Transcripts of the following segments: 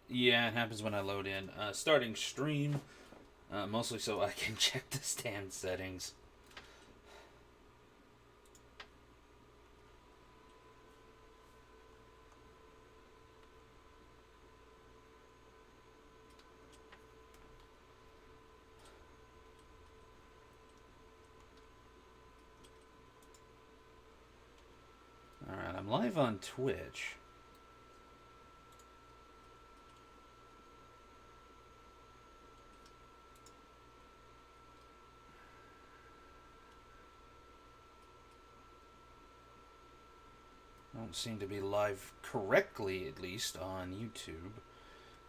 Yeah, it happens when I load in. Starting stream, mostly so I can check the stand settings. Alright, I'm live on Twitch. I don't seem to be live correctly, at least, on YouTube.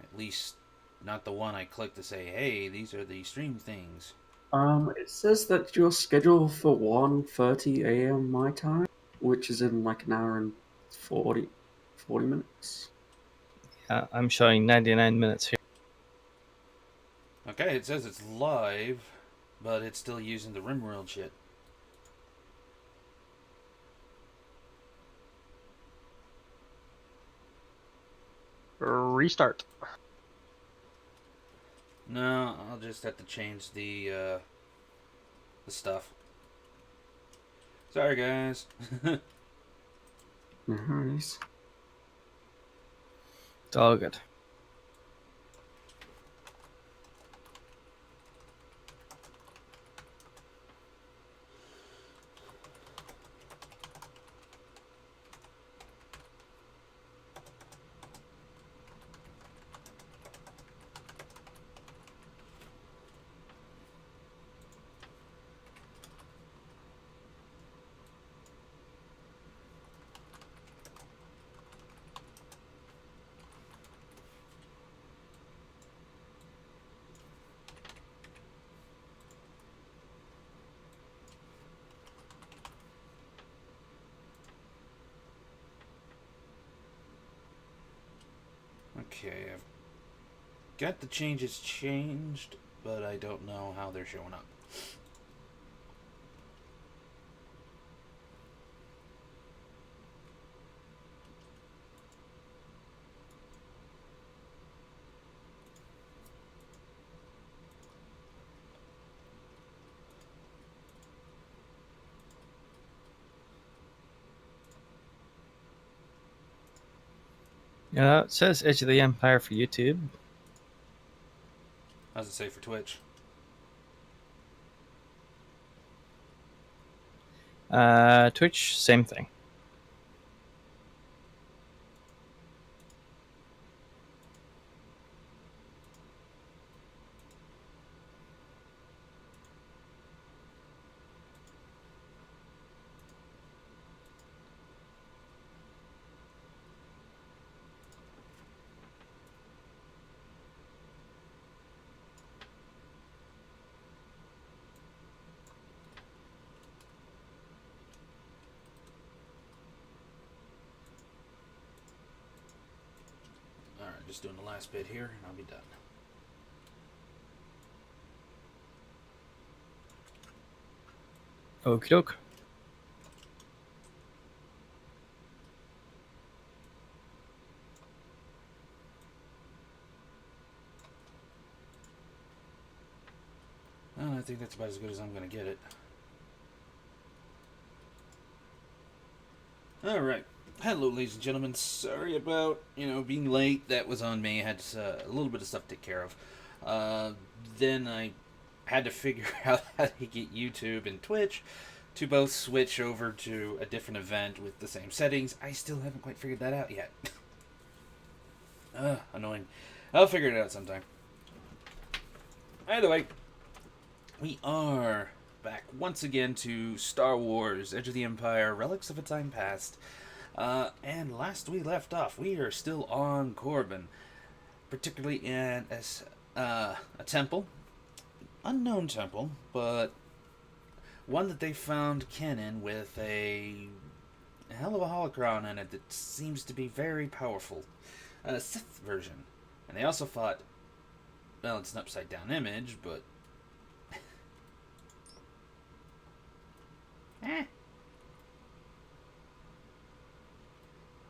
At least, not the one I clicked to say, hey, these are the stream things. It says that you're scheduled for 1:30 a.m. my time, which is in like an hour and 40 minutes. I'm showing 99 minutes here. Okay, it says it's live, but it's still using the RimWorld shit. Restart. No, I'll just have to change the stuff. Sorry, guys. Nice. It's all good. Okay, I've got the changes changed, but I don't know how they're showing up. Yeah, it says Edge of the Empire for YouTube. How's it say for Twitch? Twitch, same thing. Alright, just doing the last bit here, and I'll be done. Okie doke. Well, I think that's about as good as I'm going to get it. Alright. Hello, ladies and gentlemen. Sorry about, being late. That was on me. I had a little bit of stuff to take care of. Then I had to figure out how to get YouTube and Twitch to both switch over to a different event with the same settings. I still haven't quite figured that out yet. Annoying. I'll figure it out sometime. Either way, we are back once again to Star Wars Edge of the Empire Relics of a Time Past. And last we left off, we are still on Corbin, particularly in a temple. Unknown temple, but one that they found canon with a hell of a holocron in it that seems to be very powerful. A Sith version. And they also fought, well, it's an upside down image, but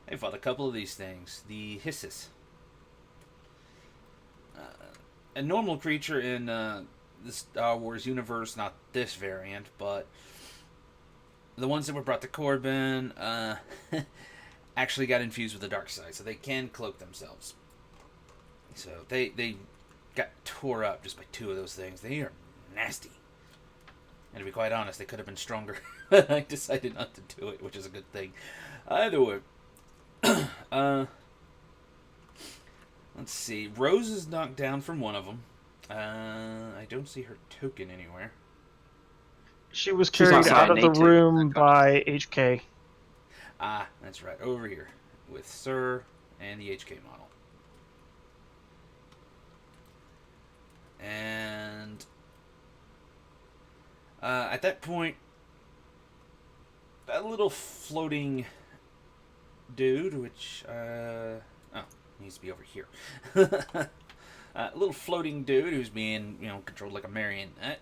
they fought a couple of these things. The Hissis. a normal creature in the Star Wars universe, not this variant, but the ones that were brought to Corbin actually got infused with the dark side, so they can cloak themselves. So they got tore up just by 2 of those things. They are nasty. And to be quite honest, they could have been stronger. But I decided not to do it, which is a good thing. Either way. Let's see. Rose is knocked down from one of them. I don't see her token anywhere. She was She's not carried out of the saying need to. room by HK. Ah, that's right. Over here. With Sir and the HK model. And at that point, that little floating dude, which needs to be over here. A little floating dude who's being, controlled like a marionette,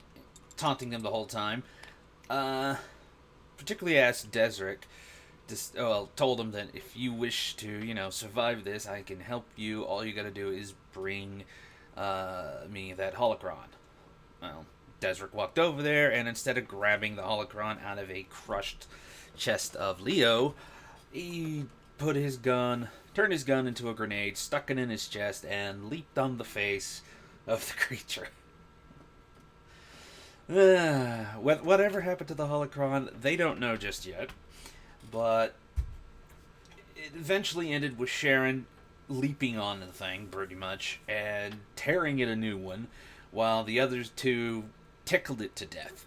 taunting them the whole time. Particularly asked Desric, told him that if you wish to, survive this, I can help you. All you gotta do is bring me that holocron. Well, Desric walked over there, and instead of grabbing the holocron out of a crushed chest of Leo, he turned his gun into a grenade, stuck it in his chest, and leaped on the face of the creature. Whatever happened to the holocron, they don't know just yet. But it eventually ended with Sharon leaping on the thing, pretty much, and tearing it a new one, while the other 2 tickled it to death.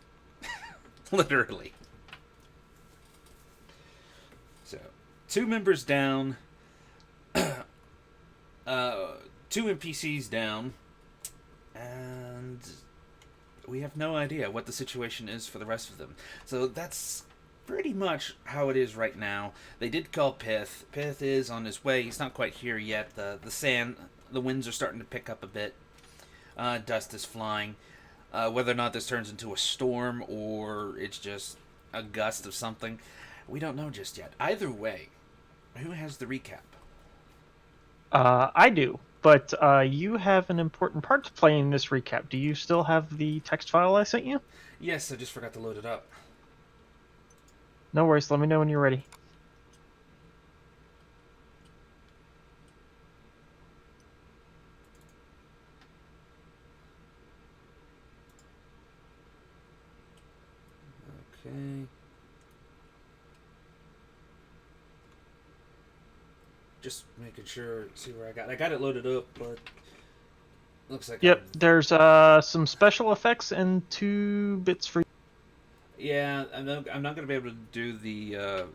Literally. So, 2 members down, 2 NPCs down, and we have no idea what the situation is for the rest of them. So that's pretty much how it is right now. They did call Pith. Pith is on his way. He's not quite here yet. The winds are starting to pick up a bit. Dust is flying. Whether or not this turns into a storm or it's just a gust of something, we don't know just yet. Either way, who has the recap? I do, but you have an important part to play in this recap. Do you still have the text file I sent you? Yes, I just forgot to load it up. No worries, let me know when you're ready. Okay. Just making sure, see where I got it loaded up, but looks like Yep, there's some special effects and 2 bits for you. Yeah, I'm not going to be able to do the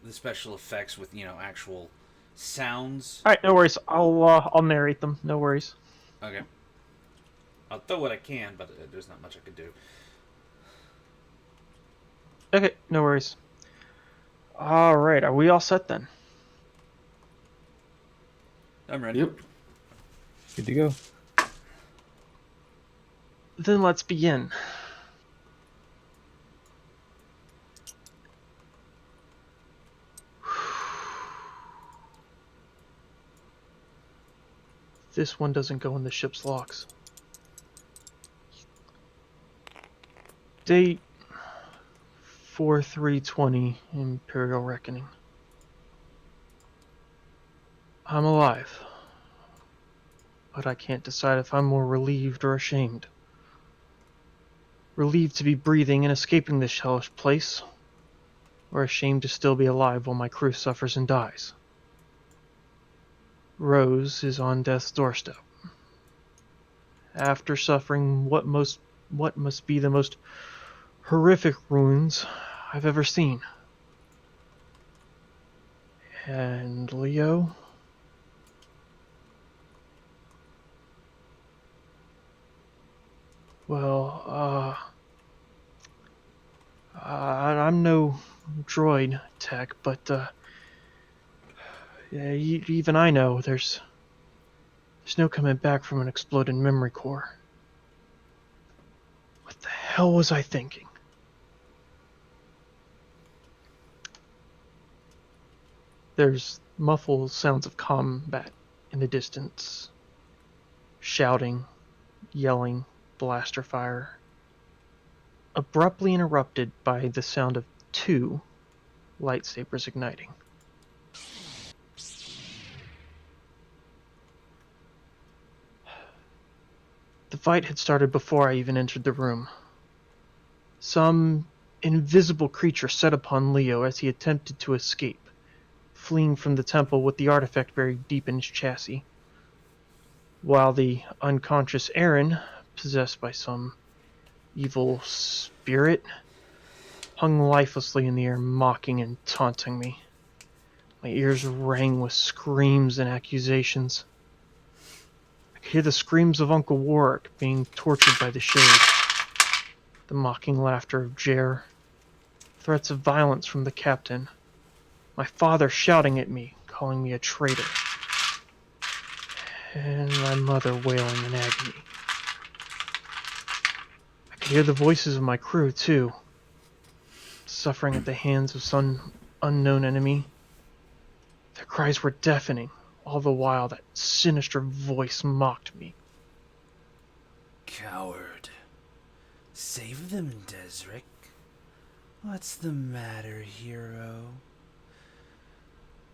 special effects with actual sounds. All right, no worries. I'll narrate them. No worries. Okay. I'll throw what I can, but there's not much I can do. Okay, no worries. All right, are we all set then? I'm ready. Yep. Good to go. Then let's begin. This one doesn't go in the ship's logs. Date 4320 Imperial Reckoning. I'm alive, but I can't decide if I'm more relieved or ashamed. Relieved to be breathing and escaping this hellish place, or ashamed to still be alive while my crew suffers and dies. Rose is on death's doorstep. After suffering what must be the most horrific wounds I've ever seen. And Leo? Well, I'm no droid tech, but yeah, even I know there's no coming back from an exploded memory core. What the hell was I thinking? There's muffled sounds of combat in the distance. Shouting, yelling, blaster fire, abruptly interrupted by the sound of two lightsabers igniting. The fight had started before I even entered the room. Some invisible creature set upon Leo as he attempted to escape, fleeing from the temple with the artifact buried deep in his chassis, while the unconscious Aaron, possessed by some evil spirit, hung lifelessly in the air, mocking and taunting me. My ears rang with screams and accusations. I could hear the screams of Uncle Warwick being tortured by the shade, the mocking laughter of Jer, threats of violence from the captain, my father shouting at me, calling me a traitor, and my mother wailing in agony. I could hear the voices of my crew, too, suffering at the hands of some unknown enemy. Their cries were deafening, all the while that sinister voice mocked me. Coward. Save them, Desric. What's the matter, hero?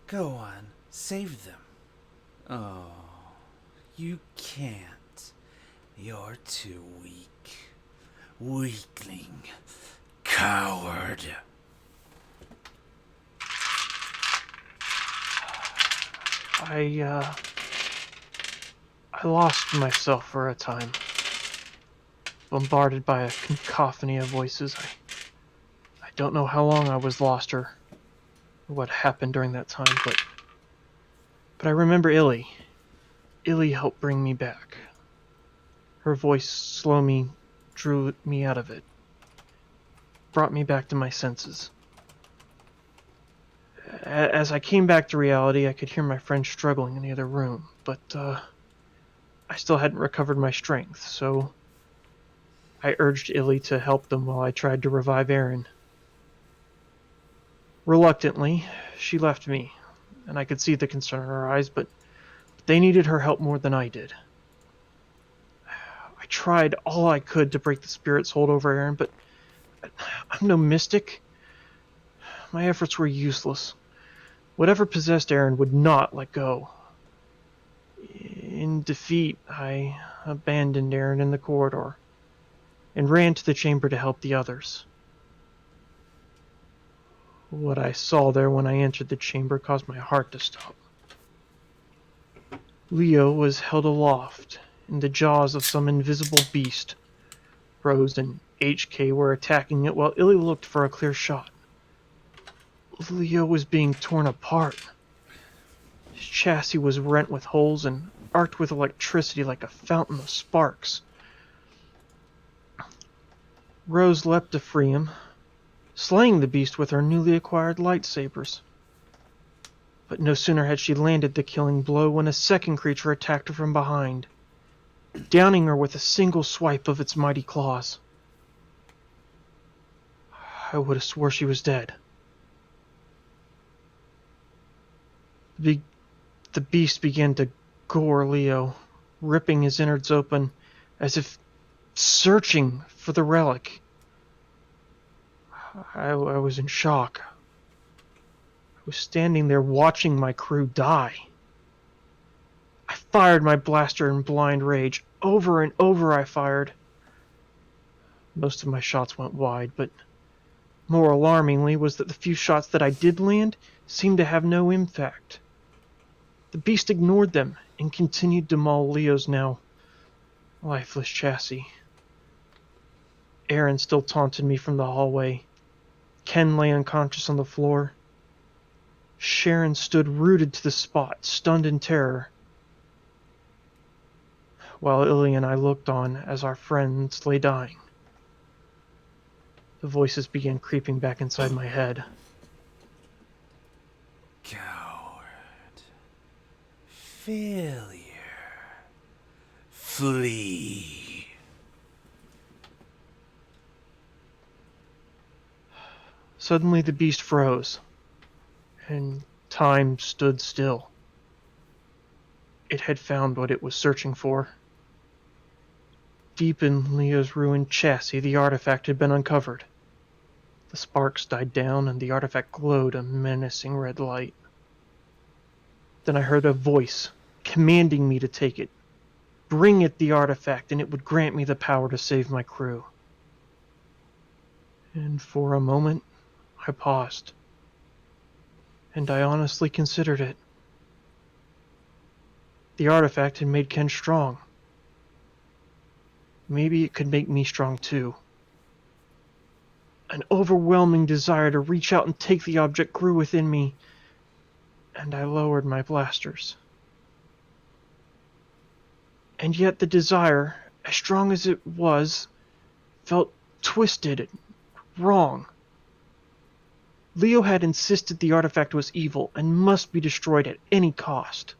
Go on, save them. Oh, you can't. You're too weak. Weakling. Coward. I lost myself for a time, bombarded by a cacophony of voices. I don't know how long I was lost or what happened during that time, but I remember Illy. Illy helped bring me back. Her voice slowly drew me out of it, brought me back to my senses. As I came back to reality, I could hear my friend struggling in the other room, but I still hadn't recovered my strength, so I urged Illy to help them while I tried to revive Aaron. Reluctantly, she left me, and I could see the concern in her eyes, but they needed her help more than I did. I tried all I could to break the spirit's hold over Aaron, but I'm no mystic. My efforts were useless. Whatever possessed Aaron would not let go. In defeat, I abandoned Aaron in the corridor and ran to the chamber to help the others. What I saw there when I entered the chamber caused my heart to stop. Leo was held aloft in the jaws of some invisible beast. Rose and HK were attacking it while Illy looked for a clear shot. Leo was being torn apart. His chassis was rent with holes and arced with electricity like a fountain of sparks. Rose leapt to free him, slaying the beast with her newly acquired lightsabers. But no sooner had she landed the killing blow when a second creature attacked her from behind, downing her with a single swipe of its mighty claws. I would have swore she was dead. The beast began to gore Leo, ripping his innards open as if searching for the relic. I was in shock. I was standing there watching my crew die. I fired my blaster in blind rage. Over and over I fired. Most of my shots went wide, but more alarmingly was that the few shots that I did land seemed to have no impact. The beast ignored them and continued to maul Leo's now lifeless chassis. Aaron still taunted me from the hallway. Ken lay unconscious on the floor. Sharon stood rooted to the spot, stunned in terror, while Illy and I looked on as our friends lay dying. The voices began creeping back inside my head. Coward. Failure. Flee. Suddenly the beast froze, and time stood still. It had found what it was searching for. Deep in Leo's ruined chassis, the artifact had been uncovered. The sparks died down, and the artifact glowed a menacing red light. Then I heard a voice commanding me to take it. Bring it the artifact, and it would grant me the power to save my crew. And for a moment, I paused. And I honestly considered it. The artifact had made Ken strong. Maybe it could make me strong too. An overwhelming desire to reach out and take the object grew within me, and I lowered my blasters. And yet the desire, as strong as it was, felt twisted and wrong. Leo had insisted the artifact was evil and must be destroyed at any cost.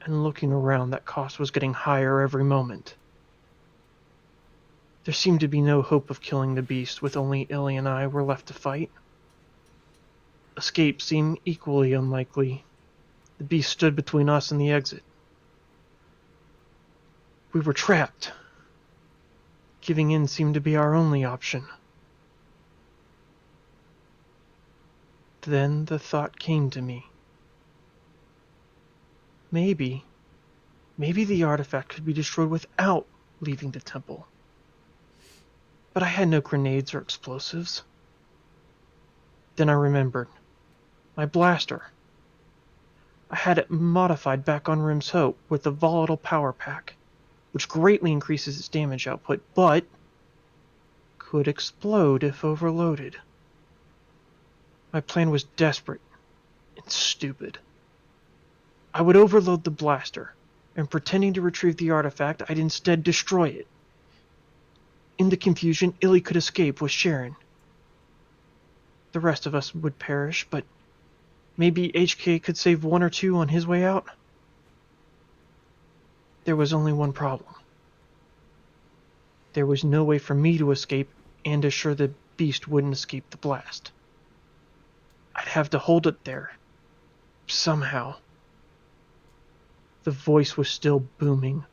And looking around, that cost was getting higher every moment. There seemed to be no hope of killing the beast, with only Illy and I were left to fight. Escape seemed equally unlikely. The beast stood between us and the exit. We were trapped. Giving in seemed to be our only option. Then the thought came to me. Maybe the artifact could be destroyed without leaving the temple. But I had no grenades or explosives. Then I remembered. My blaster. I had it modified back on Rim's Hope with the volatile power pack, which greatly increases its damage output, but could explode if overloaded. My plan was desperate and stupid. I would overload the blaster, and pretending to retrieve the artifact, I'd instead destroy it. In the confusion, Illy could escape with Sharon. The rest of us would perish, but maybe HK could save one or two on his way out? There was only one problem. There was no way for me to escape and assure the beast wouldn't escape the blast. I'd have to hold it there. Somehow. The voice was still booming.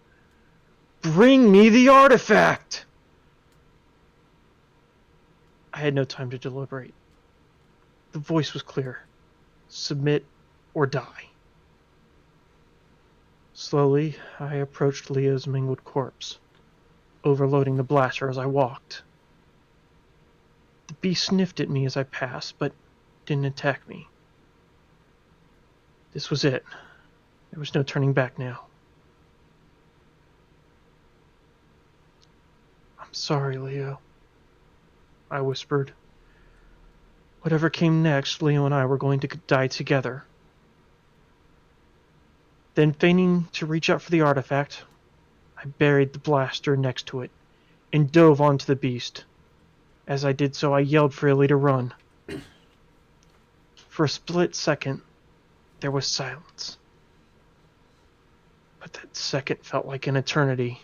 Bring me the artifact! I had no time to deliberate. The voice was clear. Submit or die. Slowly, I approached Leo's mangled corpse, overloading the blaster as I walked. The beast sniffed at me as I passed, but didn't attack me. This was it. There was no turning back now. I'm sorry, Leo, I whispered. Whatever came next, Leo and I were going to die together. Then, feigning to reach out for the artifact, I buried the blaster next to it and dove onto the beast. As I did so, I yelled for Illy to run. For a split second, there was silence. But that second felt like an eternity.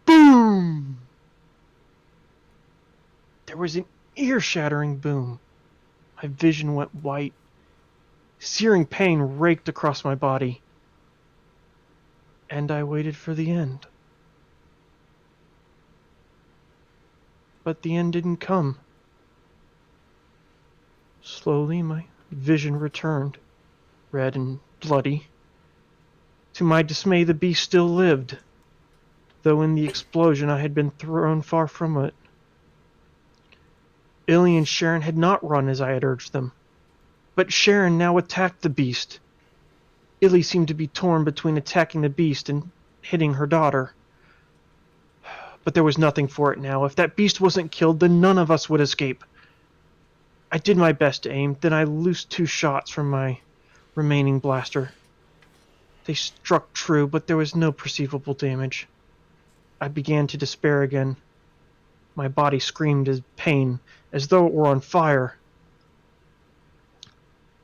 Boom! There was an ear-shattering boom. My vision went white. Searing pain raked across my body. And I waited for the end. But the end didn't come. Slowly, my vision returned, red and bloody. To my dismay, the beast still lived, though in the explosion I had been thrown far from it. Illy and Sharon had not run as I had urged them, but Sharon now attacked the beast. Illy seemed to be torn between attacking the beast and hitting her daughter. But there was nothing for it now. If that beast wasn't killed, then none of us would escape. I did my best to aim, then I loosed 2 shots from my remaining blaster. They struck true, but there was no perceivable damage. I began to despair again. My body screamed in pain, as though it were on fire.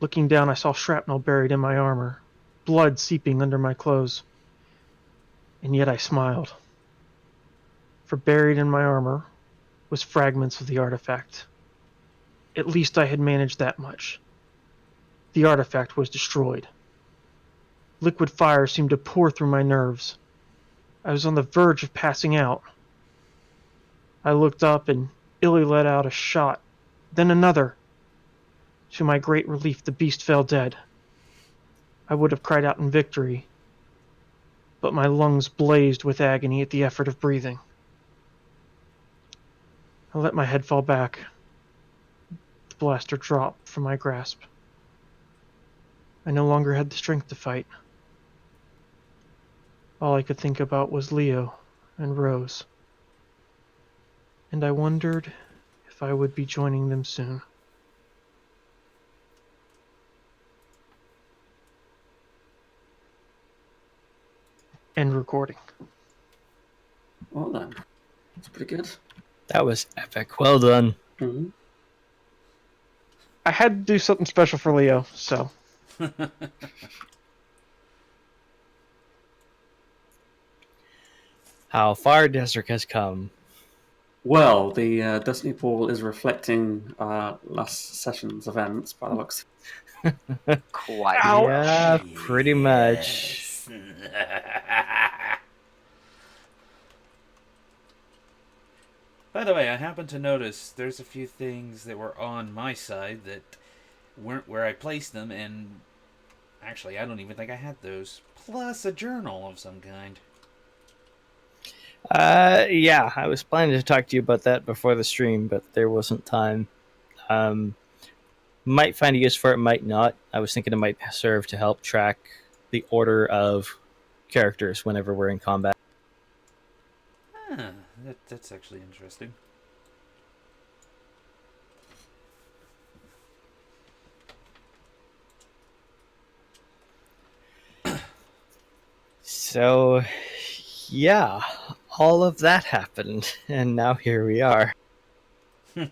Looking down, I saw shrapnel buried in my armor, blood seeping under my clothes. And yet I smiled. For buried in my armor was fragments of the artifact. At least I had managed that much. The artifact was destroyed. Liquid fire seemed to pour through my nerves. I was on the verge of passing out. I looked up and Illy let out a shot, then another. To my great relief, the beast fell dead. I would have cried out in victory, but my lungs blazed with agony at the effort of breathing. I let my head fall back. The blaster dropped from my grasp. I no longer had the strength to fight. All I could think about was Leo and Rose. And I wondered if I would be joining them soon. End recording. Well then, that's pretty good. That was epic. Well done. Mm-hmm. I had to do something special for Leo, so. How far Desert has come. Well, the Destiny pool is reflecting last session's events by the looks. Quite. Ow. Yeah, pretty much. By the way, I happened to notice there's a few things that were on my side that weren't where I placed them, and actually, I don't even think I had those. Plus a journal of some kind. Yeah, I was planning to talk to you about that before the stream, but there wasn't time. Might find a use for it, might not. I was thinking it might serve to help track the order of characters whenever we're in combat. Huh, that's actually interesting. So, yeah, all of that happened, and now here we are. Yep.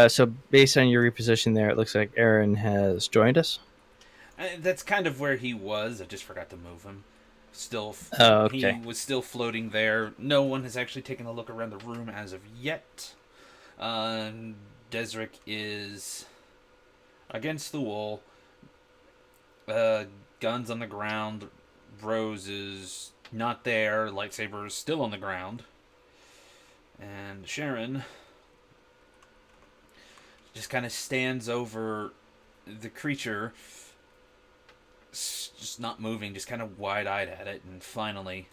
So based on your reposition there, it looks like Aaron has joined us. That's kind of where he was. I just forgot to move him. Still, Oh, okay. He was still floating there. No one has actually taken a look around the room as of yet. Desric is against the wall. Guns on the ground. Rose is not there. Lightsaber is still on the ground. And Sharon just kind of stands over the creature, just not moving, just kind of wide-eyed at it, and finally...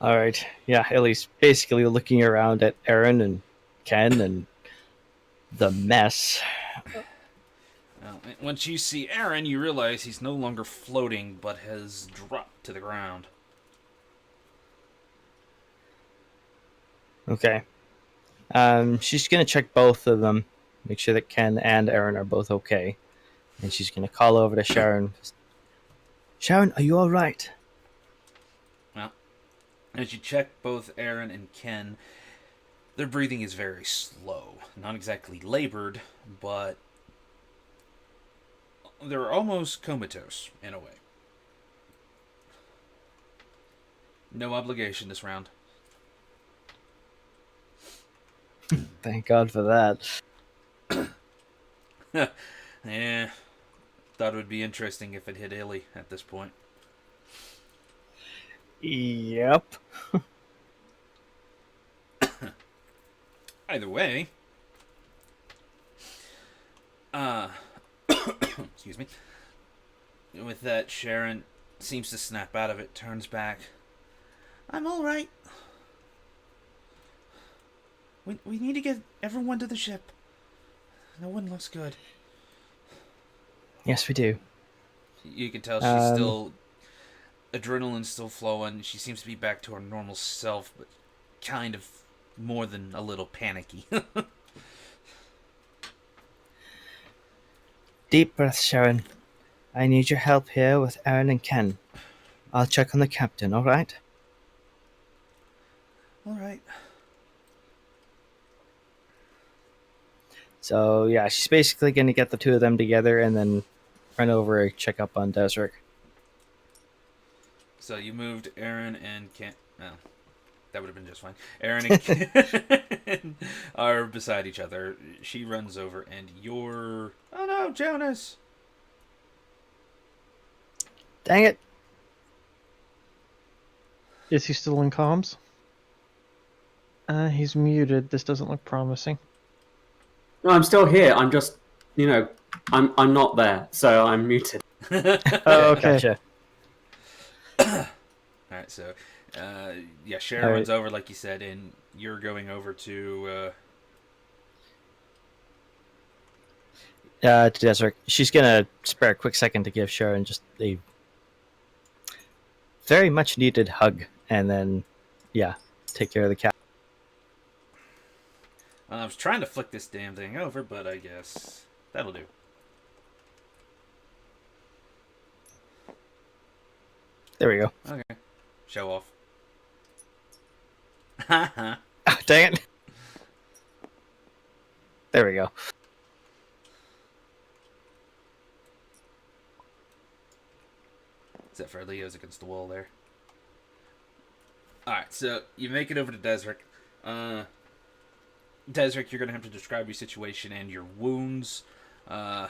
All right. Yeah, Ellie's basically looking around at Aaron and Ken and the mess. Well, once you see Aaron, you realize he's no longer floating, but has dropped to the ground. Okay. She's going to check both of them, make sure that Ken and Aaron are both okay. And she's going to call over to Sharon. Sharon, are you all right? Well, as you check both Aaron and Ken, their breathing is very slow. Not exactly labored, but they're almost comatose, in a way. No obligation this round. Thank God for that. Yeah, thought it would be interesting if it hit Illy at this point. Yep. Either way, excuse me. With that, Sharon seems to snap out of it, turns back. I'm all right. We need to get everyone to the ship. No one looks good. Yes, we do. You can tell she's still... Adrenaline's still flowing. She seems to be back to her normal self, but kind of more than a little panicky. Deep breath, Sharon. I need your help here with Aaron and Ken. I'll check on the captain, all right? All right. So, yeah, she's basically going to get the two of them together and then run over and check up on Desric. So you moved Aaron and Kent. No, that would have been just fine. Aaron and Kent are beside each other. She runs over, and you're. Oh no, Jonas! Dang it! Is he still in comms? He's muted. This doesn't look promising. No, I'm still here. I'm just, I'm not there, so I'm muted. Oh, okay. Gotcha. Alright, so, Sharon All right. runs over, like you said, and you're going over to, To Desric. She's gonna spare a quick second to give Sharon just a very much needed hug, and then, take care of the cat. I was trying to flick this damn thing over, but I guess that'll do. There we go. Okay. Show off. Haha. Oh, dang it! There we go. Except for Leo's against the wall there. Alright, so you make it over to Desric. Desric, you're going to have to describe your situation and your wounds. I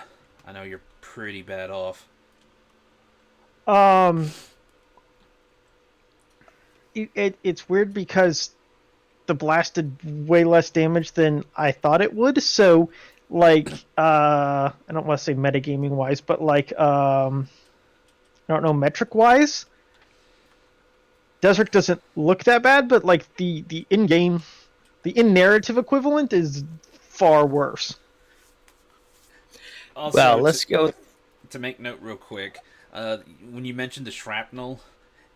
know you're pretty bad off. It's weird because the blast did way less damage than I thought it would. So, like, I don't want to say metagaming wise, but like, I don't know, metric wise, Desric doesn't look that bad, but like the in-game, the in-narrative equivalent is far worse. Also, Well, let's go. To make note real quick, when you mentioned the shrapnel,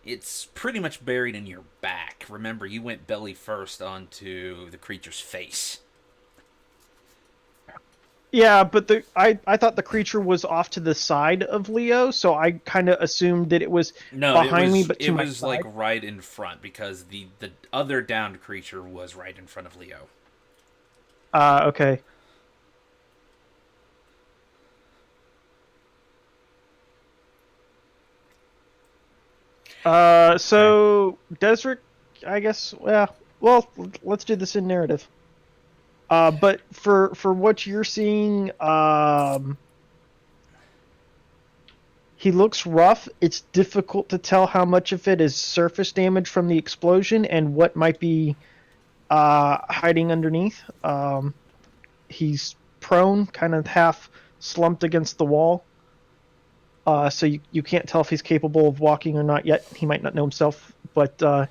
it's pretty much buried in your back. Remember, you went belly first onto the creature's face. Yeah, but I thought the creature was off to the side of Leo, so I kind of assumed that it was behind me, but to my side. Like right in front because the other downed creature was right in front of Leo. Okay. So Desric, I guess. Well, let's do this in narrative. But for what you're seeing, he looks rough. It's difficult to tell how much of it is surface damage from the explosion and what might be hiding underneath. He's prone, kind of half slumped against the wall. So you can't tell if he's capable of walking or not yet. He might not know himself, but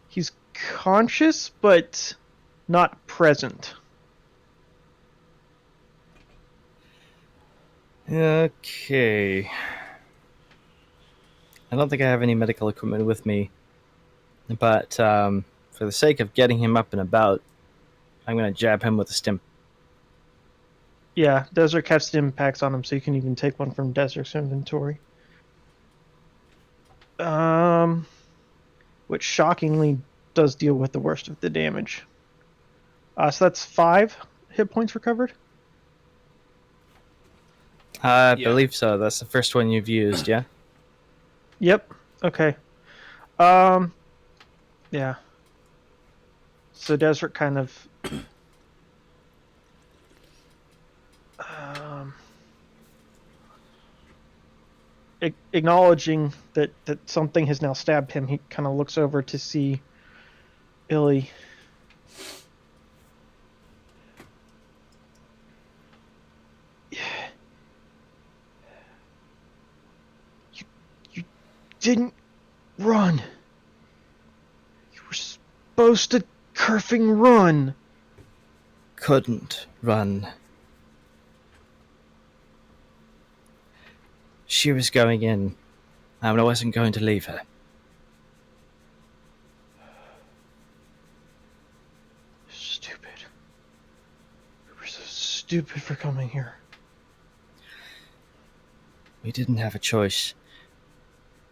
he's conscious, but not present. Okay. I don't think I have any medical equipment with me, but for the sake of getting him up and about, I'm going to jab him with a stim. Yeah, Desert has stim packs on him, so you can even take one from Desert's inventory. Which shockingly does deal with the worst of the damage. So that's 5 hit points recovered. I Yeah. believe so. That's the first one you've used, yeah? Yep. Okay. Yeah. So Desert kind of acknowledging that something has now stabbed him, he kind of looks over to see Billy. You didn't run. You were supposed to curfing run. Couldn't run. She was going in, and I wasn't going to leave her. Stupid. You were so stupid for coming here. We didn't have a choice.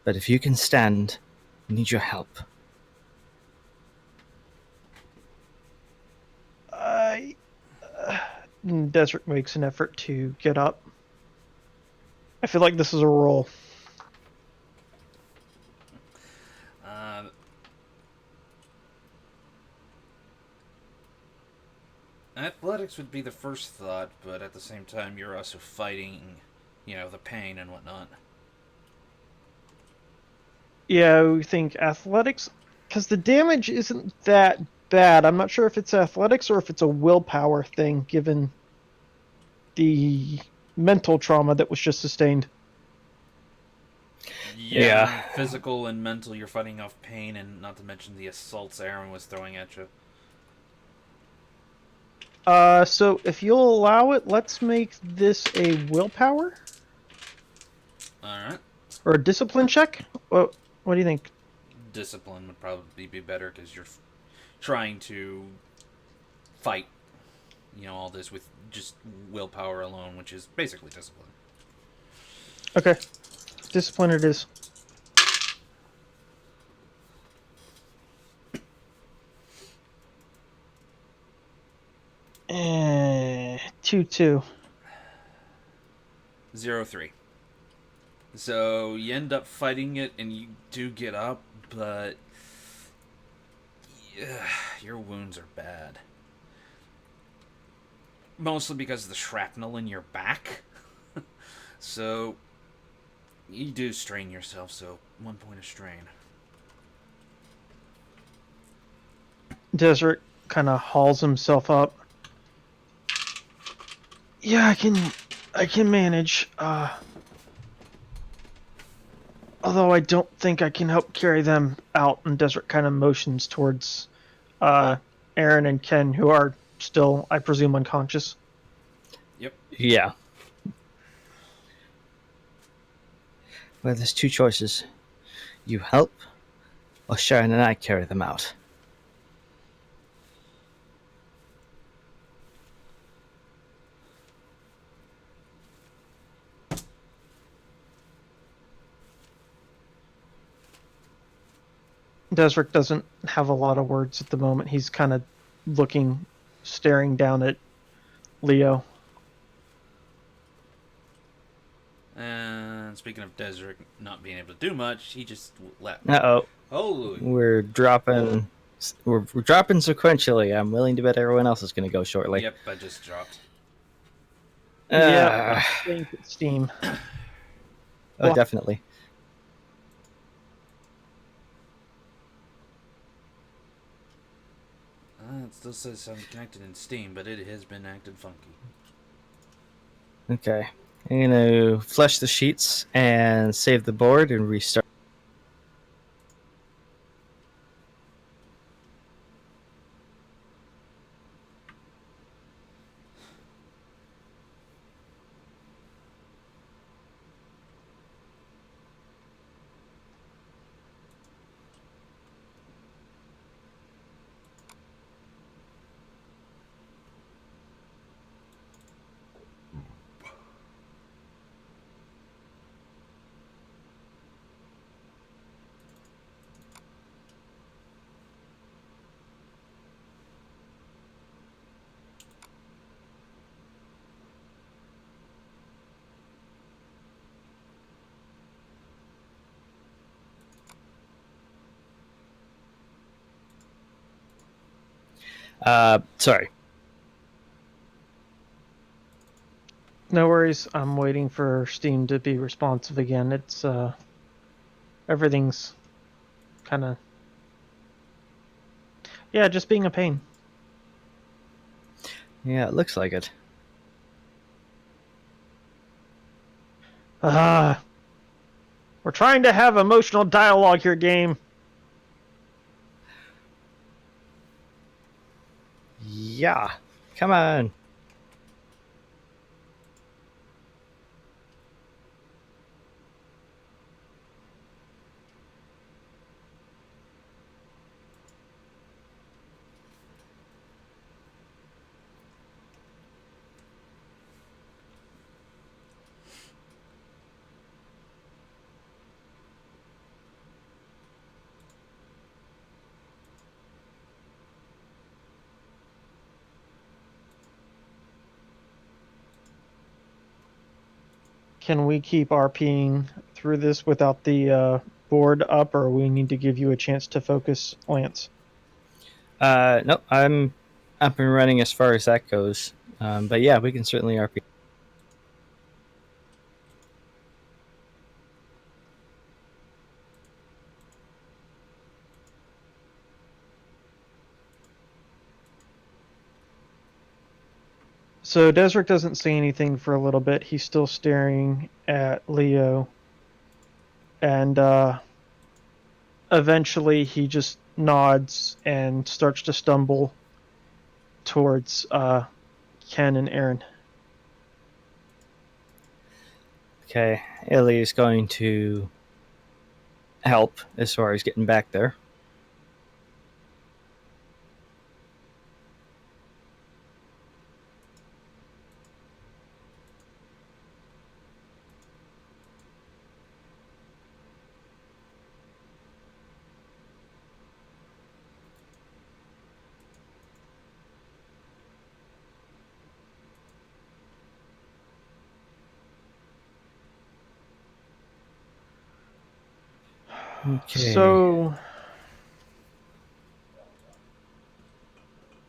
But if you can stand, we need your help. Desert makes an effort to get up. I feel like this is a roll. Uh, athletics would be the first thought, but at the same time, you're also fighting, the pain and whatnot. Yeah, we think athletics, because the damage isn't that bad. I'm not sure if it's athletics or if it's a willpower thing, given the mental trauma that was just sustained. Yeah, Yeah. physical and mental, you're fighting off pain, and not to mention the assaults Aaron was throwing at you. So if you'll allow it, let's make this a willpower Alright. or a discipline check. What do you think? Discipline would probably be better because you're trying to fight, all this with just willpower alone, which is basically discipline. Okay, discipline it is. Eh, 2-2. 0-3. So you end up fighting it, and you do get up, but yeah, your wounds are bad. Mostly because of the shrapnel in your back. So you do strain yourself, so 1 point of strain. Desert kind of hauls himself up. Yeah, I can manage. Although I don't think I can help carry them out. And Desert kind of motions towards uh, Aaron and Ken, who are still, I presume, unconscious. Yep. Yeah. Well, there's two choices. You help, or Sharon and I carry them out. Desric doesn't have a lot of words at the moment. He's kind of looking, staring down at Leo. And speaking of Desert not being able to do much, he just left. Uh-oh. Holy. We're dropping sequentially. I'm willing to bet everyone else is going to go shortly. Yep, I just dropped. Yeah, thank you, Steam. Oh, Well- definitely. It still says I'm connected in Steam, but it has been acted funky. Okay. I'm going to flush the sheets and save the board and restart. Sorry. No worries. I'm waiting for Steam to be responsive again. It's everything's kind of just being a pain. Yeah, it looks like it. We're trying to have emotional dialogue here, game. Yeah. Come on. Can we keep RPing through this without the board up, or we need to give you a chance to focus, Lance? No, I'm up and running as far as that goes. But yeah, we can certainly RP. So Desric doesn't say anything for a little bit. He's still staring at Leo. And eventually he just nods and starts to stumble towards Ken and Aaron. Okay, Illy is going to help as far as getting back there. Okay. So,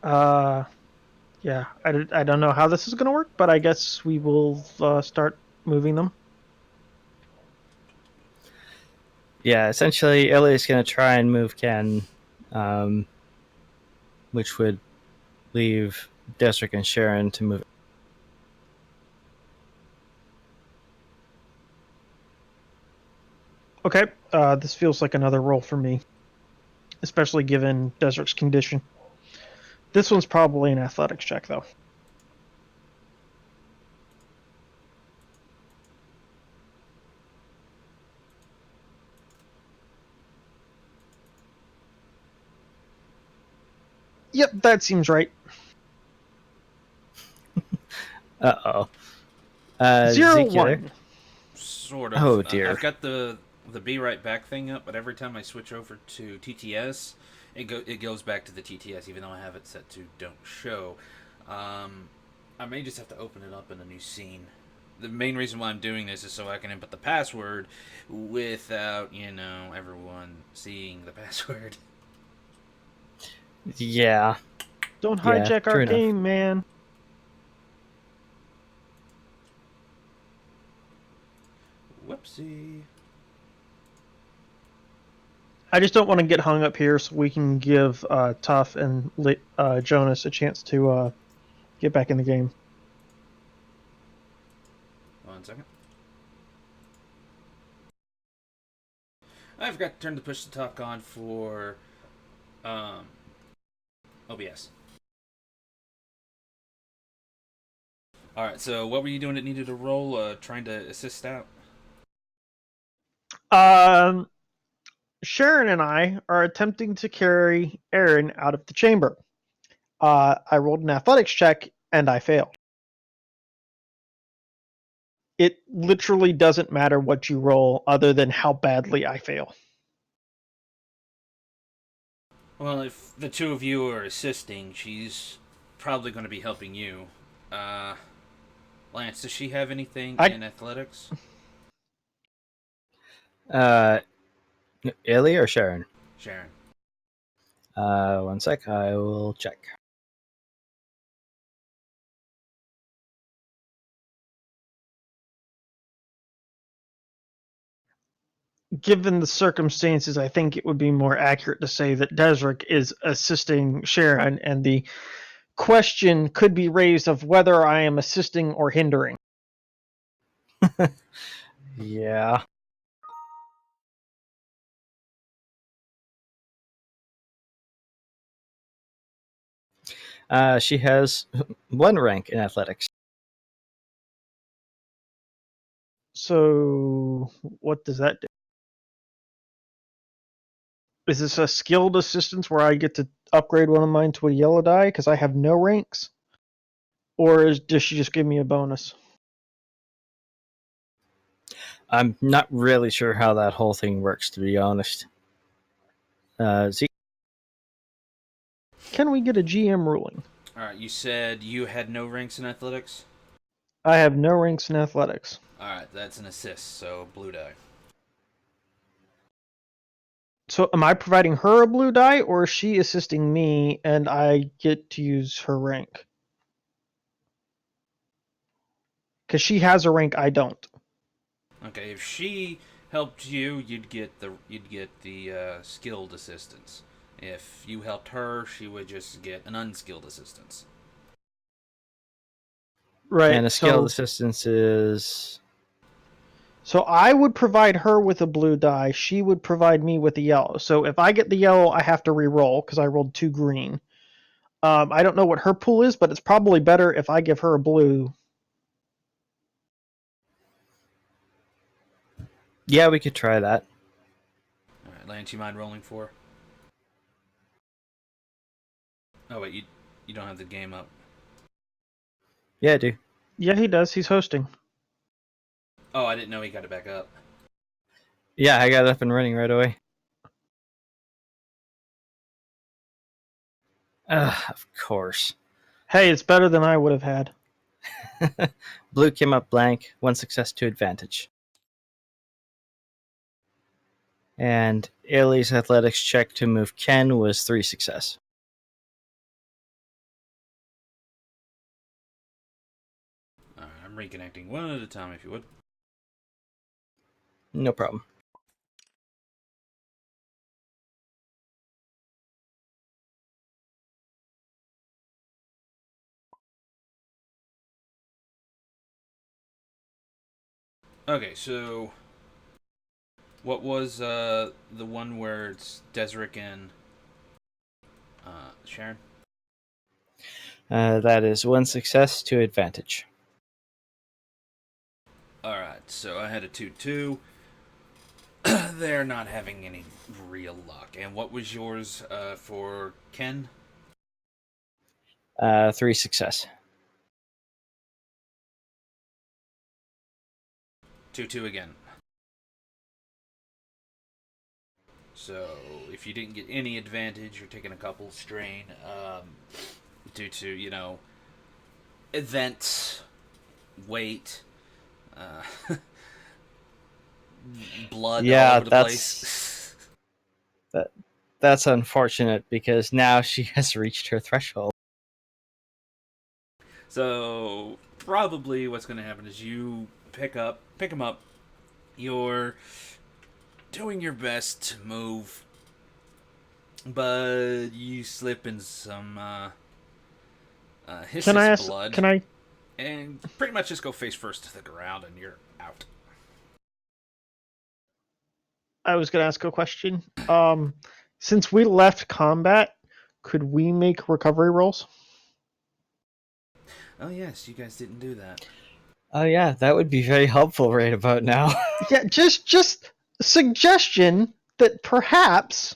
yeah, I don't know how this is going to work, but I guess we will start moving them. Yeah, essentially, Illy is going to try and move Ken, which would leave Desric and Sharon to move. Okay, this feels like another roll for me, especially given Desric's condition. This one's probably an athletics check, though. Yep, that seems right. Uh-oh. 0-1. Sort of. Oh, dear. I've got the be right back thing up, but every time I switch over to TTS, it goes back to the TTS, even though I have it set to don't show. I may just have to open it up in a new scene. The main reason why I'm doing this is so I can input the password without, everyone seeing the password. Yeah. Don't Yeah, hijack true our enough. game, man. Whoopsie. I just don't want to get hung up here, so we can give Tuff and Jonas a chance to get back in the game. 1 second. I forgot to turn the push to talk on for OBS. Alright, so what were you doing that needed a roll? Trying to assist out? Sharon and I are attempting to carry Aaron out of the chamber. I rolled an athletics check, and I failed. It literally doesn't matter what you roll other than how badly I fail. Well, if the two of you are assisting, she's probably going to be helping you. Lance, does she have anything in athletics? Illy or Sharon? Sharon. 1 sec, I will check. Given the circumstances, I think it would be more accurate to say that Desric is assisting Sharon, and the question could be raised of whether I am assisting or hindering. Yeah. She has 1 rank in athletics. So, what does that do? Is this a skilled assistance where I get to upgrade one of mine to a yellow die because I have no ranks? Or does she just give me a bonus? I'm not really sure how that whole thing works, to be honest. Zeke? Can we get a GM ruling? Alright, you said you had no ranks in athletics? I have no ranks in athletics. Alright, that's an assist, so blue die. So am I providing her a blue die, or is she assisting me and I get to use her rank? Because she has a rank I don't. Okay, if she helped you, you'd get the skilled assistance. If you helped her, she would just get an unskilled assistance. Right. And a skilled assistance is. So I would provide her with a blue die. She would provide me with a yellow. So if I get the yellow, I have to re-roll because I rolled 2 green. I don't know what her pool is, but it's probably better if I give her a blue. Yeah, we could try that. Alright, Lance, you mind rolling for? Oh wait, you don't have the game up. Yeah, I do. Yeah, he does. He's hosting. Oh, I didn't know he got it back up. Yeah, I got it up and running right away. Of course. Hey, it's better than I would have had. Blue came up blank, 1 success, 2 advantage. And Ailey's athletics check to move Ken was 3 success. Alright, I'm reconnecting one at a time if you would. No problem. Okay, so what was the one where it's Desric and Sharon? That is 1 success, 2 advantage. Alright, so I had a 2-2. They're not having any real luck. And what was yours for Ken? 3 success. 2-2 again. So if you didn't get any advantage, you're taking a couple strain due to, events, weight, blood all over the place. That's unfortunate because now she has reached her threshold. So probably what's going to happen is you pick him up. You're doing your best to move, but you slip in some hiss's blood. Can I? And pretty much just go face first to the ground, and you're out. I was going to ask a question. Since we left combat, could we make recovery rolls? Oh yes, you guys didn't do that. Oh yeah, that would be very helpful right about now. Yeah, just a suggestion that perhaps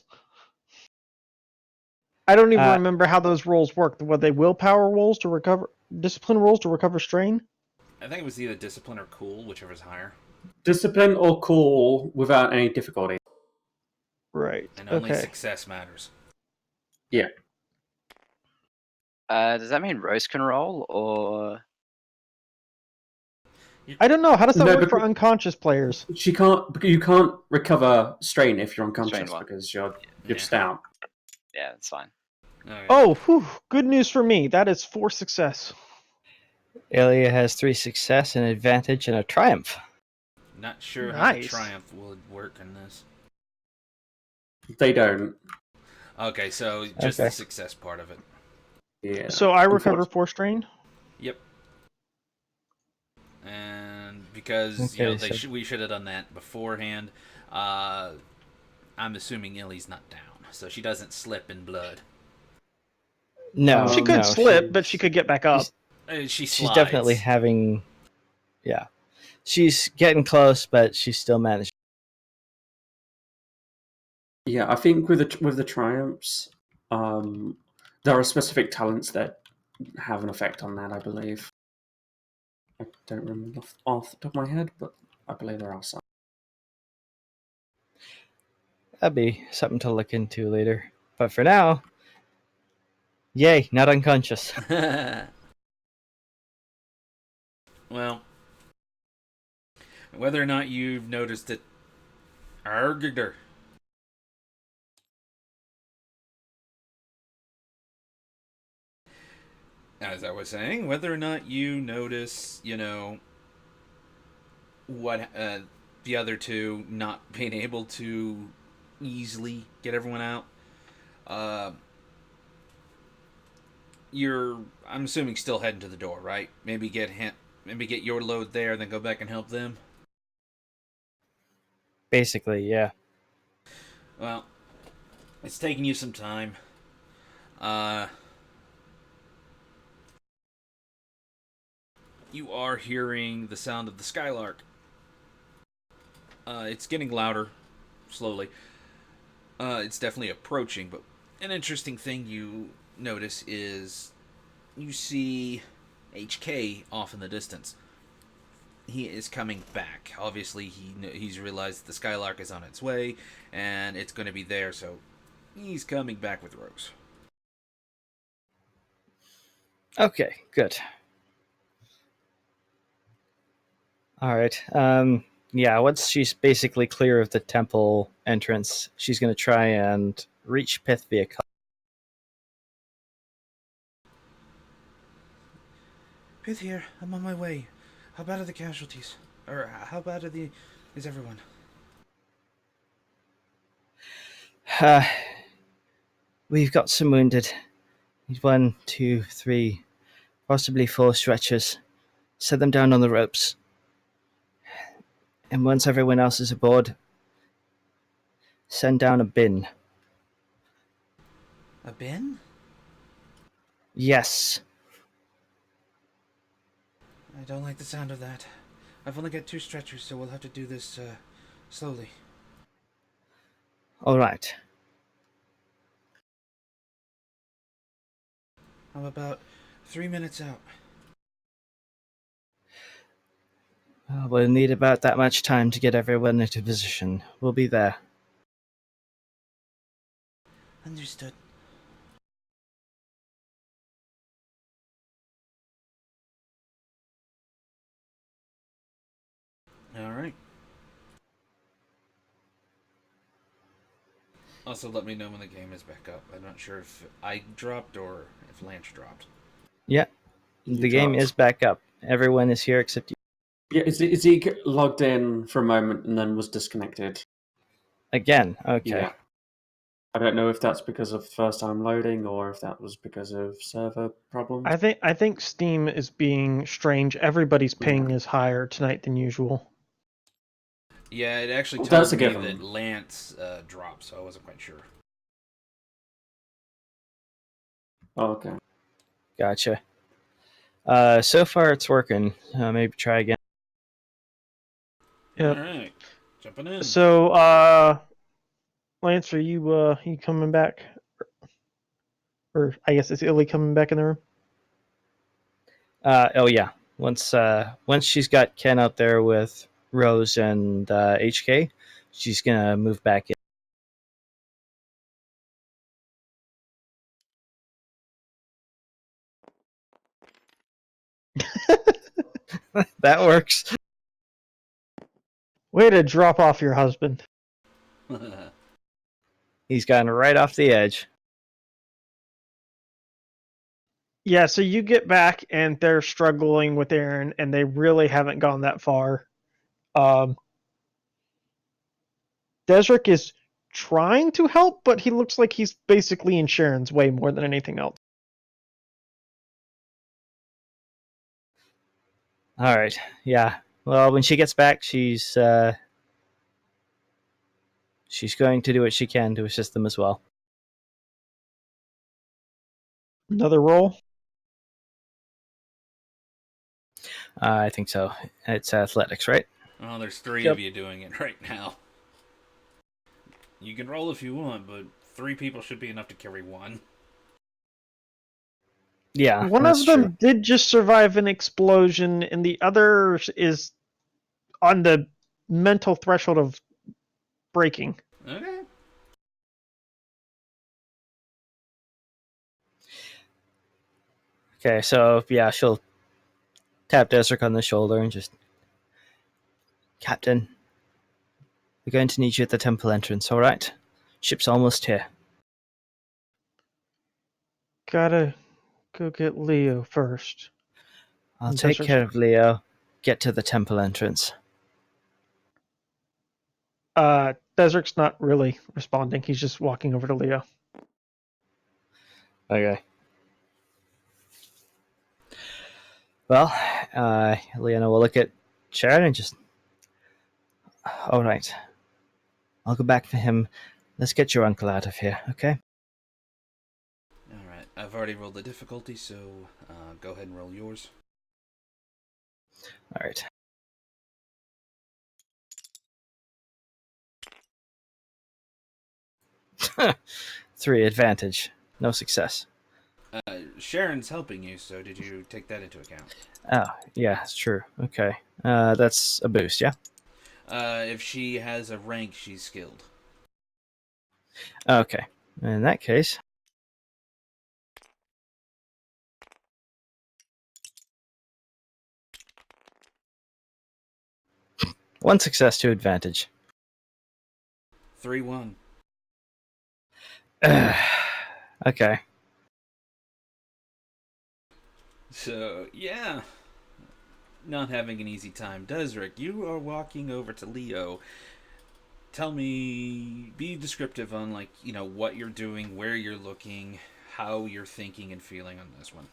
I don't even remember how those rolls worked. Were they willpower rolls to recover, discipline rolls to recover strain? I think it was either discipline or cool, whichever's higher. Discipline or cool without any difficulty. Right. And only Okay. success matters. Yeah. Does that mean Rose can roll, or I don't know. How does that No, work for because- unconscious players? You can't recover strain if you're unconscious Strain one. because you're Yeah. just down. yeah, that's fine. Okay. Oh, whew, good news for me. That is 4 success. Aelia has 3 success, an advantage, and a triumph. Not sure how the Nice. triumph would work in this. They don't. Okay, so just Okay. the success part of it. Yeah. So I recover 4 strain. Yep. And because Okay, we should have done that beforehand. I'm assuming Illy's not down, so she doesn't slip in blood. No, She could no, slip, but she could get back up. She slides. She's definitely having. Yeah. She's getting close, but she's still managing. Yeah, I think with the triumphs, there are specific talents that have an effect on that. I believe. I don't remember off the top of my head, but I believe there are some. That'd be something to look into later. But for now, yay, not unconscious. Well, Whether or not you've noticed it. Argder. As I was saying, whether or not you notice, what the other two not being able to easily get everyone out. Uh, you're, I'm assuming, still heading to the door, right? Maybe get your load there, then go back and help them. Basically, yeah. Well, it's taking you some time. Uh, you are hearing the sound of the skylark. It's getting louder, slowly. It's definitely approaching, but an interesting thing you notice is you see HK off in the distance. He is coming back. Obviously, he's realized the Skylark is on its way, and it's going to be there, so he's coming back with Rose. Okay, good. All right. Yeah, once she's basically clear of the temple entrance, she's going to try and reach Pith via Pith here. I'm on my way. How bad are the casualties? Or how bad is everyone? We've got some wounded. 1, 2, 3, possibly 4 stretchers. Set them down on the ropes. And once everyone else is aboard, send down a bin. A bin? Yes. I don't like the sound of that. I've only got 2 stretchers, so we'll have to do this slowly. All right. I'm about 3 minutes out. We'll need about that much time to get everyone into position. We'll be there. Understood. Alright. Also, let me know when the game is back up. I'm not sure if I dropped or if Lance dropped. Yeah. The game is back up. Everyone is here except you. Yeah, is he logged in for a moment and then was disconnected? Again. Okay. Yeah. I don't know if that's because of first time loading or if that was because of server problems. I think Steam is being strange. Everybody's ping is higher tonight than usual. Yeah, it actually Well, told that's a me given. that Lance dropped, so I wasn't quite sure. Oh, okay. Gotcha. So far it's working. Maybe try again. Yep. Alright. Jumping in. So, Lance, are you coming back? Or I guess is Illy coming back in the room? Oh yeah. Once she's got Ken out there with Rose and HK, she's gonna move back in. That works. Way to drop off your husband. He's gotten right off the edge. Yeah, so you get back and they're struggling with Aaron, and they really haven't gone that far. Desric is trying to help, but he looks like he's basically in Sharon's way more than anything else. All right. Yeah. Well, when she gets back, she's going to do what she can to assist them as well. Another roll? I think so. It's athletics, right? Oh, there's 3 Yep. of you doing it right now. You can roll if you want, but 3 people should be enough to carry 1. Yeah. One that's of them true. did just survive an explosion, and the other is on the mental threshold of breaking. Okay. Okay, so yeah, she'll tap Desric on the shoulder and just Captain, we're going to need you at the temple entrance, alright? Ship's almost here. Gotta go get Leo first. I'll And take Desert's- care of Leo. Get to the temple entrance. Desert's not really responding. He's just walking over to Leo. Okay. Well, Leona will look at Sharon and just... Alright. I'll go back for him. Let's get your uncle out of here, okay? Alright, I've already rolled the difficulty, so go ahead and roll yours. Alright. Three, advantage. No success. Sharon's helping you, so did you take that into account? Oh, yeah, it's true. Okay. That's a boost, yeah? If she has a rank, she's skilled. Okay. In that case... One success, two advantage. 3-1. Okay. So, yeah. Not having an easy time. Desric, you are walking over to Leo. Tell me, be descriptive on, like, you know, what you're doing, where you're looking, how you're thinking and feeling on this one.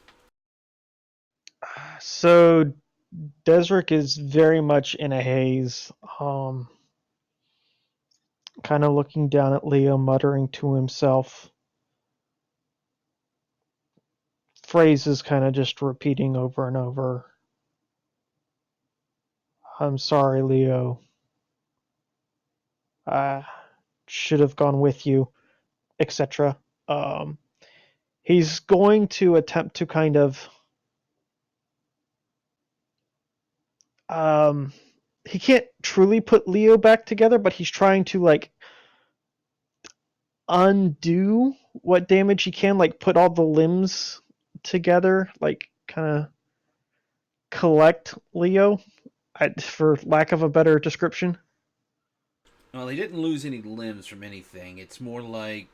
So Desric is very much in a haze. Kind of looking down at Leo, muttering to himself. Phrases kind of just repeating over and over. I'm sorry, Leo. I should have gone with you, etc. He's going to attempt to kind of he can't truly put Leo back together, but he's trying to like undo what damage he can, like put all the limbs together, like kind of collect Leo, for lack of a better description. Well, he didn't lose any limbs from anything. It's more like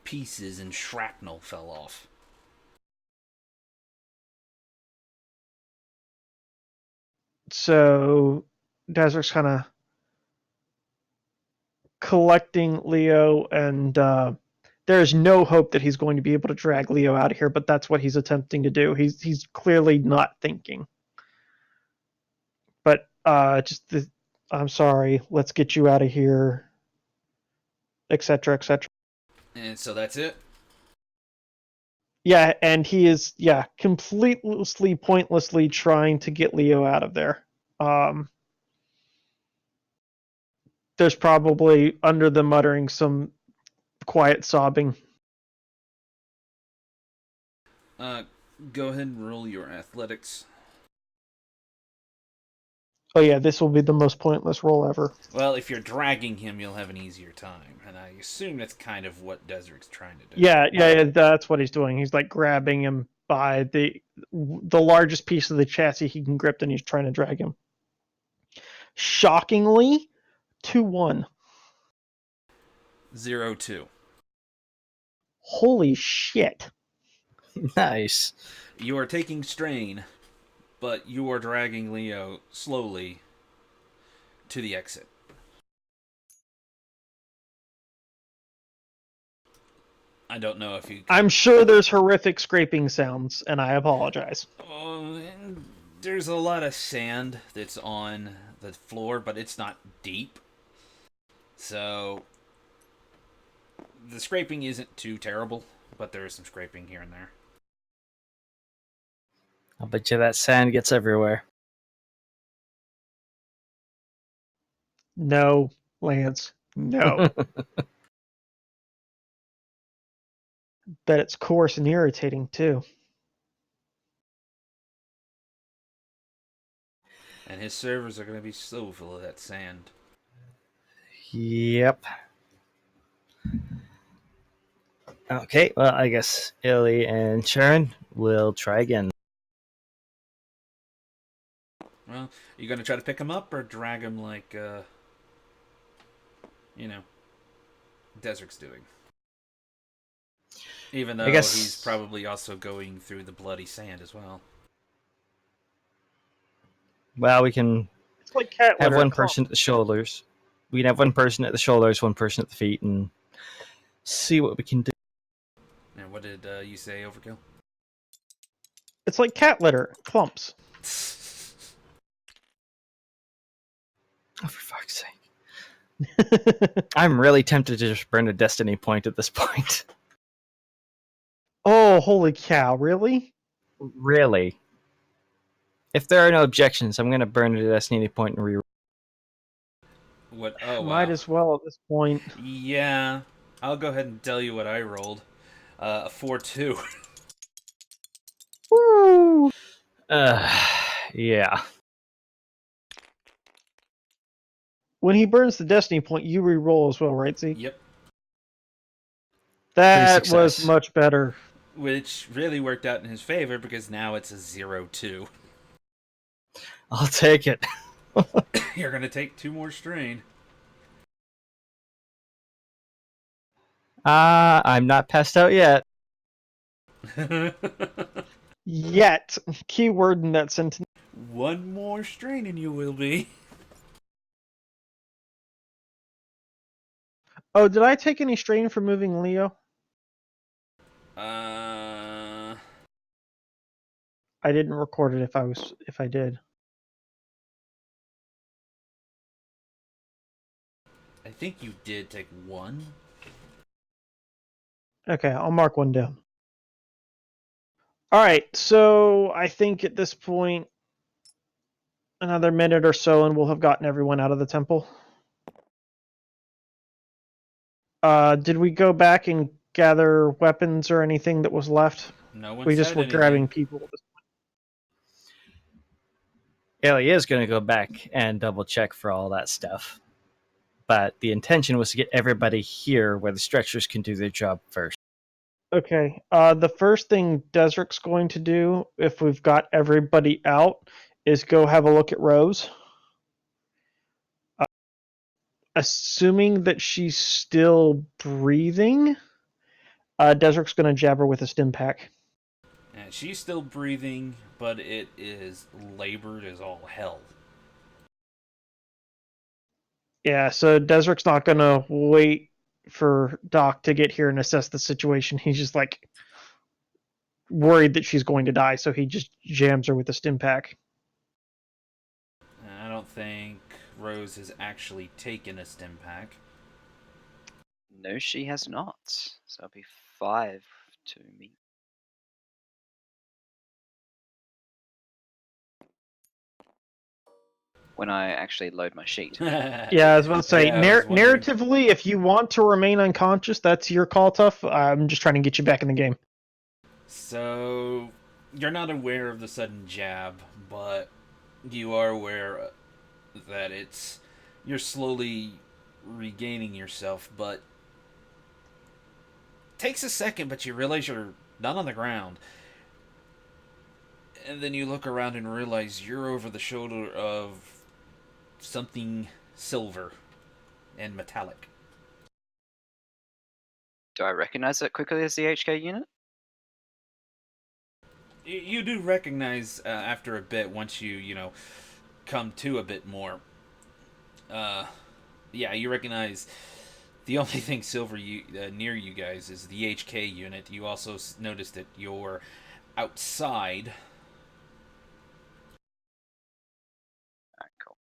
pieces and shrapnel fell off. So Desert's kind of collecting Leo, and there is no hope that he's going to be able to drag Leo out of here, but that's what he's attempting to do. He's clearly not thinking. But I'm sorry, let's get you out of here, etc., etc. And so that's it? Yeah, and he is completely pointlessly trying to get Leo out of there. There's probably under the muttering some quiet sobbing. Go ahead and roll your athletics. Oh yeah, this will be the most pointless roll ever. Well, if you're dragging him, you'll have an easier time. And I assume that's kind of what Desert's trying to do. Yeah, that's what he's doing. He's like grabbing him by the largest piece of the chassis he can grip, and he's trying to drag him. Shockingly, 2-1. 0-2. Holy shit. Nice. You are taking strain, but you are dragging Leo slowly to the exit. I don't know if you... I'm sure there's horrific scraping sounds, and I apologize. And there's a lot of sand that's on the floor, but it's not deep. So the scraping isn't too terrible, but there is some scraping here and there. I'll bet you that sand gets everywhere. No, Lance. No. Bet it's coarse and irritating, too. And his servers are going to be so full of that sand. Yep. Okay, well, I guess Illy and Sharon will try again. Well, Are you gonna try to pick him up or drag him like, Desert's doing? Even though guess- he's probably also going through the bloody sand as well. Well, we can It's like cat have litter. one person at the shoulders. We can have one person at the shoulders, one person at the feet, and see what we can do. And what did you say, Overkill? It's like cat litter. Clumps. Oh, for fuck's sake. I'm really tempted to just burn a destiny point at this point. Oh, holy cow! Really? Really. If there are no objections, I'm going to burn a destiny point and re. What? Oh, wow. Might as well at this point. Yeah, I'll go ahead and tell you what I rolled. A 4-2. Woo! Yeah. When he burns the destiny point, you re-roll as well, right, Zeke? Yep. That Pretty was success. much better. Which really worked out in his favor because now it's a 0-2. I'll take it. You're gonna take 2 more strain. I'm not passed out yet. Yet, keyword in that sentence. 1 more strain and you will be. Oh, did I take any strain for moving Leo? I didn't record it if I did. I think you did take 1. Okay, I'll mark 1 down. Alright, so I think at this point another minute or so and we'll have gotten everyone out of the temple. Did we go back and gather weapons or anything that was left? No one We said just were anything. grabbing people at this Ellie is going to go back and double check for all that stuff. But the intention was to get everybody here where the stretchers can do their job first. Okay. The first thing Desert's going to do, if we've got everybody out, is go have a look at Rose. Assuming that she's still breathing, Desert's going to jab her with a stim pack. And she's still breathing, but it is labored as all hell. Yeah, so Desert's not going to wait for Doc to get here and assess the situation. He's just like worried that she's going to die, so he just jams her with a stim pack. I don't think Rose has actually taken a stim pack. No, she has not. So it'll be 5 to me. When I actually load my sheet. Yeah, I was about to say, Yeah, I was wondering. narratively, if you want to remain unconscious, that's your call, Tough. I'm just trying to get you back in the game. So, you're not aware of the sudden jab, but you are aware that you're slowly regaining yourself, but takes a second, but you realize you're not on the ground. And then you look around and realize you're over the shoulder of something silver and metallic. Do I recognize it quickly as the HK unit? You do recognize after a bit, once you come to a bit more. Yeah, you recognize the only thing silver near you guys is the HK unit. You also notice that you're outside. Alright, cool.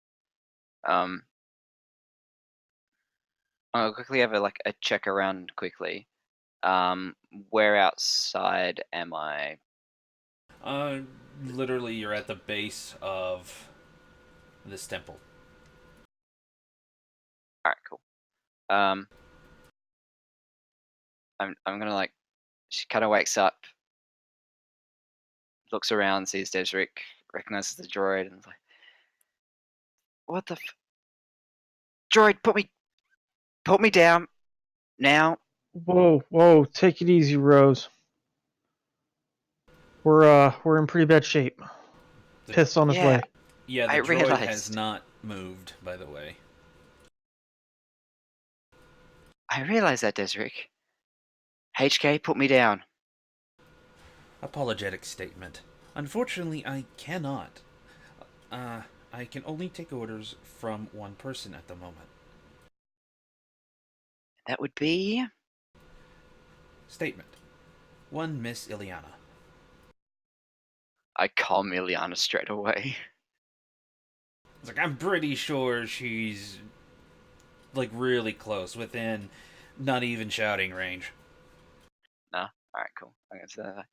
I'll quickly have a check around quickly. Where outside am I? Literally, you're at the base of this temple. Alright, cool. I'm gonna she kind of wakes up, looks around, sees Desric, recognizes the droid, and is like, "What the droid? Put me down now." Whoa, take it easy, Rose. We're in pretty bad shape. Pith's on his Yeah. way. Yeah, the I droid has realized. not moved, by the way. I realized that, Desric. HK, put me down. Apologetic statement. Unfortunately, I cannot. I can only take orders from one person at the moment. That would be. Statement. One Miss Ileana. I call Miliana straight away. It's like, I'm pretty sure she's, like, really close, within not even shouting range. No? Alright, cool. I'm gonna say that.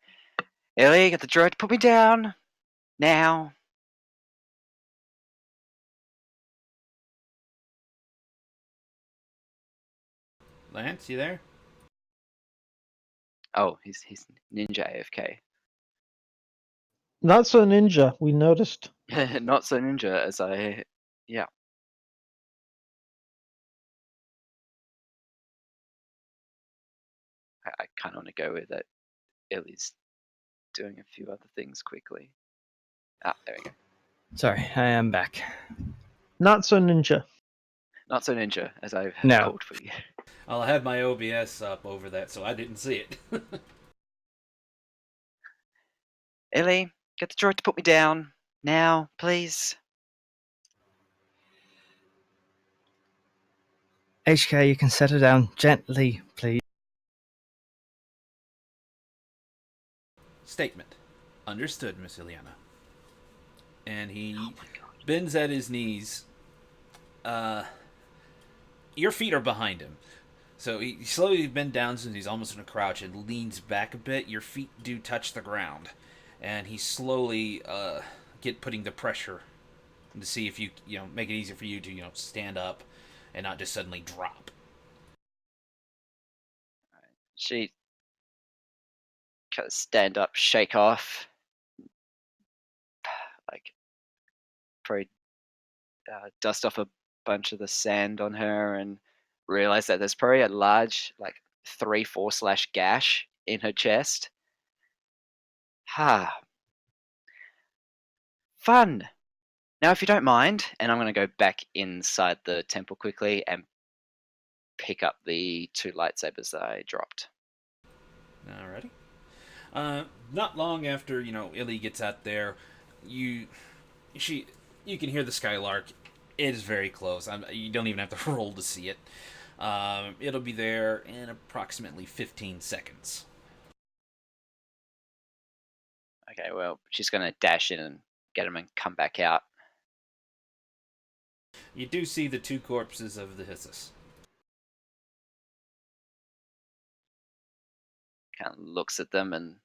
Ellie, get the droid to put me down. Now. Lance, you there? Oh, he's ninja AFK. Not so ninja, we noticed. Not so ninja as I. Yeah. I kind of want to go with it. Ellie's doing a few other things quickly. Ah, there we go. Sorry, I am back. Not so ninja. Not so ninja as I've No. called for you. I'll have my OBS up over that, so I didn't see it. Ellie, get the droid to put me down. Now, please. HK, you can set her down gently, please. Statement. Understood, Miss Ileana. And he Oh my god. bends at his knees. Your feet are behind him. So he slowly bends down since he's almost in a crouch and leans back a bit. Your feet do touch the ground. And he's slowly putting the pressure to see if you make it easier for you to stand up and not just suddenly drop. She kind of stand up, shake off, like probably dust off a bunch of the sand on her, and realize that there's probably a large, like 3-4 / gash in her chest. Ha, fun. Now, if you don't mind, and I'm going to go back inside the temple quickly and pick up the 2 lightsabers that I dropped. Alrighty. Not long after Illy gets out there, you can hear the Skylark. It is very close. You don't even have to roll to see it. It'll be there in approximately 15 seconds. Okay, well, she's going to dash in and get him and come back out. You do see the 2 corpses of the Hissus. Kind of looks at them and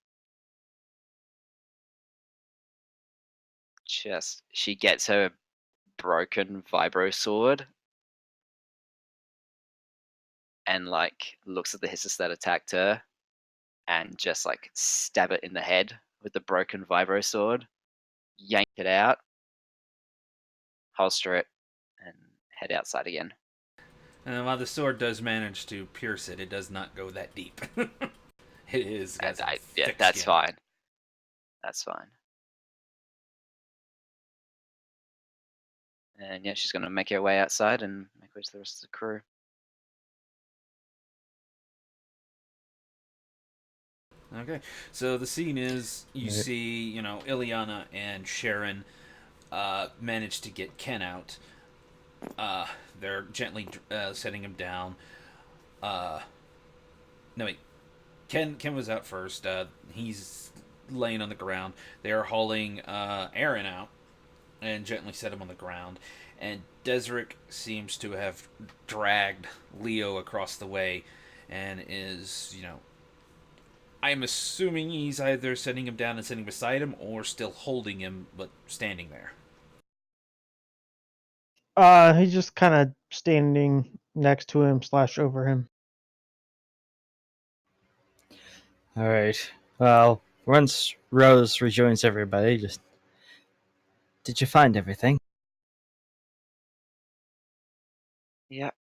she gets her broken vibro sword and like looks at the Hissus that attacked her and just like stab it in the head with the broken vibro sword, yank it out, holster it, and head outside again. While the sword does manage to pierce it, it does not go that deep. It is. Yeah, that's fine. That's fine. And yeah, she's gonna make her way outside and make way to the rest of the crew. Okay, so the scene is you see, Ileana and Sharon manage to get Ken out. They're gently setting him down. No, wait. Ken was out first. He's laying on the ground. They are hauling Aaron out and gently set him on the ground. And Desric seems to have dragged Leo across the way and is, I'm assuming he's either setting him down and sitting beside him or still holding him but standing there. He's just kind of standing next to him / over him. All right. Well, once Rose rejoins everybody, did you find everything? Yep.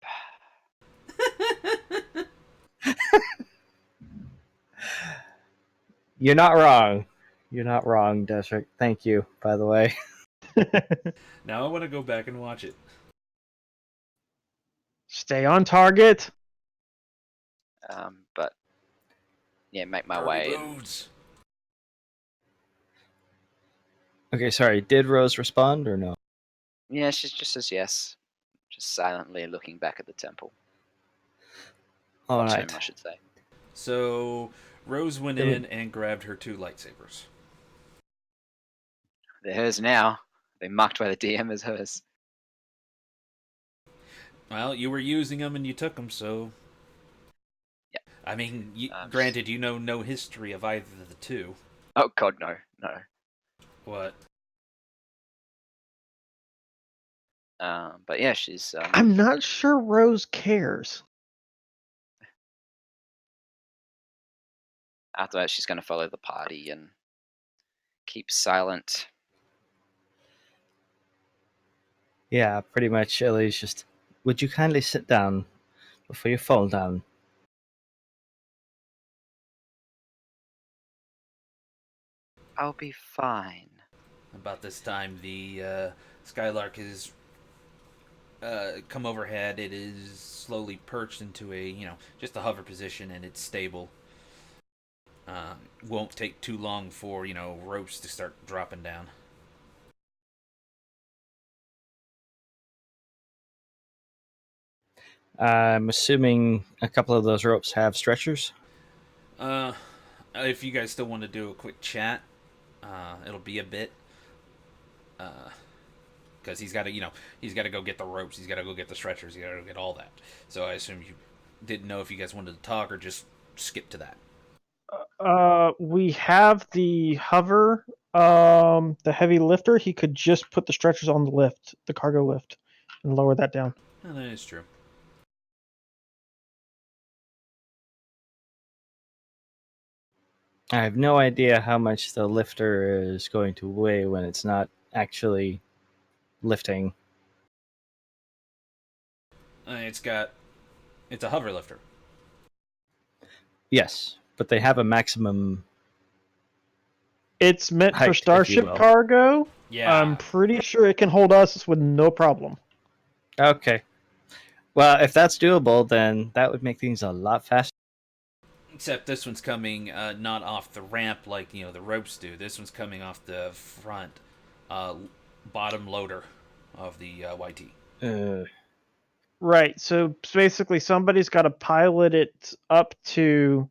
You're not wrong. You're not wrong, Desric. Thank you, by the way. Now I want to go back and watch it. Stay on target. But yeah, make my Early way. And roads. Okay, sorry. Did Rose respond or no? yeah, she just says yes, just silently looking back at the temple. All Or right. tomb, I should say. So Rose went Then we- in and grabbed her 2 lightsabers. They're hers now. They're marked by the DM as hers. Well, you were using them and you took them, so. Yeah. I mean, Um, granted, you know no history of either of the 2. Oh God, no. What? But yeah, she's. I'm not sure Rose cares. After that, she's going to follow the party and keep silent. Yeah, pretty much. Ellie's just. Would you kindly sit down before you fall down? I'll be fine. About this time, the Skylark is come overhead. It is slowly perched into just a hover position, and it's stable. Won't take too long for ropes to start dropping down. I'm assuming a couple of those ropes have stretchers. If you guys still want to do a quick chat, it'll be a bit. Because he's got to go get the ropes. He's got to go get the stretchers. He's got to go get all that. So I assume you didn't know if you guys wanted to talk or just skip to that. We have the hover, the heavy lifter. He could just put the stretchers on the lift, the cargo lift, and lower that down. Oh, that is true. I have no idea how much the lifter is going to weigh when it's not actually lifting. It's a hover lifter. Yes, but they have a maximum. It's meant Height, for if you starship will. cargo. Yeah. I'm pretty sure it can hold us with no problem. Okay. Well, if that's doable, then that would make things a lot faster. Except this one's coming not off the ramp like the ropes do. This one's coming off the front bottom loader of the YT. Right. So basically, somebody's got to pilot it up to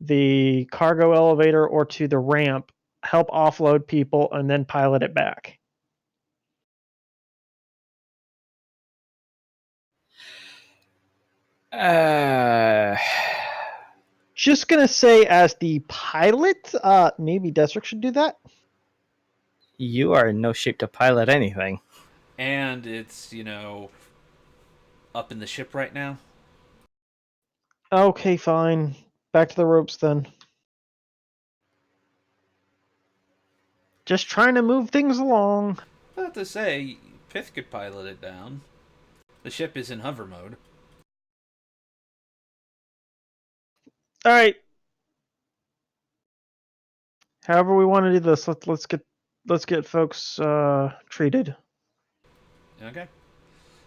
the cargo elevator or to the ramp, help offload people, and then pilot it back. Uh, Just gonna say, as the pilot, maybe Desric should do that. you are in no shape to pilot anything. And it's up in the ship right now. Okay, fine. Back to the ropes then. Just trying to move things along. I have to say, Pith could pilot it down. The ship is in hover mode. All right. However we want to do this, let's get folks treated. Okay.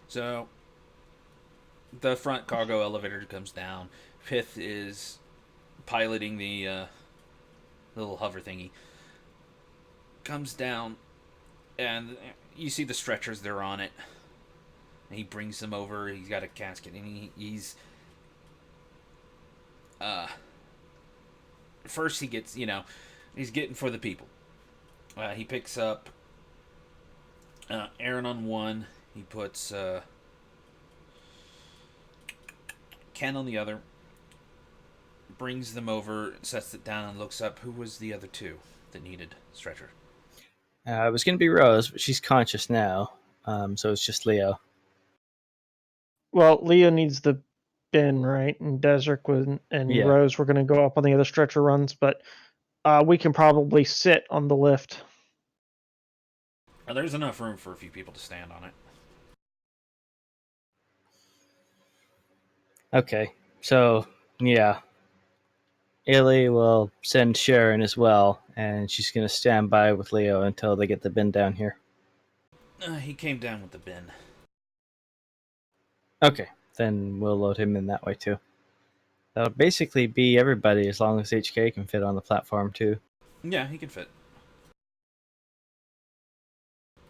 So the front cargo elevator comes down. Pith is piloting the little hover thingy. Comes down, and you see the stretchers. They're on it. And he brings them over. He's got a casket, and he's first he gets he's getting for the people. He picks up Aaron on one. He puts Ken on the other. Brings them over, sets it down, and looks up. Who was the other 2 that needed stretcher? It was going to be Rose, but she's conscious now, so it's just Leo. Well, Leo needs the bin, right? And Desric and Yeah. Rose were going to go up on the other stretcher runs, but we can probably sit on the lift. There's enough room for a few people to stand on it. Okay, so yeah, Illy will send Sharon as well, and she's going to stand by with Leo until they get the bin down here. He came down with the bin. Okay, then we'll load him in that way too. That'll basically be everybody as long as HK can fit on the platform too. Yeah, he can fit.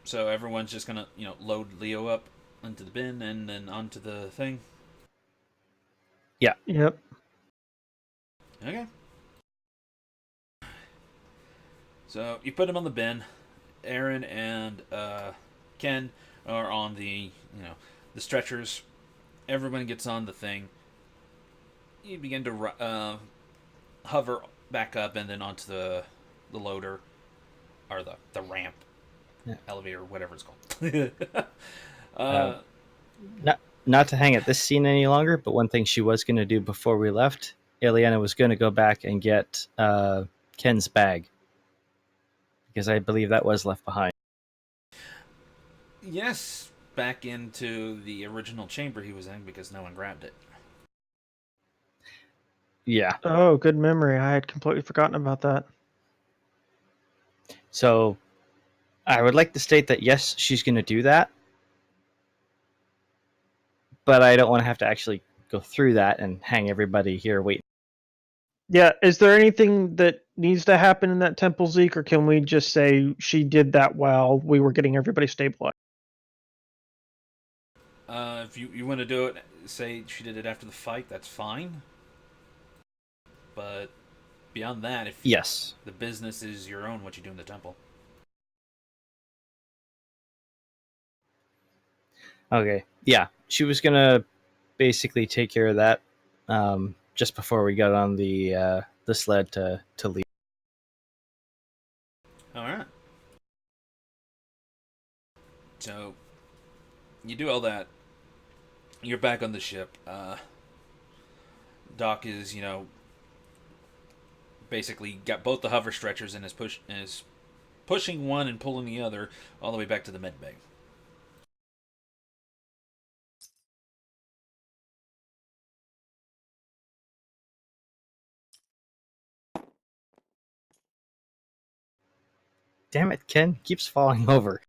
So everyone's just gonna, load Leo up into the bin and then onto the thing. Yep. Okay. So you put him on the bin. Aaron and Ken are on the stretchers. Everyone gets on the thing. You begin to hover back up and then onto the loader or the ramp, Yeah. elevator, whatever it's called. Uh, not to hang at this scene any longer, but one thing she was going to do before we left, Ileana was going to go back and get Ken's bag because I believe that was left behind. Yes, back into the original chamber he was in because no one grabbed it. Yeah. Oh, good memory. I had completely forgotten about that. So I would like to state that yes, she's going to do that, but I don't want to have to actually go through that and hang everybody here waiting. Yeah, is there anything that needs to happen in that temple, Zeke, or can we just say she did that while we were getting everybody stabilized? If you want to do it, say she did it after the fight, that's fine. But beyond that, if Yes. the business is your own, what you do in the temple. Okay. Yeah. She was going to basically take care of that just before we got on the sled to leave. All right. So you do all that. You're back on the ship. Doc is, basically got both the hover stretchers and is pushing one and pulling the other all the way back to the med bay. Damn it, Ken keeps falling over.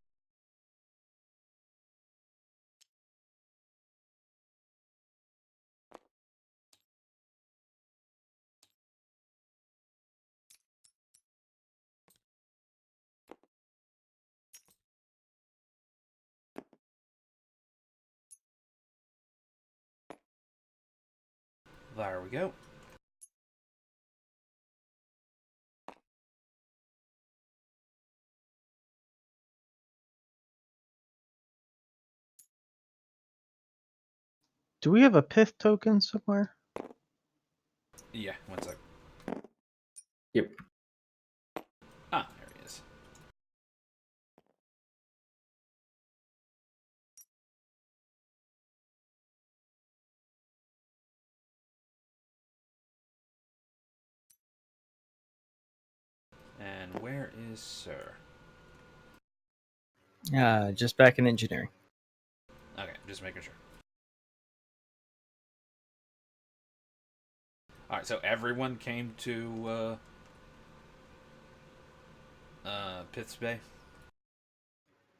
There we go. Do we have a pith token somewhere? Yeah, one sec. Yep. Ah, there he is. And where is Sir? Just back in engineering. Okay, just making sure. Alright, so everyone came to Pith's Bay?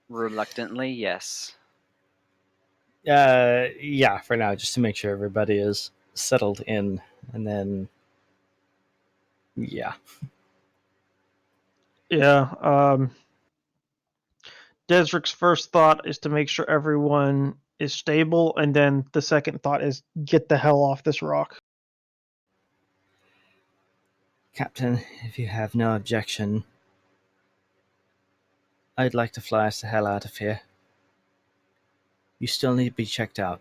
Reluctantly, yes. Yeah, for now, just to make sure everybody is settled in, and then yeah. Yeah. Desric's first thought is to make sure everyone is stable, and then the second thought is get the hell off this rock. Captain, if you have no objection, I'd like to fly us the hell out of here. You still need to be checked out.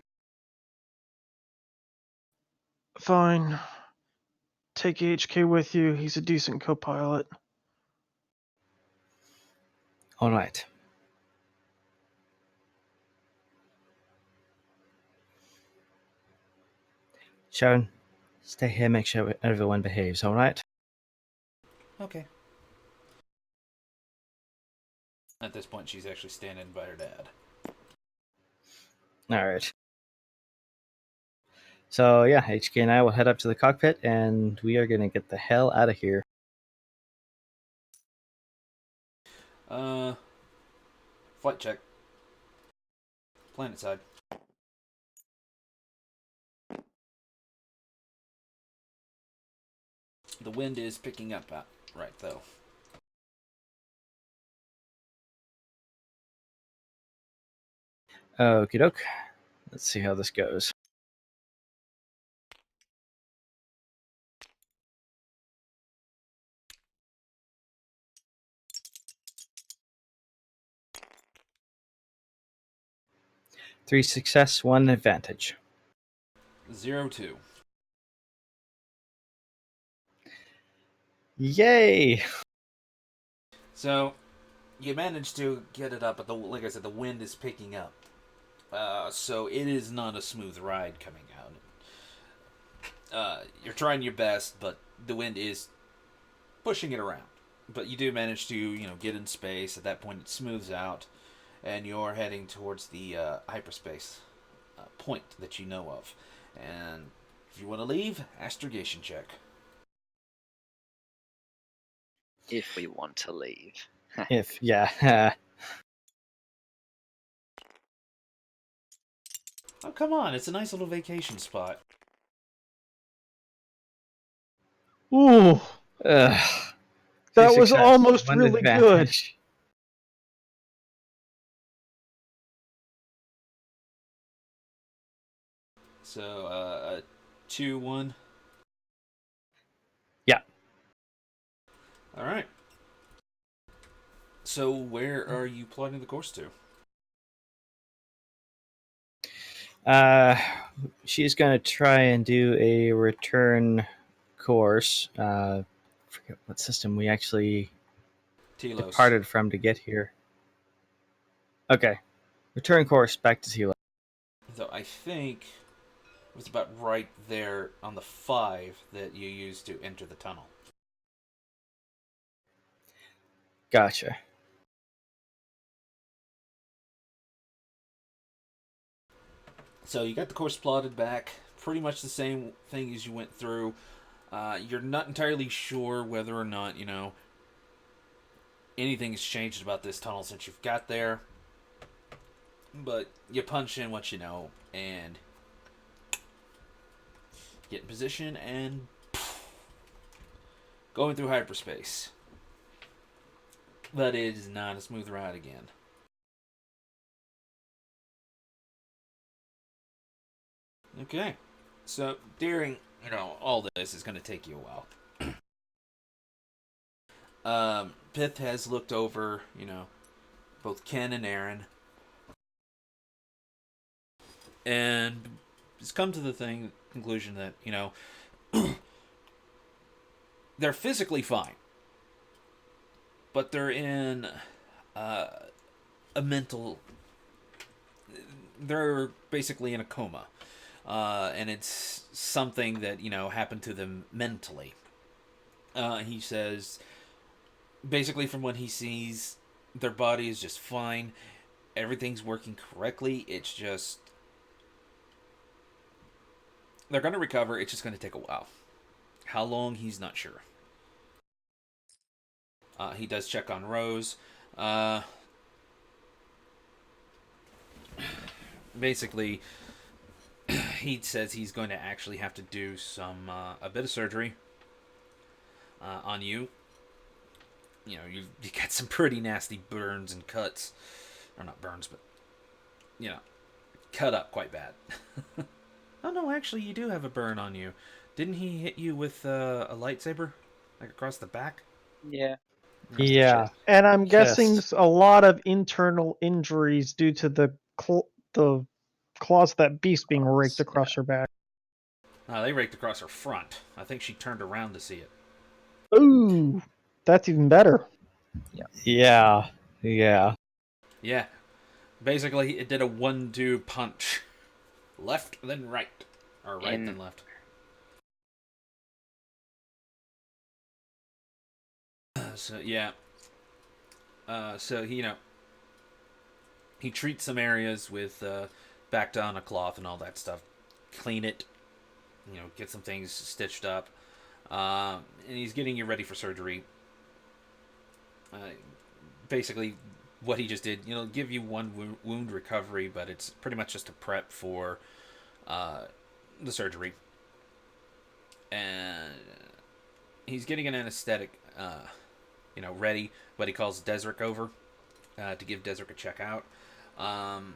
Fine. Take HK with you. He's a decent co-pilot. All right. Sharon, stay here, make sure everyone behaves, all right? Okay. At this point, she's actually standing by her dad. All right. So yeah, HK and I will head up to the cockpit, and we are gonna get the hell out of here. Flight check. planet side. The wind is picking up right, though. Okie doke. Let's see how this goes. Three success, one advantage. 0-2. Yay! So, you managed to get it up, but like I said, the wind is picking up. So it is not a smooth ride coming out. You're trying your best, but the wind is pushing it around. But you do manage to, get in space. At that point, it smooths out, and you're heading towards the hyperspace point that you know of. And if you want to leave, astrogation check. If we want to leave. Yeah. Oh, come on. It's a nice little vacation spot. Ooh, Ugh. that Three was success, almost one really good. advantage. So, 2-1. Yeah. All right. So, where are you plotting the course to? She's going to try and do a return course. Forget what system we actually Telos. departed from to get here. Okay. Return course back to Tila. So, I think it was about right there on the 5 that you used to enter the tunnel. Gotcha. So, you got the course plotted back. Pretty much the same thing as you went through. You're not entirely sure whether or not, anything has changed about this tunnel since you've got there. But you punch in what you know and get in position and going through hyperspace. But it is not a smooth ride again. Okay. So during, all this is going to take you a while. Pith has looked over, both Ken and Aaron, and has come to the conclusion that, they're physically fine, but they're in a mental. They're basically in a coma, and it's something that happened to them mentally. He says, basically, from what he sees, their body is just fine. Everything's working correctly. It's just they're going to recover. It's just going to take a while. How long, he's not sure. He does check on Rose. Basically, he says he's going to actually have to do a bit of surgery on you. You got some pretty nasty burns and cuts. Or not burns, but, cut up quite bad. Oh, no, actually, you do have a burn on you. Didn't he hit you with a lightsaber? Like across the back? Yeah. Yeah. And I'm guessing Chest. a lot of internal injuries due to the claws of that beast being raked across her back. They raked across her front. I think she turned around to see it. Ooh, that's even better. Yeah. Yeah. Basically, it did a 1-2 punch. Left, then right. Or right, then left. So, yeah. So, he treats some areas with backed on a cloth and all that stuff. Clean it. Get some things stitched up. And he's getting you ready for surgery. Basically, what he just did. Give you one wound recovery, but it's pretty much just a prep for uh, the surgery. And he's getting an anesthetic, ready. But he calls Desric over to give Desric a check out. Um,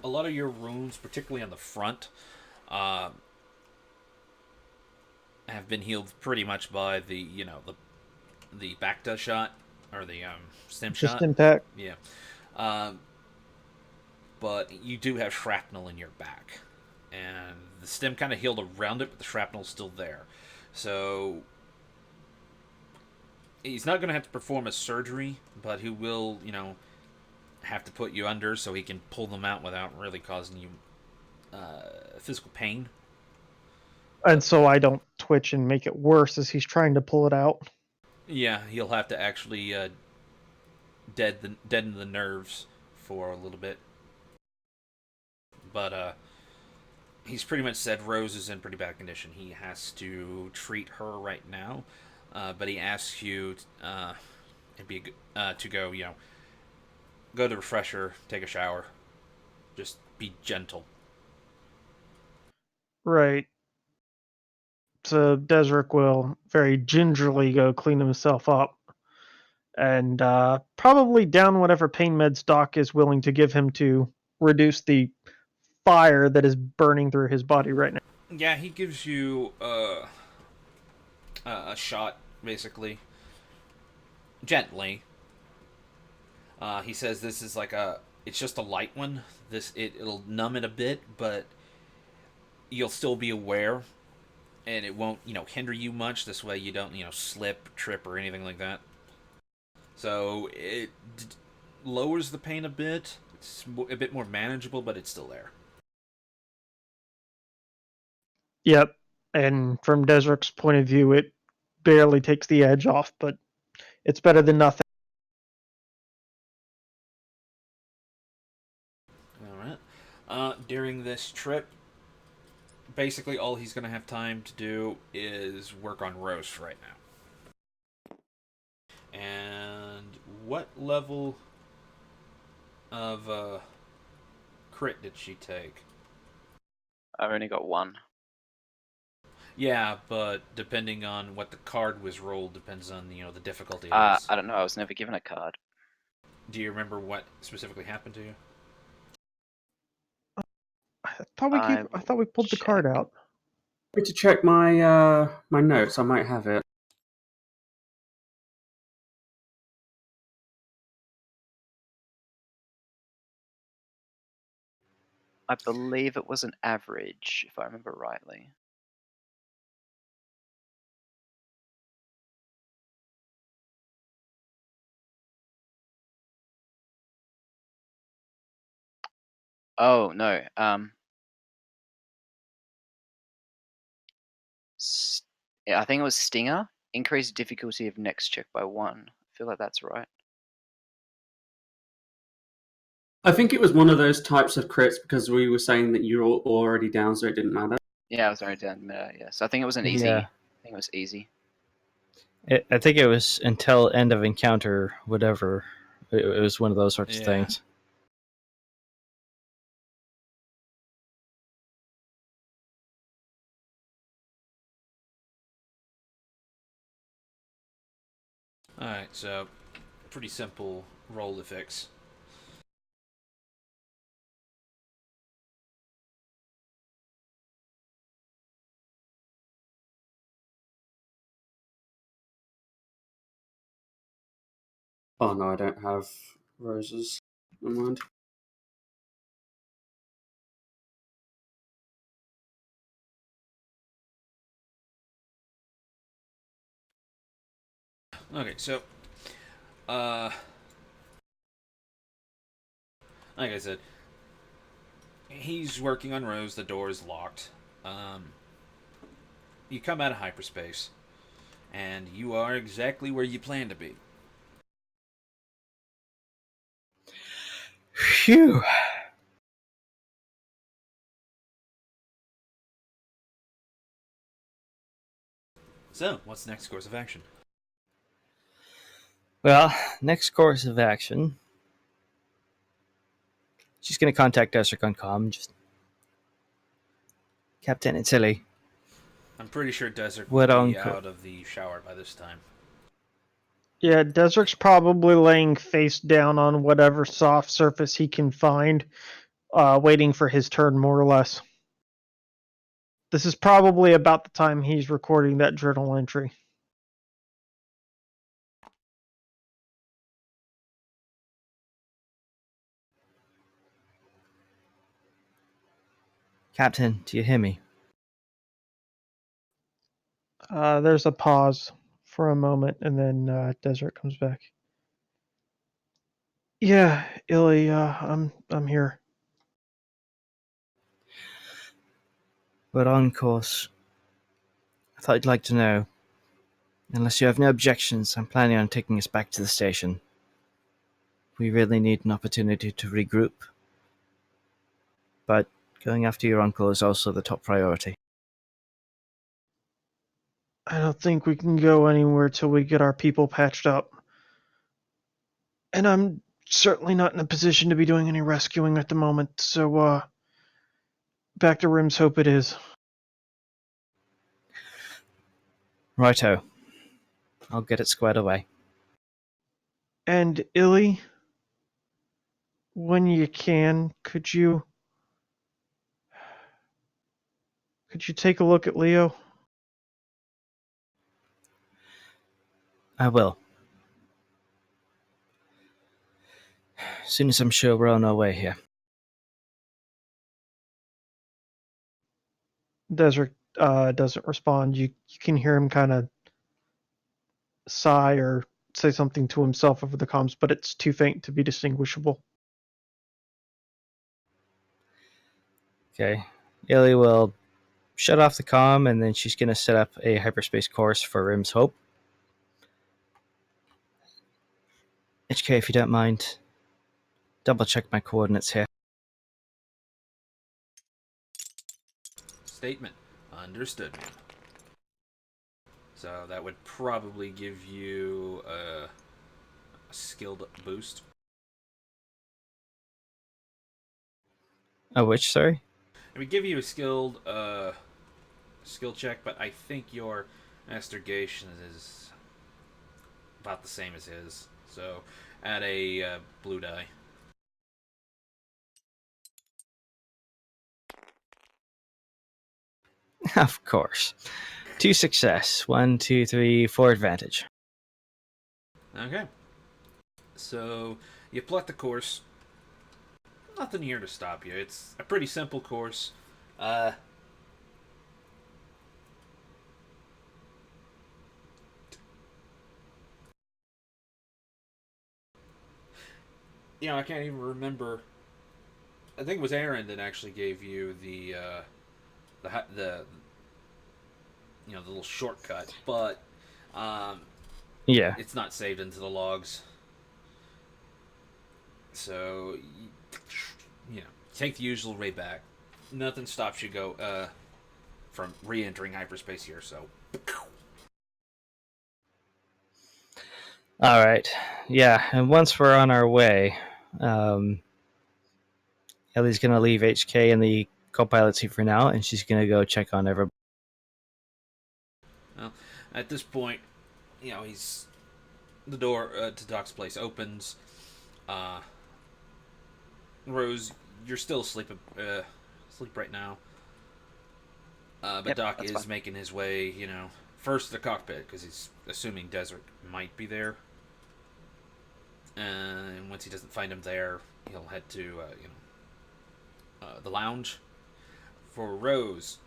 a lot of your wounds, particularly on the front, uh, have been healed pretty much by the Bacta shot or the stem Just shot. impact. Yeah. Um, but you do have shrapnel in your back. And the stem kind of healed around it, but the shrapnel's still there. So he's not going to have to perform a surgery, but he will, have to put you under so he can pull them out without really causing you physical pain. And so I don't twitch and make it worse as he's trying to pull it out. Yeah, he'll have to actually deaden the nerves for a little bit. But he's pretty much said Rose is in pretty bad condition. He has to treat her right now, but he asks you to go, go to refresher, take a shower, just be gentle. Right. So Desric will very gingerly go clean himself up and probably down whatever pain meds Doc is willing to give him to reduce the fire that is burning through his body right now. Yeah, he gives you a shot, basically, gently. He says this is it's just a light one. It'll numb it a bit, but you'll still be aware, and it won't hinder you much. This way, you don't slip, trip, or anything like that. So it lowers the pain a bit. It's a bit more manageable, but it's still there. Yep. And from Desric's point of view, it barely takes the edge off, but it's better than nothing. All right. During this trip, basically all he's going to have time to do is work on Rose right now. And what level of crit did she take? I've only got one. Yeah, but depending on what the card was rolled depends on the difficulty. I don't know. I was never given a card. Do you remember what specifically happened to you? I thought we pulled the card out. Need to check my notes. I might have it. I believe it was an average, if I remember rightly. Oh no. I think it was Stinger. Increase difficulty of next check by 1. I feel like that's right. I think it was one of those types of crits because we were saying that you're already down, so it didn't matter. Yeah, I was already down mid. Yeah, so I think it was an easy. Yeah. I think it was easy. I think it was until end of encounter, whatever. It was one of those sorts of things. Alright, so pretty simple roll to fix. Oh no, I don't have roses. Never mind. Okay, so like I said, he's working on Rose. The door is locked. You come out of hyperspace, and you are exactly where you plan to be. Phew. So, what's the next course of action? Well, next course of action. She's going to contact Desert on comm. Just Captain, it's Illy. I'm pretty sure Desert will What on be out of the shower by this time. Yeah, Desert's probably laying face down on whatever soft surface he can find, waiting for his turn, more or less. This is probably about the time he's recording that journal entry. Captain, do you hear me? There's a pause for a moment, and then Desert comes back. Yeah, Illy, I'm here. We're on course. I thought you'd like to know. Unless you have no objections, I'm planning on taking us back to the station. We really need an opportunity to regroup. But going after your uncle is also the top priority. I don't think we can go anywhere till we get our people patched up. And I'm certainly not in a position to be doing any rescuing at the moment, so, back to Rim's Hope it is. Righto. I'll get it squared away. And Illy, when you can, could you take a look at Leo? I will. As soon as I'm sure we're on our way here. Desert doesn't respond. You can hear him kind of sigh or say something to himself over the comms, but it's too faint to be distinguishable. Okay. Illy will shut off the comm, and then she's going to set up a hyperspace course for Rim's Hope. HK, if you don't mind, double check my coordinates here. Statement. Understood, ma'am. So that would probably give you a skilled boost. Oh, which, sorry? It would give you a skilled skill check, but I think your astrogation is about the same as his. So add a blue die. Of course. 2 success. 1, 2, 3, 4 advantage. Okay. So you plot the course. Nothing here to stop you. It's a pretty simple course. I can't even remember. I think it was Aaron that actually gave you the the little shortcut, but Yeah. it's not saved into the logs. So take the usual way back. Nothing stops you from re-entering hyperspace here. So All right. Yeah, and once we're on our way, Ellie's going to leave HK in the co-pilot seat for now, and she's going to go check on everybody. well, at this point, he's the door to Doc's place opens. Rose, you're still asleep right now. But Yep, Doc that's is fine. making his way, first to the cockpit because he's assuming Desert might be there. And once he doesn't find him there, he'll head to, the lounge. For Rose,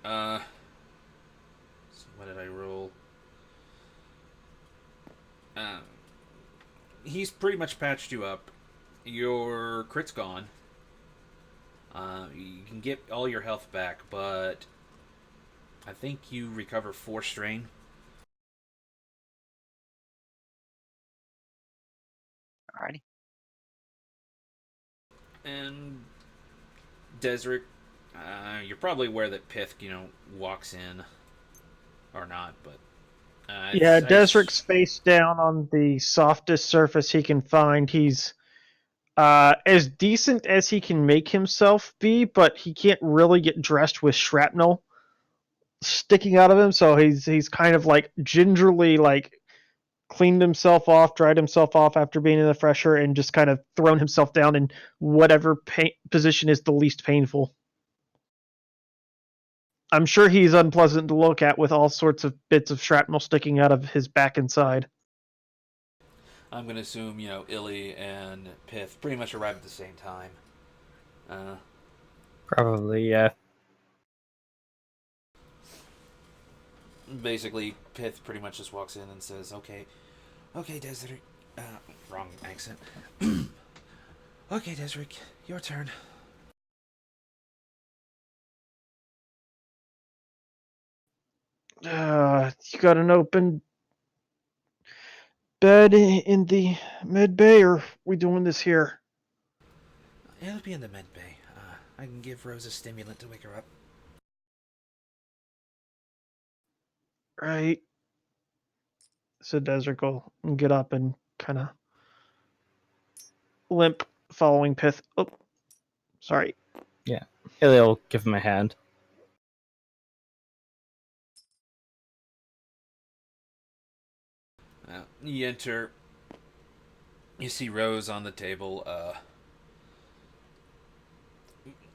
so what did I roll? He's pretty much patched you up. Your crit's gone. You can get all your health back, but I think you recover 4 strain. Alrighty. And Desert, you're probably aware that Pith, walks in, or not, but Yeah, Desric's face down on the softest surface he can find. He's as decent as he can make himself be, but he can't really get dressed with shrapnel sticking out of him, so he's kind of like gingerly like cleaned himself off, dried himself off after being in the fresher, and just kind of thrown himself down in whatever position is the least painful. I'm sure he's unpleasant to look at with all sorts of bits of shrapnel sticking out of his back and side. I'm gonna assume, Illy and Pith pretty much arrived at the same time. Probably, yeah. Basically, Pith pretty much just walks in and says, okay, Desric. Wrong accent. Okay, Desric, your turn. You got an open bed in the med bay, or are we doing this here? It'll be in the med bay. I can give Rose a stimulant to wake her up. Right. So Desert will get up and kind of limp, following Pith. Oh, sorry. Yeah. Ilya will give him a hand. You enter. You see Rose on the table.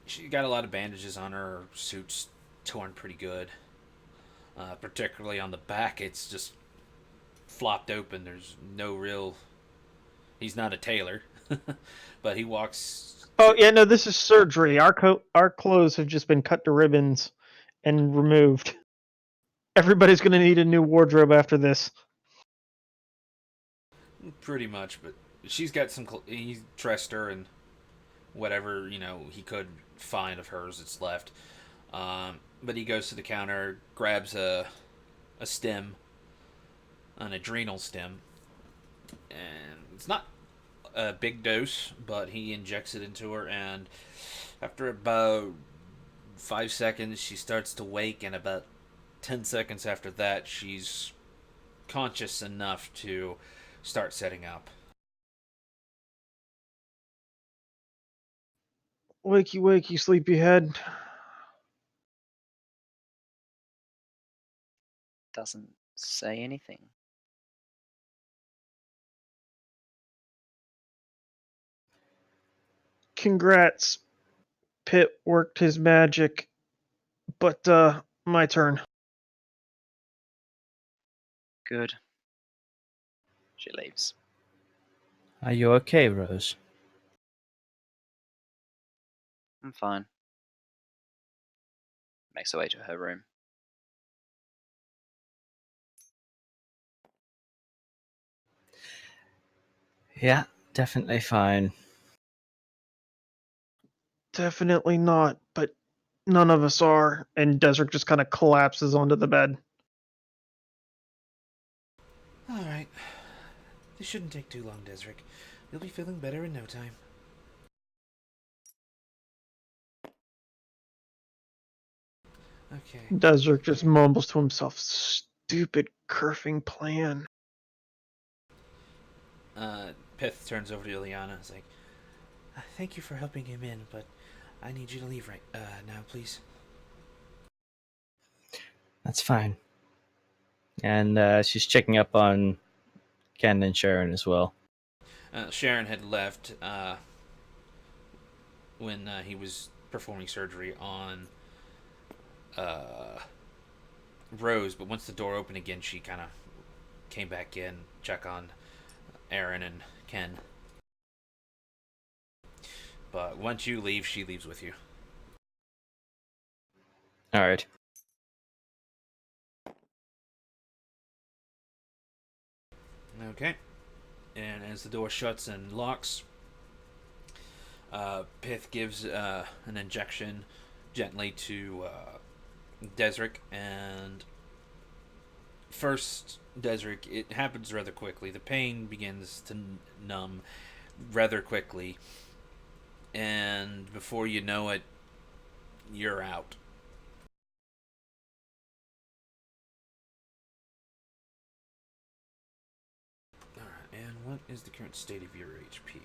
She got a lot of bandages on her. Her suit's torn pretty good. Particularly on the back, it's just flopped open. There's no real. He's not a tailor, but he walks. Oh yeah, no, this is surgery. Our clothes have just been cut to ribbons and removed. Everybody's gonna need a new wardrobe after this. Pretty much, but she's got some. He dressed her and whatever he could find of hers that's left. But he goes to the counter, grabs a stem, an adrenal stem, and it's not a big dose, but he injects it into her, and after about 5 seconds, she starts to wake, and about 10 seconds after that, she's conscious enough to start setting up. Wakey, wakey, sleepyhead. Doesn't say anything. Congrats. Pitt worked his magic. But, my turn. Good. She leaves. Are you okay, Rose? I'm fine. Makes her way to her room. Yeah, definitely fine. Definitely not, but none of us are. And Desert just kind of collapses onto the bed. Alright. This shouldn't take too long, Desric. You'll be feeling better in no time. Okay. Desert just mumbles to himself, stupid curving plan. Pith turns over to Ileana and is like, thank you for helping him in, but I need you to leave right now, please. That's fine. And she's checking up on Ken and Sharon as well. Sharon had left when he was performing surgery on Rose, but once the door opened again, she kind of came back in, check on Aaron and Ken. But once you leave, she leaves with you. All right. Okay. And as the door shuts and locks, Pith gives an injection gently to Desric, and first, Desric, it happens rather quickly. The pain begins to numb rather quickly, and before you know it, you're out. what is the current state of your HP?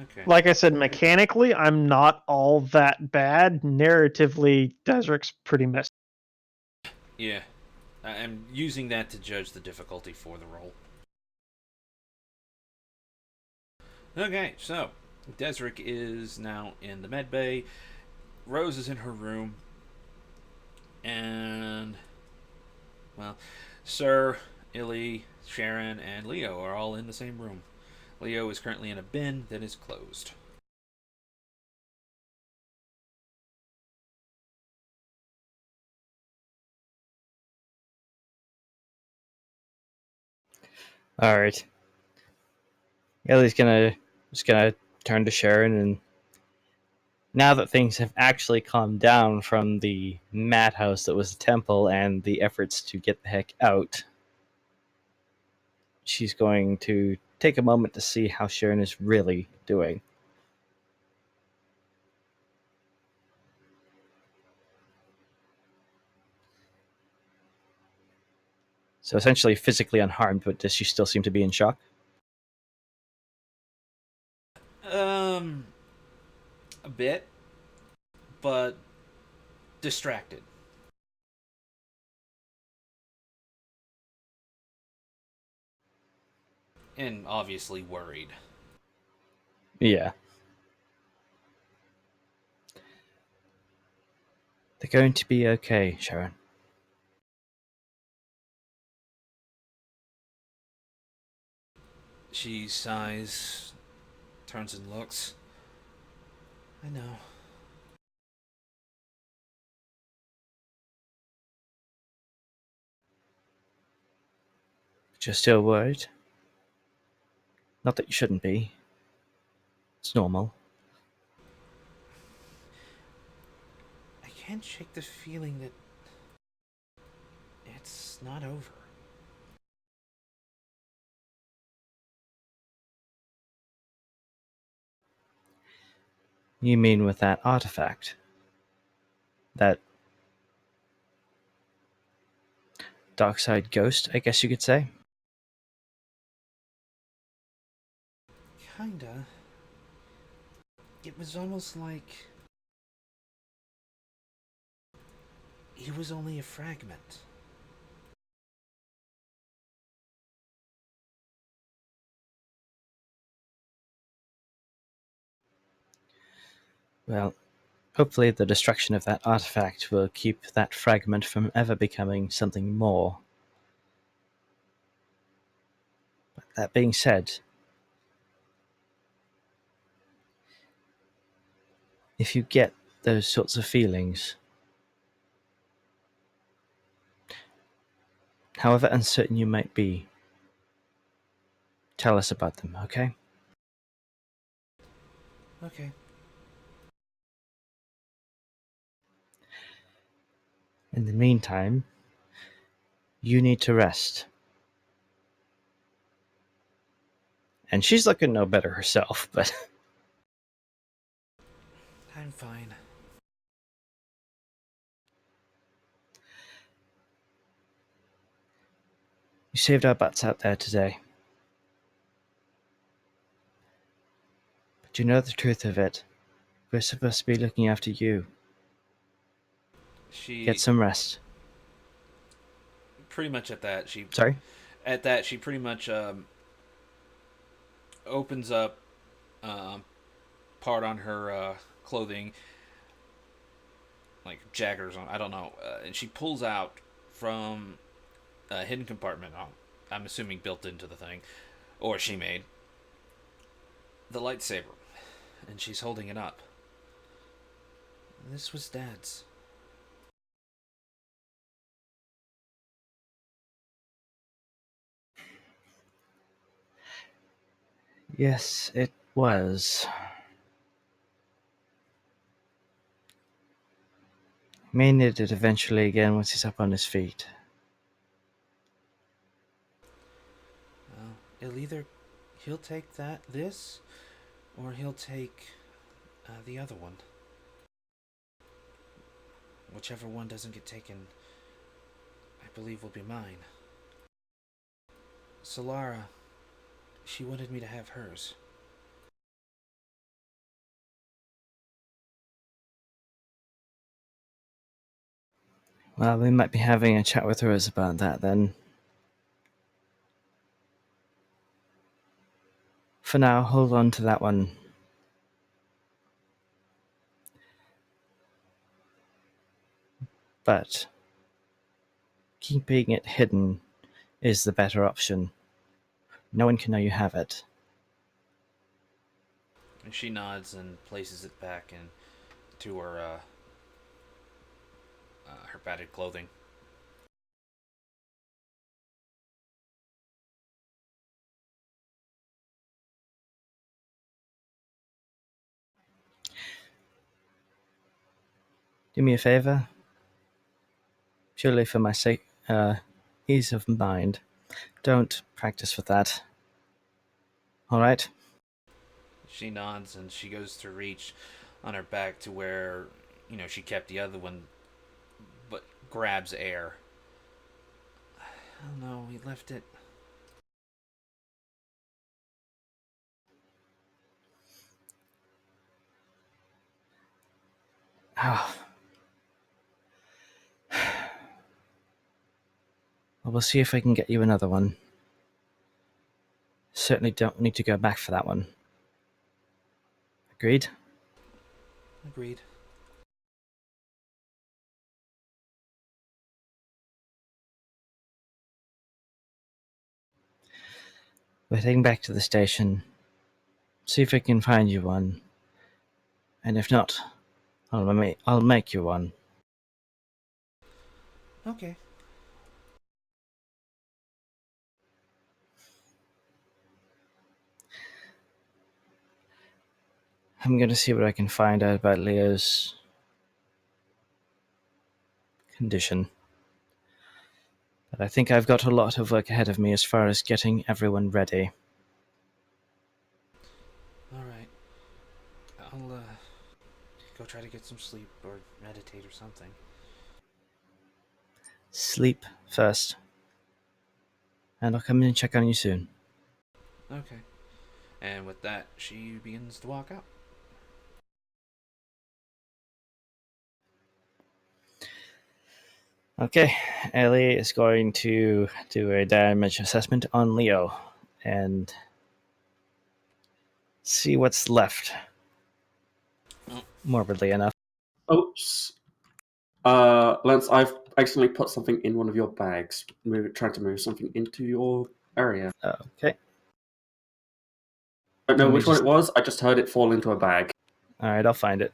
Okay. Like I said, mechanically, I'm not all that bad. Narratively, Deseric's pretty messed. Yeah. I'm using that to judge the difficulty for the roll. Okay, so Desric is now in the med bay. Rose is in her room. And, well, Sir, Illy, Sharon, and Leo are all in the same room. Leo is currently in a bin that is closed. All right. Ellie's gonna turn to Sharon, and now that things have actually calmed down from the madhouse that was the temple and the efforts to get the heck out, she's going to take a moment to see how Sharon is really doing. So essentially physically unharmed, but does she still seem to be in shock? A bit, but distracted. And obviously worried. Yeah. They're going to be okay, Sharon. She sighs, turns and looks. I know. But you're still worried? Not that you shouldn't be. It's normal. I can't shake the feeling that it's not over. You mean with that artifact? That dark side ghost, I guess you could say? Kinda. It was almost like he was only a fragment. Well, hopefully the destruction of that artifact will keep that fragment from ever becoming something more. But that being said, if you get those sorts of feelings, however uncertain you might be, tell us about them, okay? Okay. In the meantime, you need to rest. And she's looking no better herself, but I'm fine. you saved our butts out there today. But you know the truth of it. We're supposed to be looking after you. Get She some rest. pretty much Sorry? she pretty much opens up part on her clothing, like jaggers on. I don't know, and she pulls out from a hidden compartment. I'm assuming built into the thing, or she made the lightsaber, and she's holding it up. This was Dad's. Yes, it was. May need it eventually again once he's up on his feet. Well, he'll take this, or he'll take the other one. Whichever one doesn't get taken, I believe will be mine. Solara, she wanted me to have hers. Well, we might be having a chat with Rose about that then. For now, hold on to that one. But keeping it hidden is the better option. No one can know you have it. And she nods and places it back into her padded clothing. Do me a favor. Purely for my sake, ease of mind. Don't practice with that. Alright? She nods and she goes to reach on her back to where, she kept the other one, but grabs air. Oh no, we left it. Oh. Well, we'll see if I can get you another one. Certainly don't need to go back for that one. Agreed? Agreed. We're heading back to the station. See if I can find you one. And if not, I'll make you one. Okay. I'm going to see what I can find out about Leo's condition. But I think I've got a lot of work ahead of me as far as getting everyone ready. Alright. I'll go try to get some sleep or meditate or something. Sleep first. And I'll come in and check on you soon. Okay. And with that, she begins to walk out. Okay, Ellie is going to do a damage assessment on Leo and see what's left. Morbidly enough. Oops. Lance, I've accidentally put something in one of your bags. We're trying to move something into your area. Okay. I don't know Let me which one just- it was. I just heard it fall into a bag. Alright, I'll find it.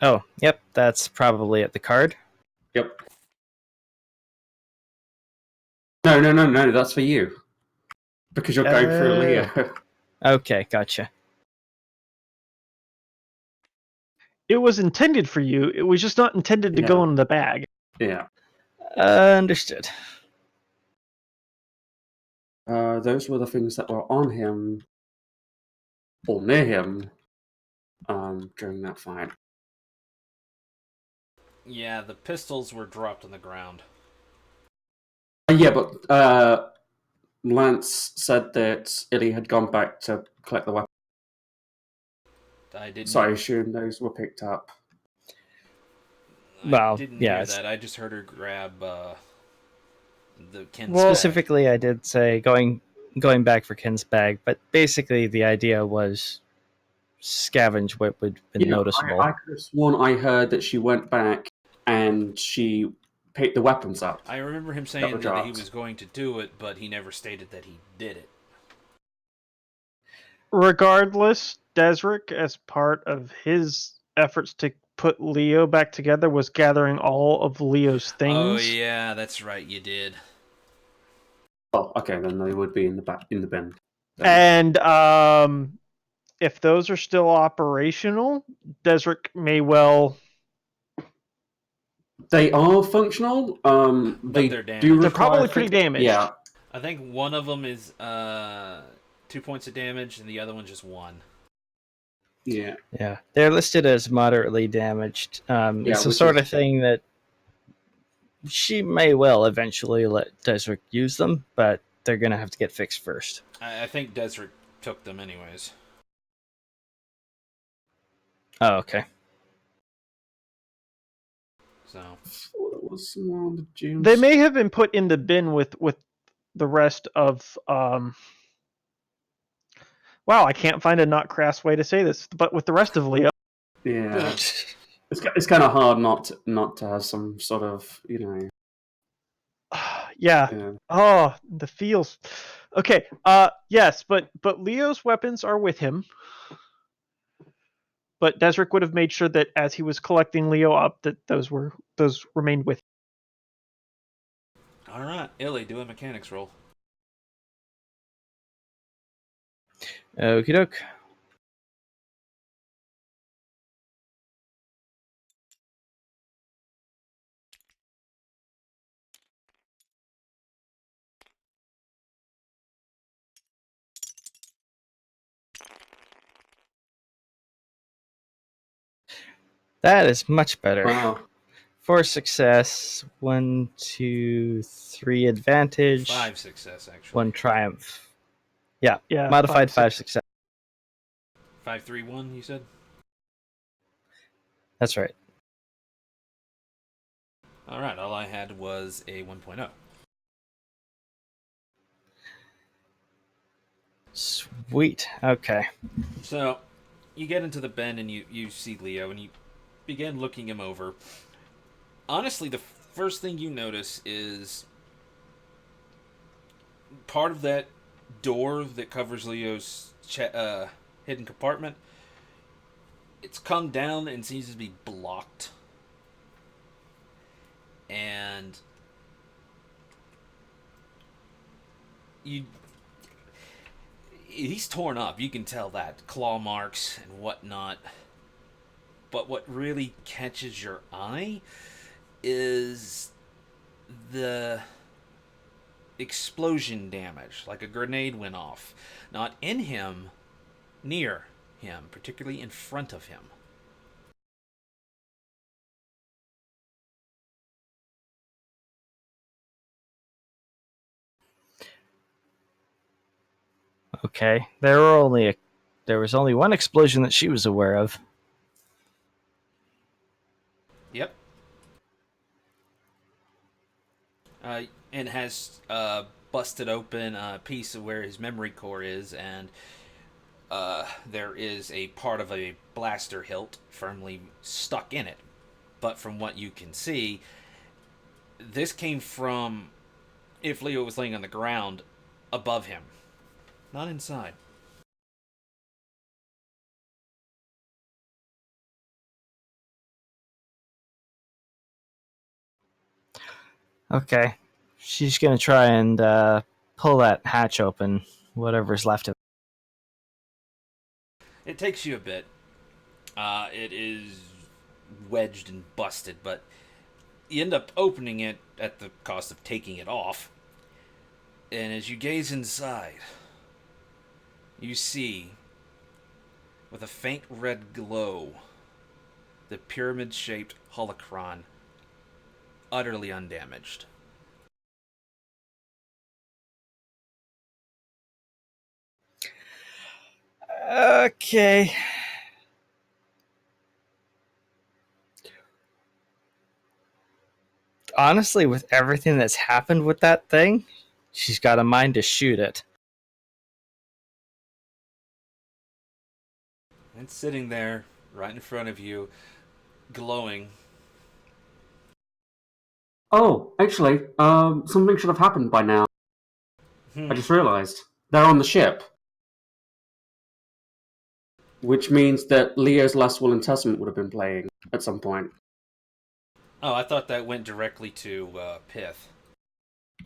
Oh, yep, that's probably at the card. Yep. No. That's for you. Because you're going through Leo. Okay, gotcha. It was intended for you. It was just not intended to go Yeah. in the bag. Yeah. Understood. Those were the things that were on him, or near him, during that fight. Yeah, the pistols were dropped on the ground. Yeah, but Lance said that Illy had gone back to collect the weapon. I didn't. So I assume those were picked up. I Well, didn't yeah, hear it's- that. I just heard her grab the Ken's Well- bag. Specifically, I did say going back for Ken's bag, but basically the idea was scavenge what would have been noticeable. I could have sworn I heard that she went back and she picked the weapons up. I remember him were saying that he dropped. was going to do it, but he never stated that he did it. Regardless, Desric, as part of his efforts to put Leo back together, was gathering all of Leo's things. Oh yeah, that's right. You did. Oh, okay, then they would be in the bin. Then. And if those are still operational, Desric may well. They are functional. They they're damaged. do. They're require probably pretty damaged. Yeah, I think one of them is 2 points of damage, and the other one's just 1. yeah. Yeah, they're listed as moderately damaged. Yeah, It's the which sort is- of thing that she may well eventually let Desric use them, but they're going to have to get fixed first. I think Desric took them anyways. Oh, okay. So There was someone on the June. They may have been put in the bin with the rest of. Wow, I can't find a not crass way to say this, but with the rest of Leo. Yeah, it's kind of hard not to have some sort of Yeah. yeah. Oh, the feels. Okay. Yes, but Leo's weapons are with him. But Desric would have made sure that as he was collecting Leo up, that those remained with him. all right, Illy, do a mechanics roll. Okie doke. That is much better. Wow. 4 success, 1, 2, 3 advantage, 5 success, actually. 1 triumph. Yeah, Yeah. modified 5 success. 5, 3, 1, you said? That's right. All right, all I had was a 1.0. Sweet. Okay. So, you get into the bend and you see Leo and you begin looking him over. Honestly, the first thing you notice is part of that door that covers Leo's hidden compartment. It's come down and seems to be blocked. And he's torn up. You can tell that. Claw marks and whatnot. But what really catches your eye is the explosion damage. Like a grenade went off. Not in him, near him, particularly in front of him. Okay. There was only one explosion that she was aware of. Yep. And has busted open a piece of where his memory core is, and there is a part of a blaster hilt firmly stuck in it. But from what you can see, this came from, if Leo was laying on the ground, above him, not inside. Okay. She's going to try and pull that hatch open, whatever's left of it. It takes you a bit. It is wedged and busted, but you end up opening it at the cost of taking it off. And as you gaze inside, you see, with a faint red glow, the pyramid-shaped holocron utterly undamaged. Okay. Honestly, with everything that's happened with that thing, she's got a mind to shoot it. It's sitting there, right in front of you, glowing. Oh, actually, something should have happened by now. I just realized they're on the ship, which means that Leo's Last Will and Testament would have been playing at some point. Oh, I thought that went directly to Pith.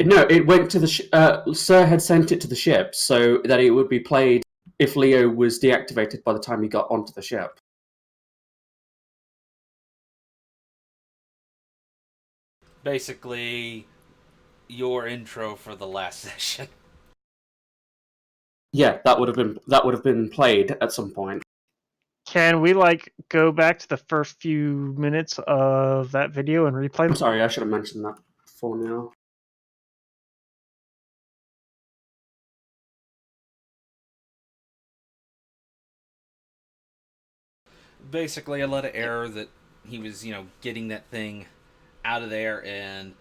No, it went to the Sir had sent it to the ship so that it would be played if Leo was deactivated by the time he got onto the ship. Basically, your intro for the last session. Yeah, that would have been played at some point. Can we go back to the first few minutes of that video and replay I'm them? sorry, I should have mentioned that before now. basically a lot of error that he was, getting that thing out of there and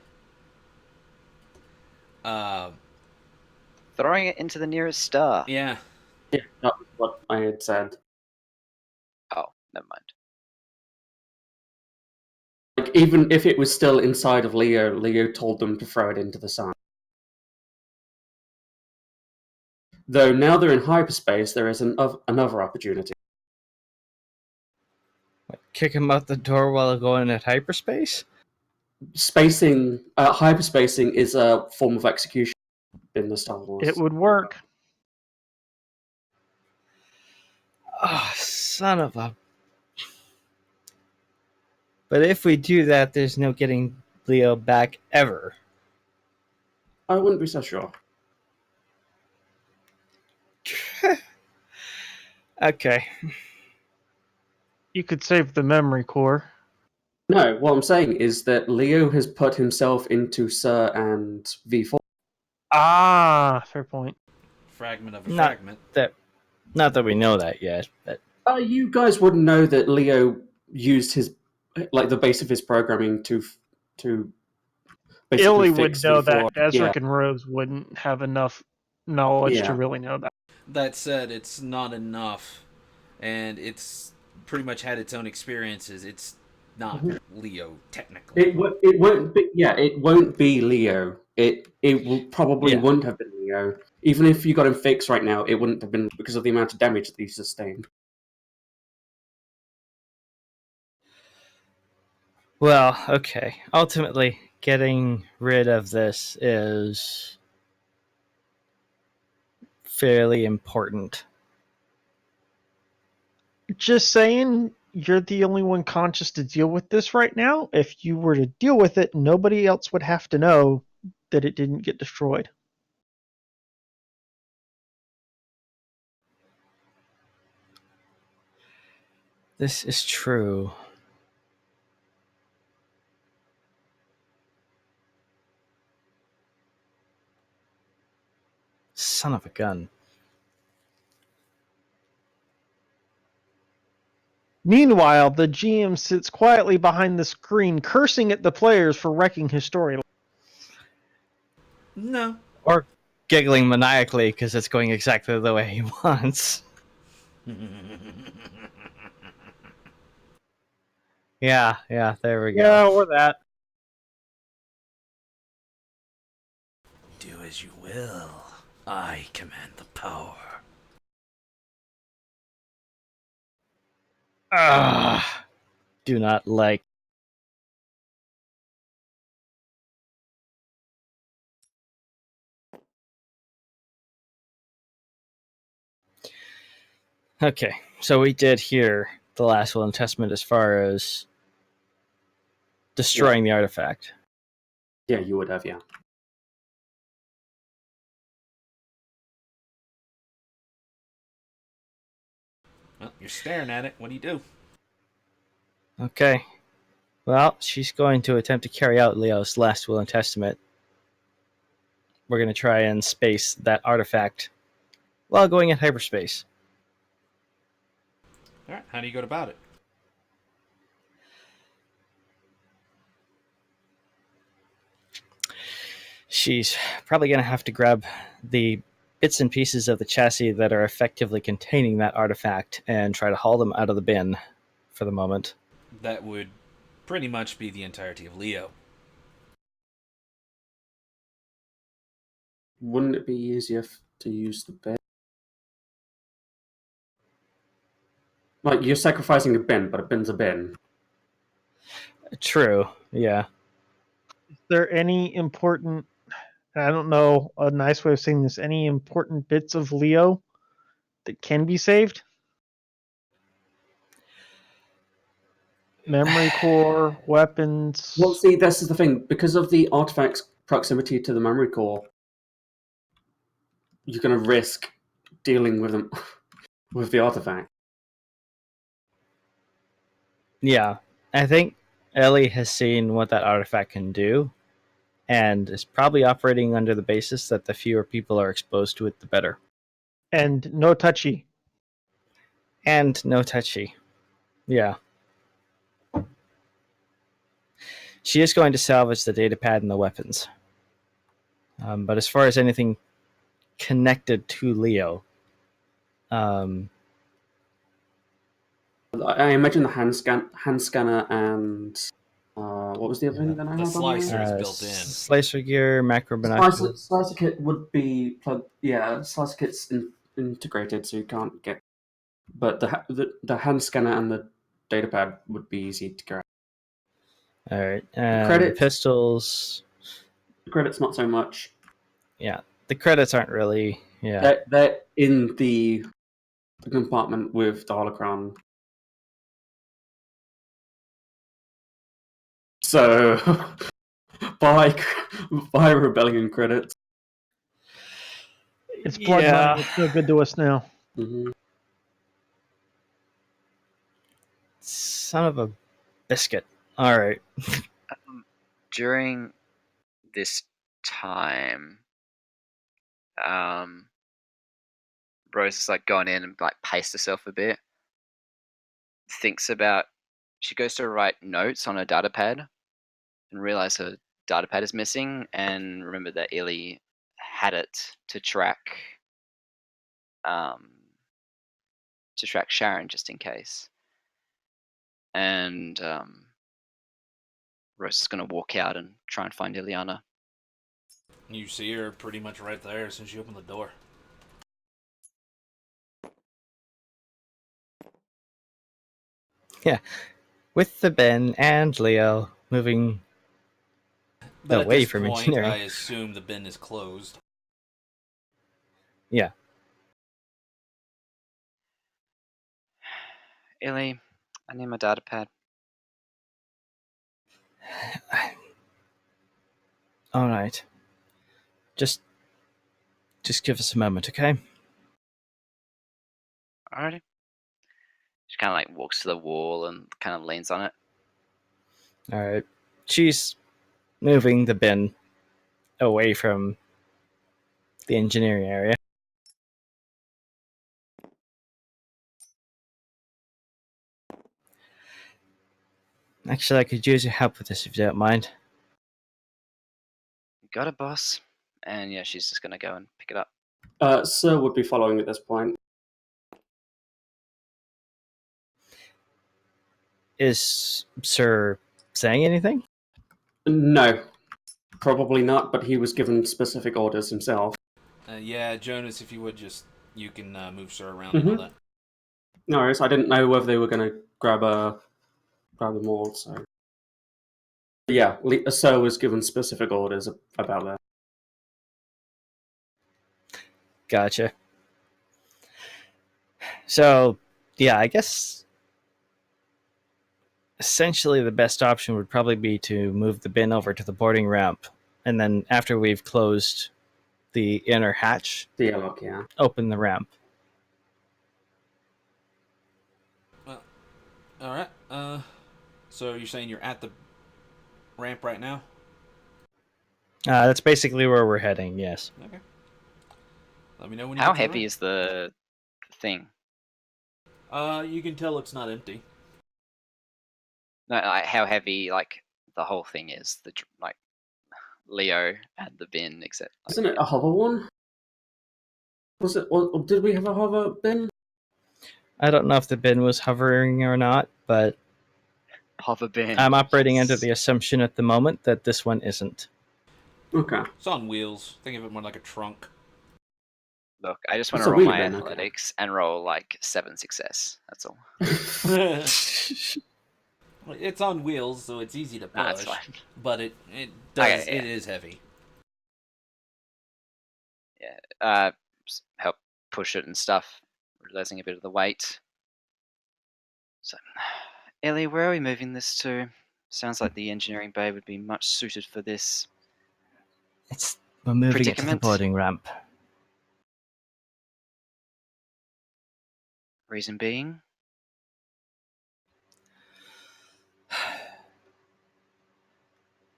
uh Throwing it into the nearest star. yeah. Yeah, that was what I had said. Oh, never mind. Like, even if it was still inside of Leo, Leo told them to throw it into the sun. Though now they're in hyperspace, there is another opportunity. Kick him out the door while going at hyperspace? Hyperspacing is a form of execution in the Star Wars. It would work. Oh, son of a... But if we do that, there's no getting Leo back ever. I wouldn't be so sure. Okay. You could save the memory core. No, what I'm saying is that Leo has put himself into Sir and V4. Ah, fair point. Fragment of a Not fragment. Not that we know that yet, but You guys wouldn't know that Leo used the base of his programming to basically Illy fix would know V4. that. Ezric and Rose wouldn't have enough knowledge Yeah. to really know that. That said, it's not enough, and it's pretty much had its own experiences. It's not Leo technically. It won't be. Yeah, it won't be Leo. It probably Yeah. wouldn't have been Leo. Even if you got him fixed right now, it wouldn't have been because of the amount of damage that he sustained. well, okay. Ultimately, getting rid of this is fairly important. Just saying, you're the only one conscious to deal with this right now. If you were to deal with it, nobody else would have to know that it didn't get destroyed. This is true. Son of a gun. Meanwhile, the GM sits quietly behind the screen, cursing at the players for wrecking his storyline. No. Or giggling maniacally because it's going exactly the way he wants. Yeah, there we go. Yeah, or that. Do as you will. I command the power. Do not like. Okay, so we did hear the last will and testament as far as destroying the artifact. Yeah, you would have. Yeah. Well, you're staring at it. What do you do? Okay. Well, she's going to attempt to carry out Leo's last will and testament. We're going to try and space that artifact while going in hyperspace. All right. How do you go about it? She's probably going to have to grab the bits and pieces of the chassis that are effectively containing that artifact and try to haul them out of the bin for the moment. That would pretty much be the entirety of Leo. Wouldn't it be easier to use the bin? Like, you're sacrificing a bin, but a bin's a bin. True, yeah. Is there any important, I don't know, a nice way of saying this, any important bits of Leo that can be saved? Memory core, weapons. Well, see, this is the thing. Because of the artifact's proximity to the memory core, you're going to risk dealing with them with the artifact. Yeah, I think Ellie has seen what that artifact can do and is probably operating under the basis that the fewer people are exposed to it, the better. And no touchy. And no touchy. Yeah. She is going to salvage the data pad and the weapons. But as far as anything connected to Leo, um, I imagine the hand scanner, and what was the other thing that I The had on there? slicer is built in. slicer gear, macro binoculars. Slicer kit would be plugged. Yeah, slicer kit's integrated, so you can't get. But the hand scanner and the datapad would be easy to grab. All right. The The pistols. The credits not so much. Yeah. The credits aren't really. Yeah. They're in the compartment with the holocron. So buy Rebellion credits. It's blood money. It's no good to us now. Mm-hmm. Son of a biscuit. All right. During this time, Rose has like gone in and like paced herself a bit. Thinks about. She goes to write notes on her data pad, and realize her data pad is missing. And remember that Illy had it to track Sharon just in case. And Rose is going to walk out and try and find Ileana. You see her pretty much right there as soon as you open the door. Yeah. With the Ben and Leo moving But away at this from point, engineering. I assume the bin is closed. Yeah. Illy, I need my data pad. All right. Just give us a moment, okay? Alrighty. She kind of like walks to the wall and kind of leans on it. All right. She's moving the bin away from the engineering area. Actually, I could use your help with this if you don't mind. Got it, boss. And yeah, she's just gonna go and pick it up. Sir would be following at this point. Is Sir saying anything? No, probably not. But he was given specific orders himself. Yeah, Jonas, if you would you can move Sir around and all that. No worries. I didn't know whether they were going to grab them all. So yeah, Sir was given specific orders about that. Gotcha. So, yeah, I guess essentially the best option would probably be to move the bin over to the boarding ramp, and then after we've closed the inner hatch, The airlock, yeah. open the ramp. All right. So you're saying you're at the ramp right now? That's basically where we're heading. Yes. Okay. Let me know when you How get to the heavy is the thing? You can tell it's not empty. No, like how heavy like the whole thing is. The like Leo and the bin, except. Like, Isn't it a hover one? Was it? Or did we have a hover bin? I don't know if the bin was hovering or not, but hover bin? I'm operating under the assumption at the moment that this one isn't. Okay. It's on wheels. Think of it more like a trunk. Look, I just want It's to a roll wheelie my bin, okay. athletics and roll like 7 success. That's all. It's on wheels, so it's easy to push. No, that's fine. But it does. Okay, yeah. It is heavy. Yeah. Help push it and stuff, realizing a bit of the weight. So, Ellie, where are we moving this to? Sounds like the engineering bay would be much suited for this. We're moving it to the Predicament? boarding ramp. Reason being?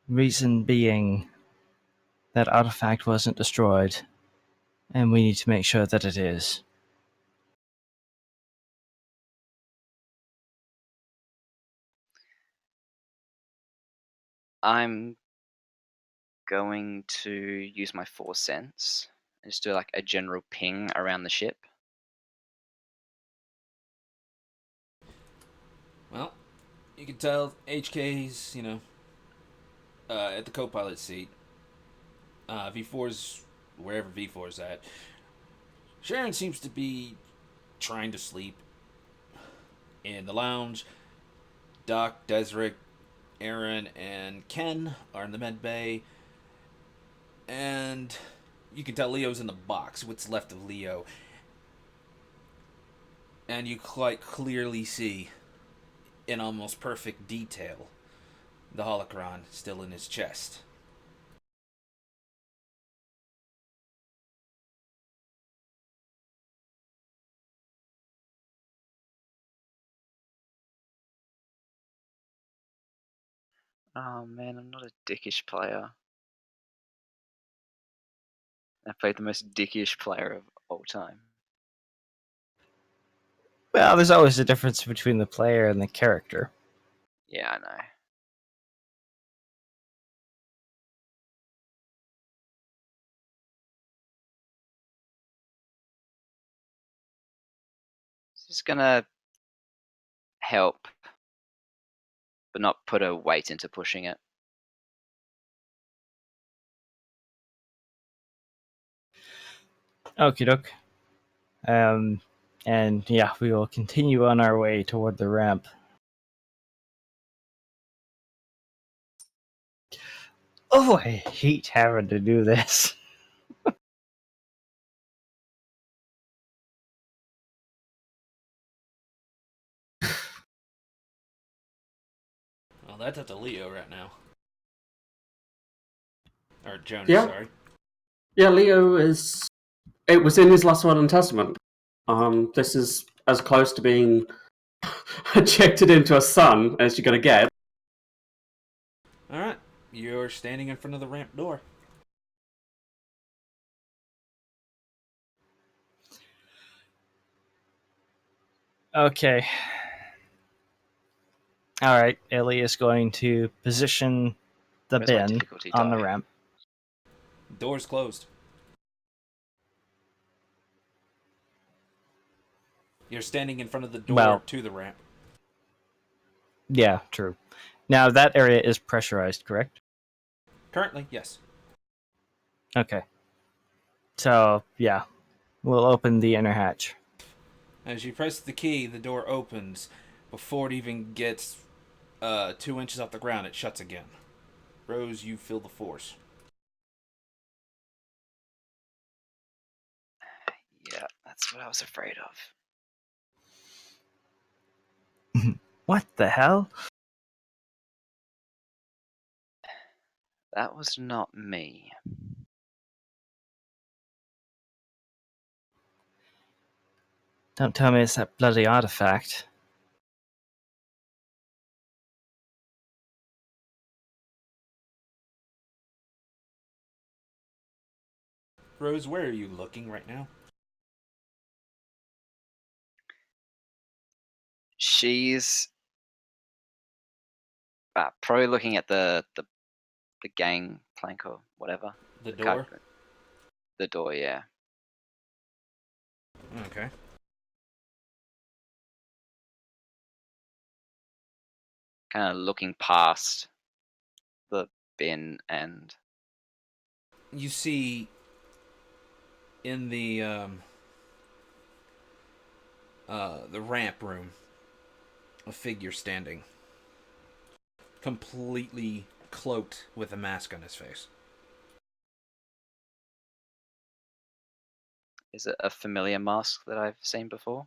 Reason being that artifact wasn't destroyed, and we need to make sure that it is. I'm going to use my force sense and just do like a general ping around the ship. Well, you can tell HK's, at the co-pilot seat. V4's wherever V4's at. Sharon seems to be trying to sleep in the lounge. Doc, Desric, Aaron, and Ken are in the med bay. And you can tell Leo's in the box, what's left of Leo. And you quite clearly see, in almost perfect detail, the holocron still in his chest. Oh man, I'm not a dickish player. I played the most dickish player of all time. Well, there's always a difference between the player and the character. Yeah, I know. Just gonna help, but not put a weight into pushing it. Okie doke. And yeah, we will continue on our way toward the ramp. Oh, I hate having to do this. Well, that's up to Leo right now. Or Jonas, Yeah. sorry. Yeah, Leo is. It was in his last will and testament. This is as close to being ejected into a sun as you're gonna get. Alright, you're standing in front of the ramp door. Okay. All right, Ellie is going to position the Where's my bin difficulty on the die? ramp. Door's closed. You're standing in front of the door Well- to the ramp. Yeah, true. Now that area is pressurized, correct? Currently, yes. Okay. So yeah, we'll open the inner hatch. As you press the key, the door opens. Before it even gets 2 inches off the ground, it shuts again. Rose, you feel the force. Yeah, that's what I was afraid of. What the hell? That was not me. Don't tell me it's that bloody artifact. Rose, where are you looking right now? She's probably looking at the gang plank or whatever. The card- door? The door, yeah. Okay. Kind of looking past the bin and You see in the ramp room a figure standing, completely cloaked with a mask on his face. is it a familiar mask that I've seen before?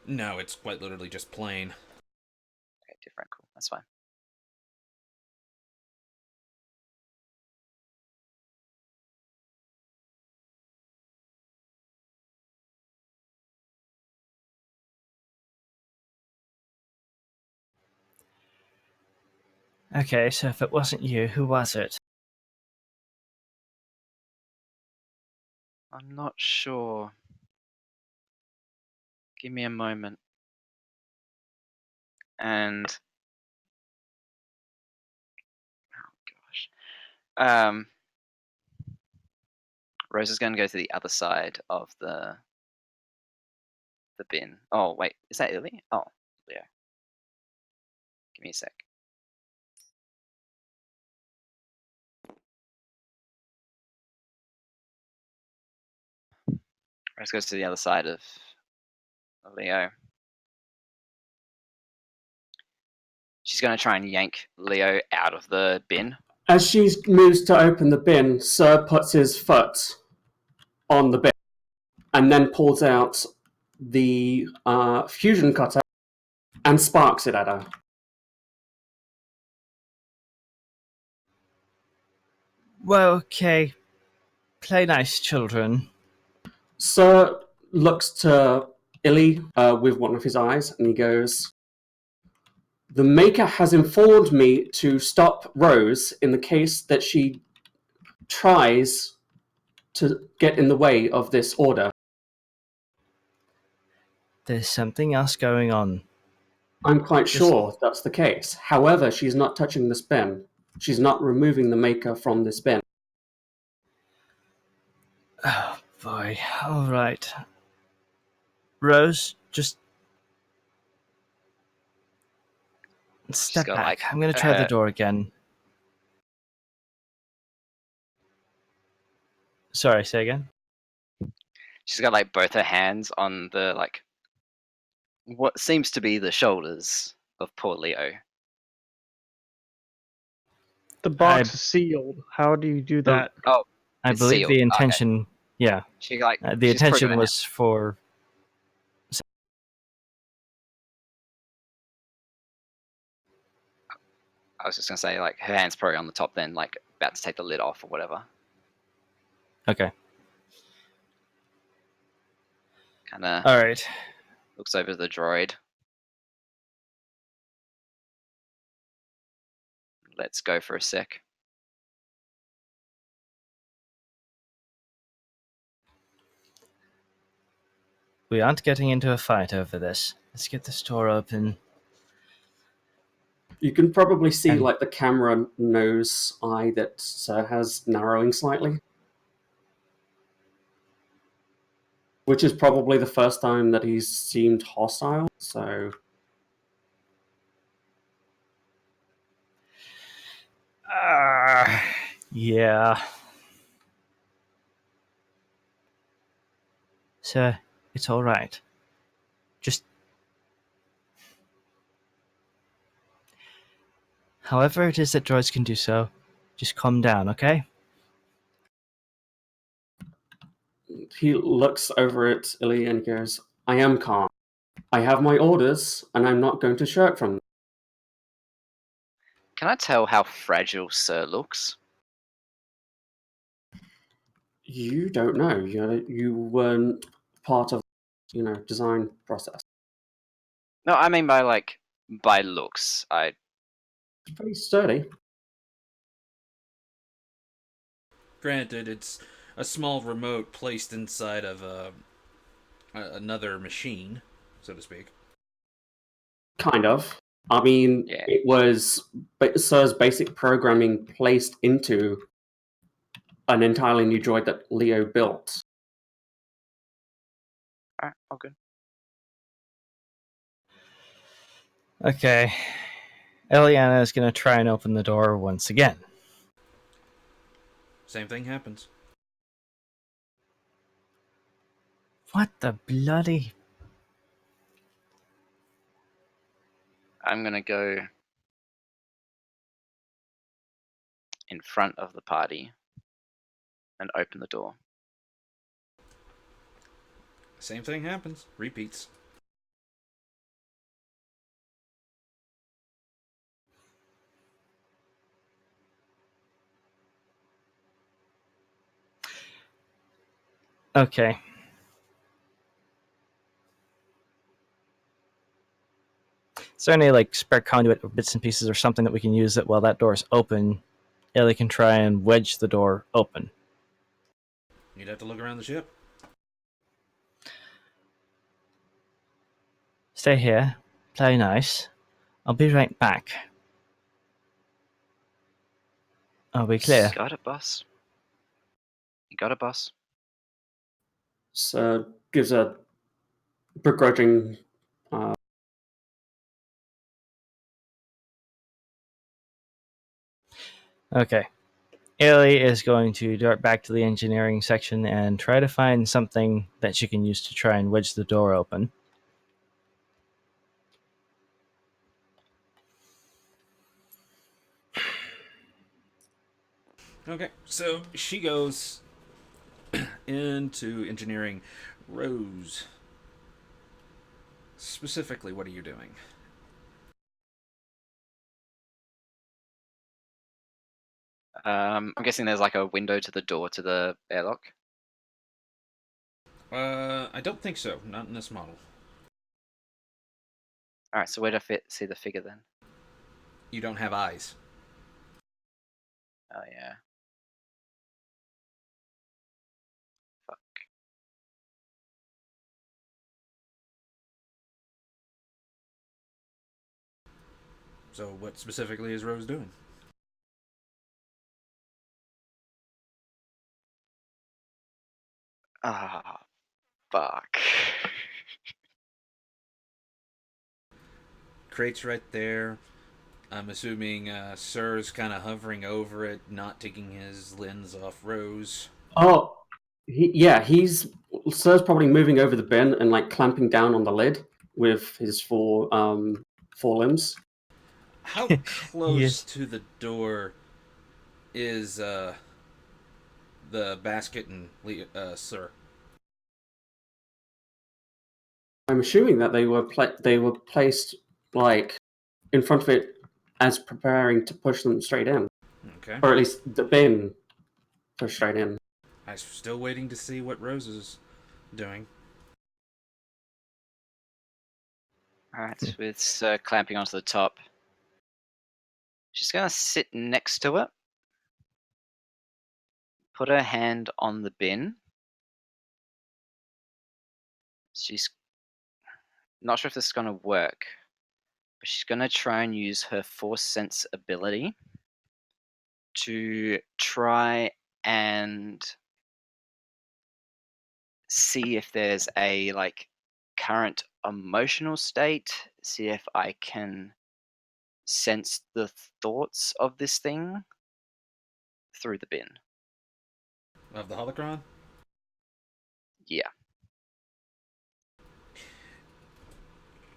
No, it's quite literally just plain. Okay, different, cool. That's fine. Okay, so if it wasn't you, who was it? I'm not sure. Give me a moment. And Rose is going to go to the other side of the bin. Oh wait, is that Illy? Oh, Leo. Give me a sec. Rose goes to the other side of Leo. She's going to try and yank Leo out of the bin. As she moves to open the bin, Sir puts his foot on the bin and then pulls out the fusion cutter and sparks it at her. Well, okay. Play nice, children. Sir looks to Illy with one of his eyes and he goes, "The Maker has informed me to stop Rose in the case that she tries to get in the way of this order." There's something else going on. I'm quite sure that's the case. However, she's not touching this bin. She's not removing the Maker from this bin. Oh, boy. All right. Rose, just step got, back. like, I'm going to try the her- door again. Sorry, say again? She's got like both her hands on the like what seems to be the shoulders of poor Leo. The box is sealed. How do you do that? Oh, I it's believe sealed. the Okay. intention... Yeah. She like The she's put intention her was for... I was just gonna say like her hands probably on the top, then like about to take the lid off or whatever. Okay. Kind of All right. looks over the droid. Let's go for a sec. We aren't getting into a fight over this. Let's get this door open. You can probably see And- like the camera nose eye that Sir has narrowing slightly. Which is probably the first time that he's seemed hostile, so... Yeah. Sir, it's all right. Just... However it is that droids can do so, just calm down, okay? He looks over at Illy and goes, "I am calm. I have my orders, and I'm not going to shirk from them." Can I tell how fragile Sir looks? You don't know. You weren't part of, design process. No, I mean by looks. It's pretty sturdy. Granted, it's a small remote placed inside of another machine, so to speak. Kind of. I mean, Yeah. it was Sir's basic programming placed into an entirely new droid that Leo built. Alright, all good. Okay. Eliana is going to try and open the door once again. Same thing happens. What the bloody... I'm gonna go in front of the party and open the door. Same thing happens. Repeats. Okay. Is there any like spare conduit or bits and pieces or something that we can use that while that door is open, Ellie can try and wedge the door open? You'd have to look around the ship. Stay here. Play nice. I'll be right back. Are we clear? Got it, boss. You got it, boss. So gives a begrudging. Okay. Ailey is going to dart back to the engineering section and try to find something that she can use to try and wedge the door open. Okay, so she goes into engineering. Rose, specifically, what are you doing? I'm guessing there's like a window to the door to the airlock. I don't think so. Not in this model. All right, so where do I see the figure then? You don't have eyes. Oh yeah. Fuck. So, what specifically is Rose doing? Ah, fuck. Crate's right there. I'm assuming Sir's kind of hovering over it, not taking his lens off Rose. Oh, he's Sir's probably moving over the bin and like clamping down on the lid with his four limbs. How close Yes. to the door is the basket and Sir? I'm assuming that they were placed like in front of it as preparing to push them straight in, Okay. or at least the bin pushed straight in. I'm still waiting to see what Rose is doing. All right, with clamping onto the top, she's gonna sit next to it, put her hand on the bin. She's not sure if this is gonna work, but she's gonna try and use her force sense ability to try and see if there's a like current emotional state, see if I can sense the thoughts of this thing through the bin. Of the holocron? Yeah.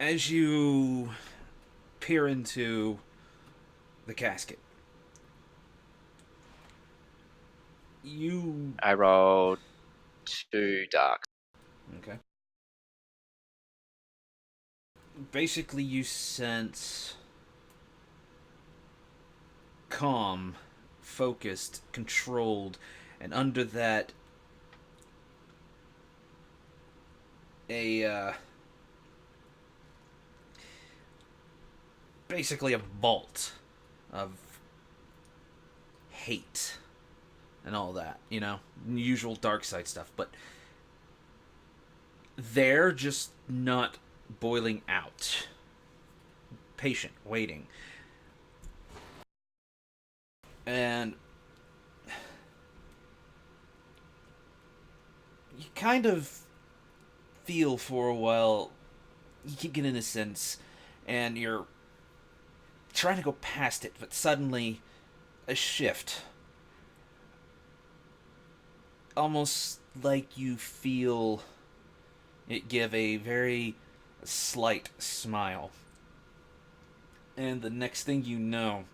As you peer into the casket, you... I rolled 2 darks. Okay. Basically, you sense calm, focused, controlled, and under that, basically a vault of hate and all that, usual dark side stuff, but they're just not boiling out. Patient, waiting. And you kind of feel for a while, you keep getting a sense, and you're trying to go past it, but suddenly a shift. Almost like you feel it give a very slight smile. And the next thing you know,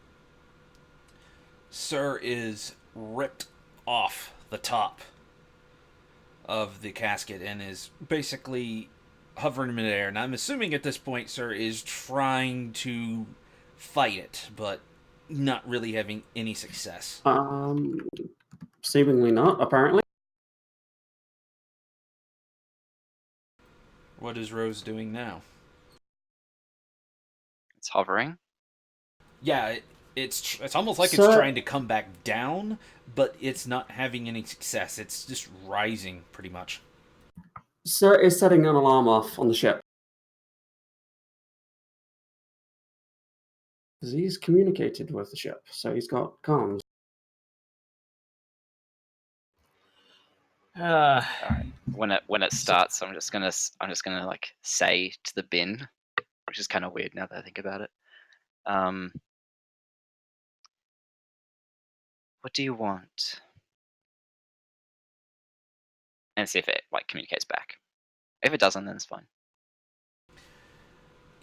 Sir is ripped off the top of the casket and is basically hovering in midair. And I'm assuming at this point, Sir is trying to fight it, but not really having any success. Seemingly not, apparently. What is Rose doing now? It's hovering. Yeah, it's almost like it's Sir- trying to come back down, but it's not having any success. It's just rising, pretty much. Sir is setting an alarm off on the ship. Because he's communicated with the ship, so he's got comms. Uh, All right. When it starts, I'm just gonna like say to the bin, which is kind of weird now that I think about it. What do you want? And see if it like communicates back. If it doesn't, then it's fine.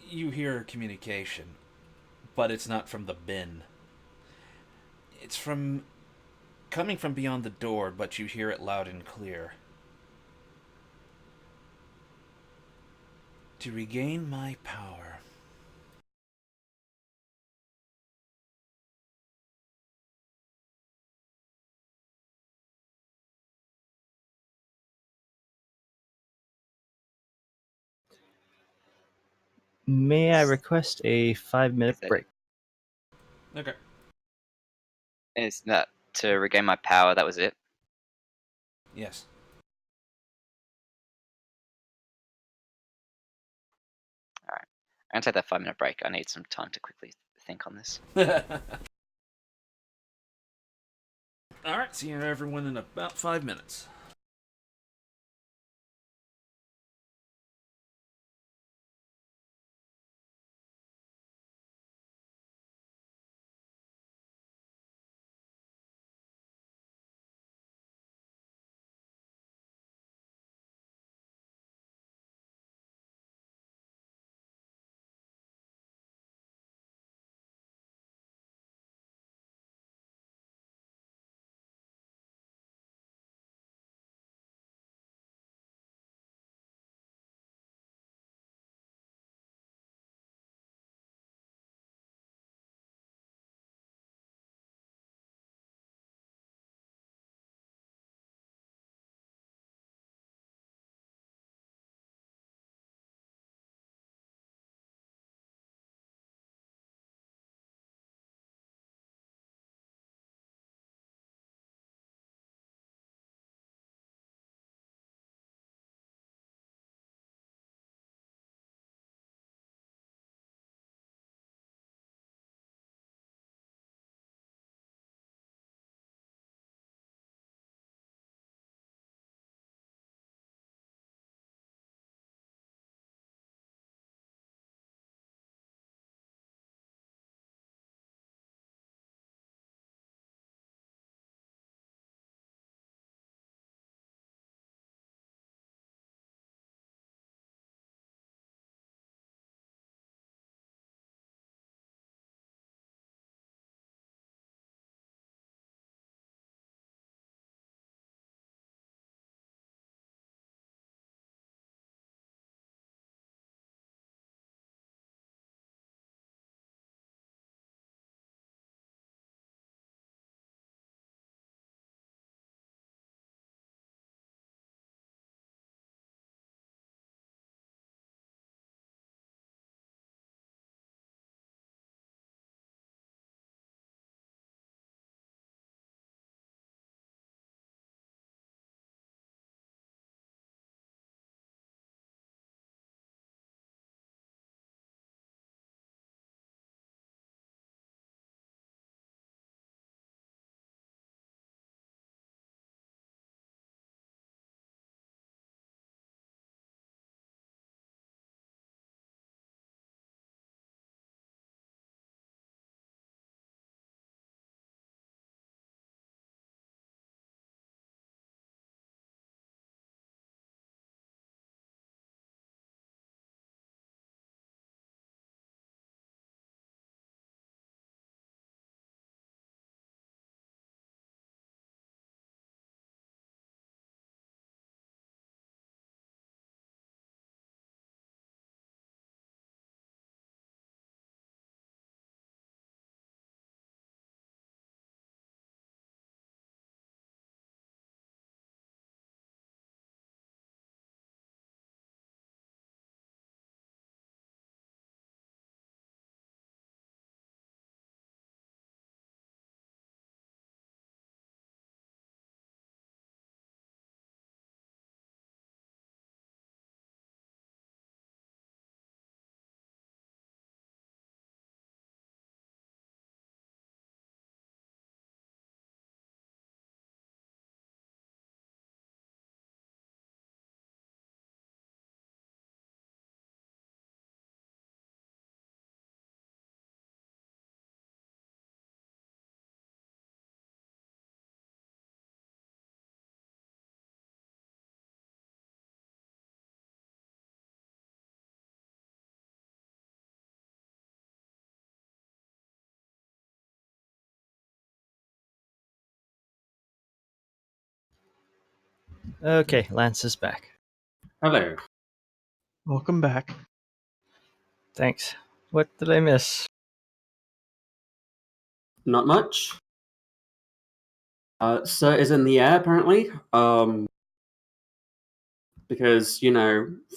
You hear communication, but it's not from the bin. It's from coming from beyond the door, but you hear it loud and clear. To regain my power. may I request a 5-minute Is it? break? Okay. Is that to regain my power? That was it. Yes. All right. I'm gonna take that 5-minute break. I need some time to quickly think on this. Alright, see you everyone in about 5 minutes. Okay, Lance is back. Hello. Welcome back. Thanks. What did I miss? Not much. Sir is in the air, apparently. Because,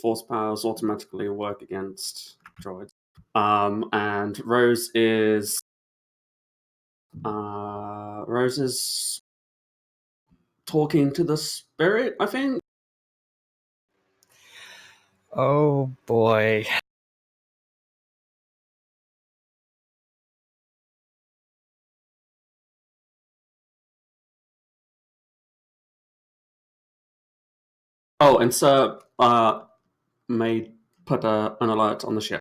force powers automatically work against droids. And Rose is talking to the spirit, I think. Oh boy. Oh, and Sir may put an alert on the ship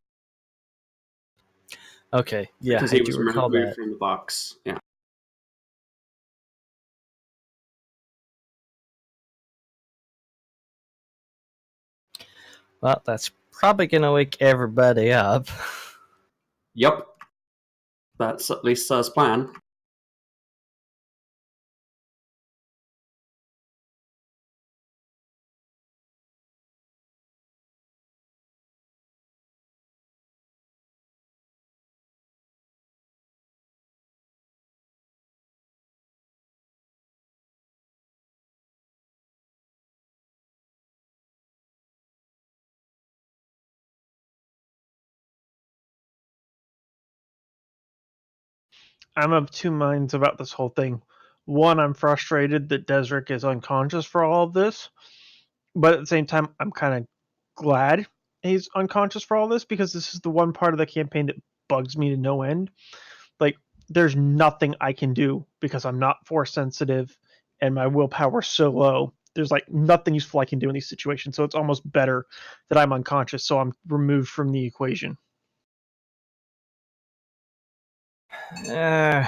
Okay, yeah, because I he do was recall removed that. from the box. Yeah. Well, that's probably gonna wake everybody up. Yep. That's at least Sir's plan. I'm of two minds about this whole thing. One, I'm frustrated that Desric is unconscious for all of this, but at the same time, I'm kind of glad he's unconscious for all this because this is the one part of the campaign that bugs me to no end. Like, there's nothing I can do because I'm not force sensitive and my willpower's so low. There's like nothing useful I can do in these situations, so it's almost better that I'm unconscious, so I'm removed from the equation. Uh,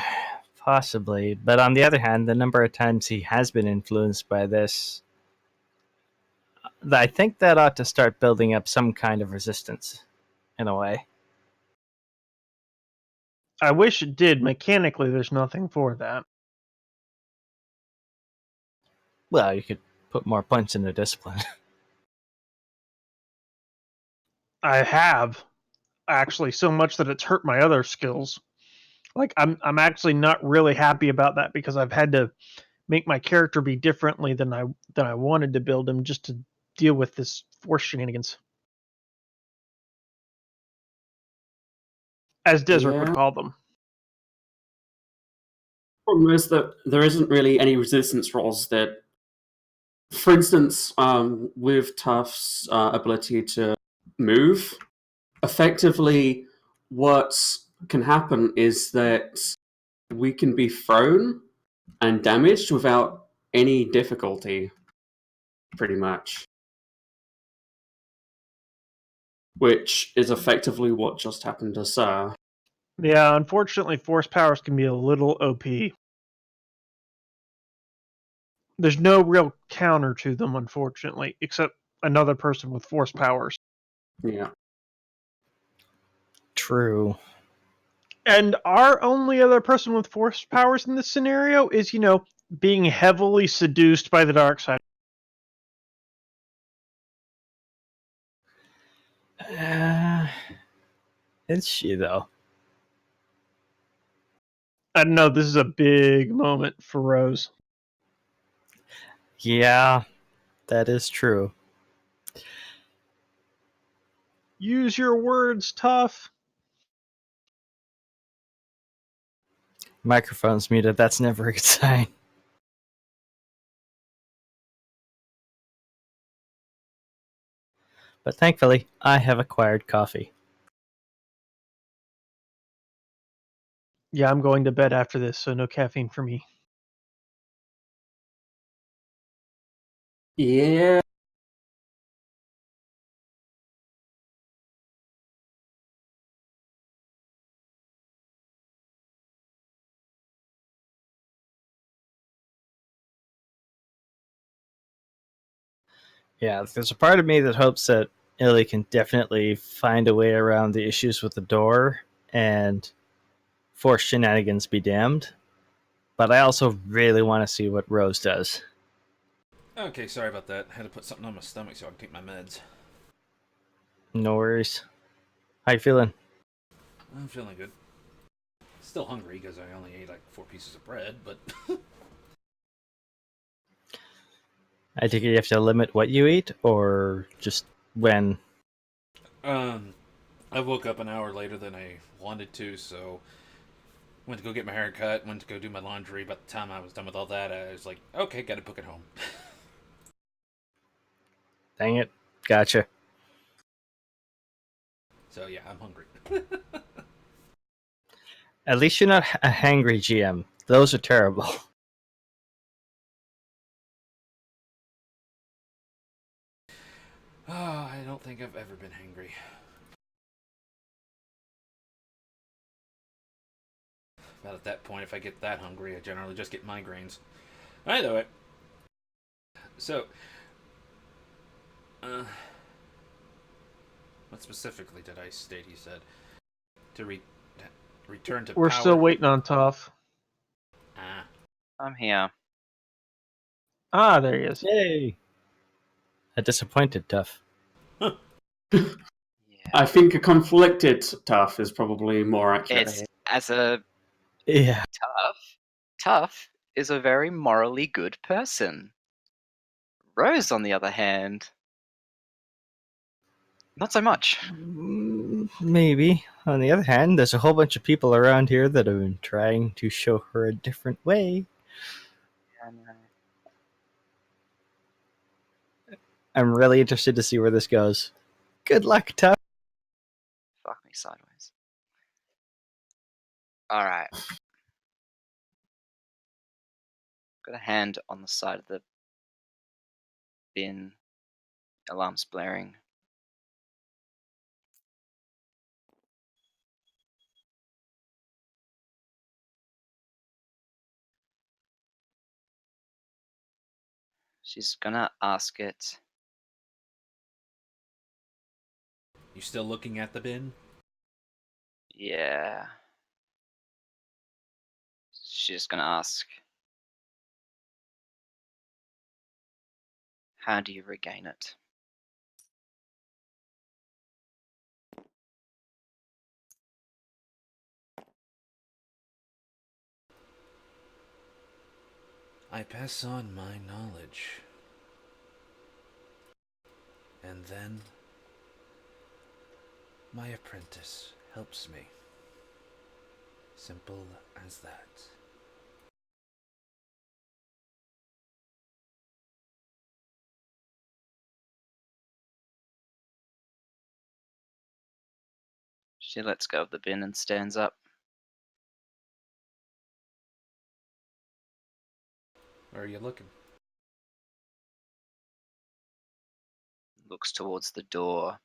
Possibly, but on the other hand, the number of times he has been influenced by this, I think that ought to start building up some kind of resistance, in a way. I wish it did. Mechanically, there's nothing for that. Well, you could put more points into discipline. I have actually so much that it's hurt my other skills. Like I'm actually not really happy about that because I've had to make my character be differently than I wanted to build him just to deal with this force shenanigans, as Desric would Yeah. call them. Problem is that there isn't really any resistance rolls that, for instance, with Tuff's ability to move, effectively, what can happen is that we can be thrown and damaged without any difficulty, pretty much. Which is effectively what just happened to Sir. Yeah, unfortunately, force powers can be a little OP. There's no real counter to them, unfortunately, except another person with force powers. Yeah. True. And our only other person with force powers in this scenario is, being heavily seduced by the dark side. Uh, is she, though? I don't know, this is a big moment for Rose. Yeah, that is true. Use your words, Tough. Microphone's muted. That's never a good sign. But thankfully, I have acquired coffee. Yeah, I'm going to bed after this, so no caffeine for me. Yeah. Yeah, there's a part of me that hopes that Illy can definitely find a way around the issues with the door and force shenanigans be damned. But I also really want to see what Rose does. Okay, sorry about that. I had to put something on my stomach so I can take my meds. No worries. How you feeling? I'm feeling good. Still hungry because I only ate like 4 pieces of bread, but I think you have to limit what you eat, or just when. I woke up an hour later than I wanted to, so went to go get my hair cut, went to go do my laundry. By the time I was done with all that, I was like, okay, gotta book it home. Dang it. Gotcha. So yeah, I'm hungry. At least you're not a hangry GM. Those are terrible. Oh, I don't think I've ever been hangry. About at that point, if I get that hungry, I generally just get migraines. Either way. So, what specifically did I state he said? To return to We're power. still waiting on Toph. Ah. I'm here. Ah, there he is. Yay. A disappointed Tough. Yeah. I think a conflicted tough is probably more accurate. It's as a Yeah. tough is a very morally good person. Rose, on the other hand, not so much. Maybe. On the other hand, there's a whole bunch of people around here that have been trying to show her a different way. I'm really interested to see where this goes. Good luck, Tough. Fuck me sideways. Alright. Got a hand on the side of the bin. Alarms blaring. She's gonna ask it. You still looking at the bin? Yeah. She's just gonna ask. How do you regain it? I pass on my knowledge. And then my apprentice helps me. Simple as that. She lets go of the bin and stands up. Where are you looking? Looks towards the door.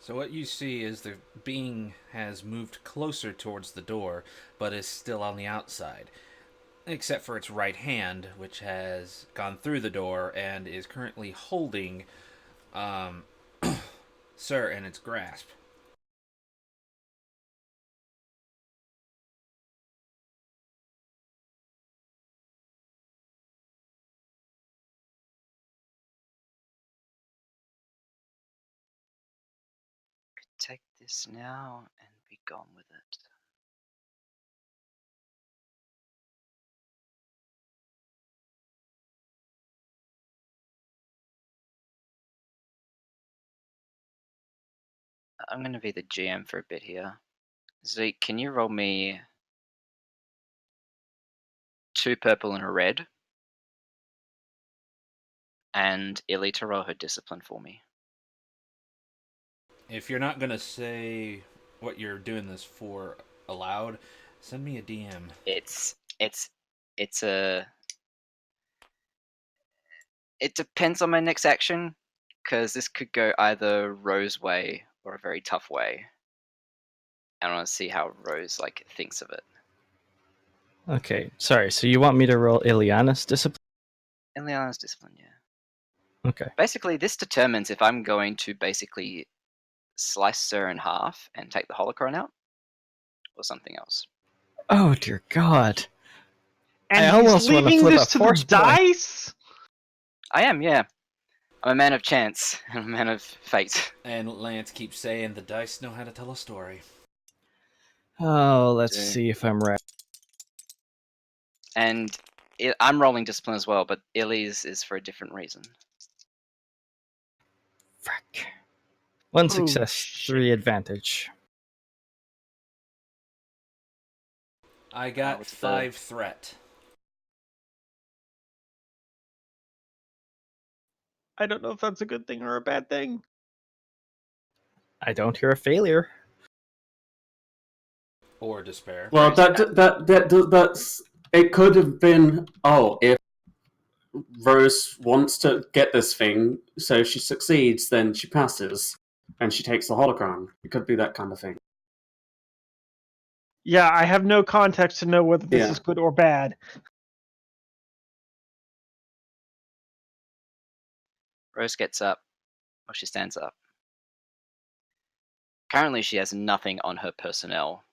So what you see is the being has moved closer towards the door, but is still on the outside. Except for its right hand, which has gone through the door and is currently holding Sir in its grasp. Take this now and be gone with it. I'm going to be the GM for a bit here. Zeke, can you roll me 2 purple and a red? And Illy to roll her discipline for me. If you're not gonna say what you're doing this for aloud, send me a DM. It depends on my next action, because this could go either Rose way or a very tough way. I want to see how Rose thinks of it. Okay, sorry. So you want me to roll Ileana's discipline? Ileana's discipline, yeah. Okay. Basically, this determines if I'm going to basically slice Sir in half and take the holocron out, or something else. Oh dear God! And I he's almost wanna leaving flip this a to the force point. dice? I am, yeah. I'm a man of chance and a man of fate. And Lance keeps saying the dice know how to tell a story. Oh, let's Do. see if I'm right. And I'm rolling discipline as well, but Illy's is for a different reason. Frack. One Oh, success, shit. 3 advantage. I got what's the- 5 threat. I don't know if that's a good thing or a bad thing. I don't hear a failure. Or despair. Well, Rose, that's it. Could have been. Oh, if Rose wants to get this thing, so if she succeeds, then she passes, and she takes the holocron. It could be that kind of thing. Yeah, I have no context to know whether this Yeah. is good or bad. Rose gets up. Well, she stands up. Currently, she has nothing on her personnel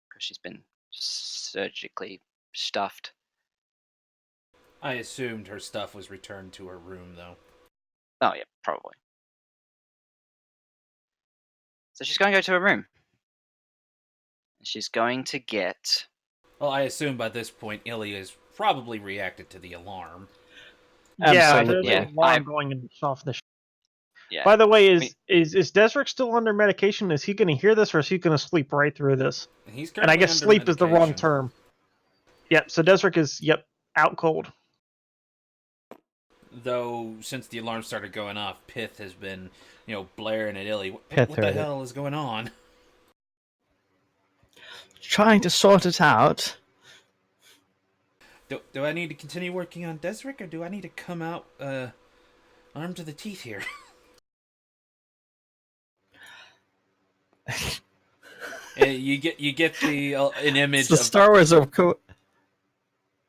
because she's been surgically stuffed. I assumed her stuff was returned to her room, though. Oh, yeah, probably. So she's going to go to her room. She's going to get. Well, I assume by this point Illy has probably reacted to the alarm. Yeah, there's Absolutely. an Yeah, alarm going in off the. Yeah. By the way, I mean, is Desric still under medication? Is he going to hear this, or is he going to sleep right through this? He's And I currently guess under sleep is the wrong medication. term. Yep. So Desric is out cold. Though, since the alarm started going off, Pith has been, blaring at Illy. Pith What the heard it. hell is going on? Trying to sort it out. Do I need to continue working on Desric, or do I need to come out armed to the teeth here? You get the an image It's the of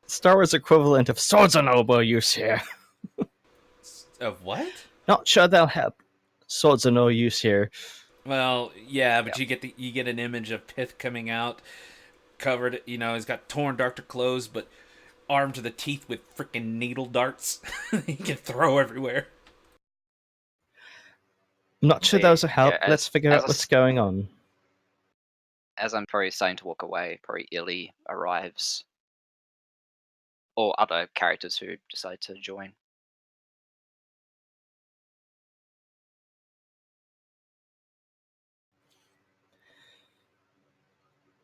Star Wars equivalent of swords and elbow use here. of what? Not sure they'll help. Swords are no use here. Well, yeah, but you get an image of Pith coming out, covered. He's got torn darker clothes, but armed to the teeth with freaking needle darts he can throw everywhere. I'm not sure those will help. Yeah, Let's figure as out what's going on. As I'm probably starting to walk away, probably Illy arrives. Or other characters who decide to join.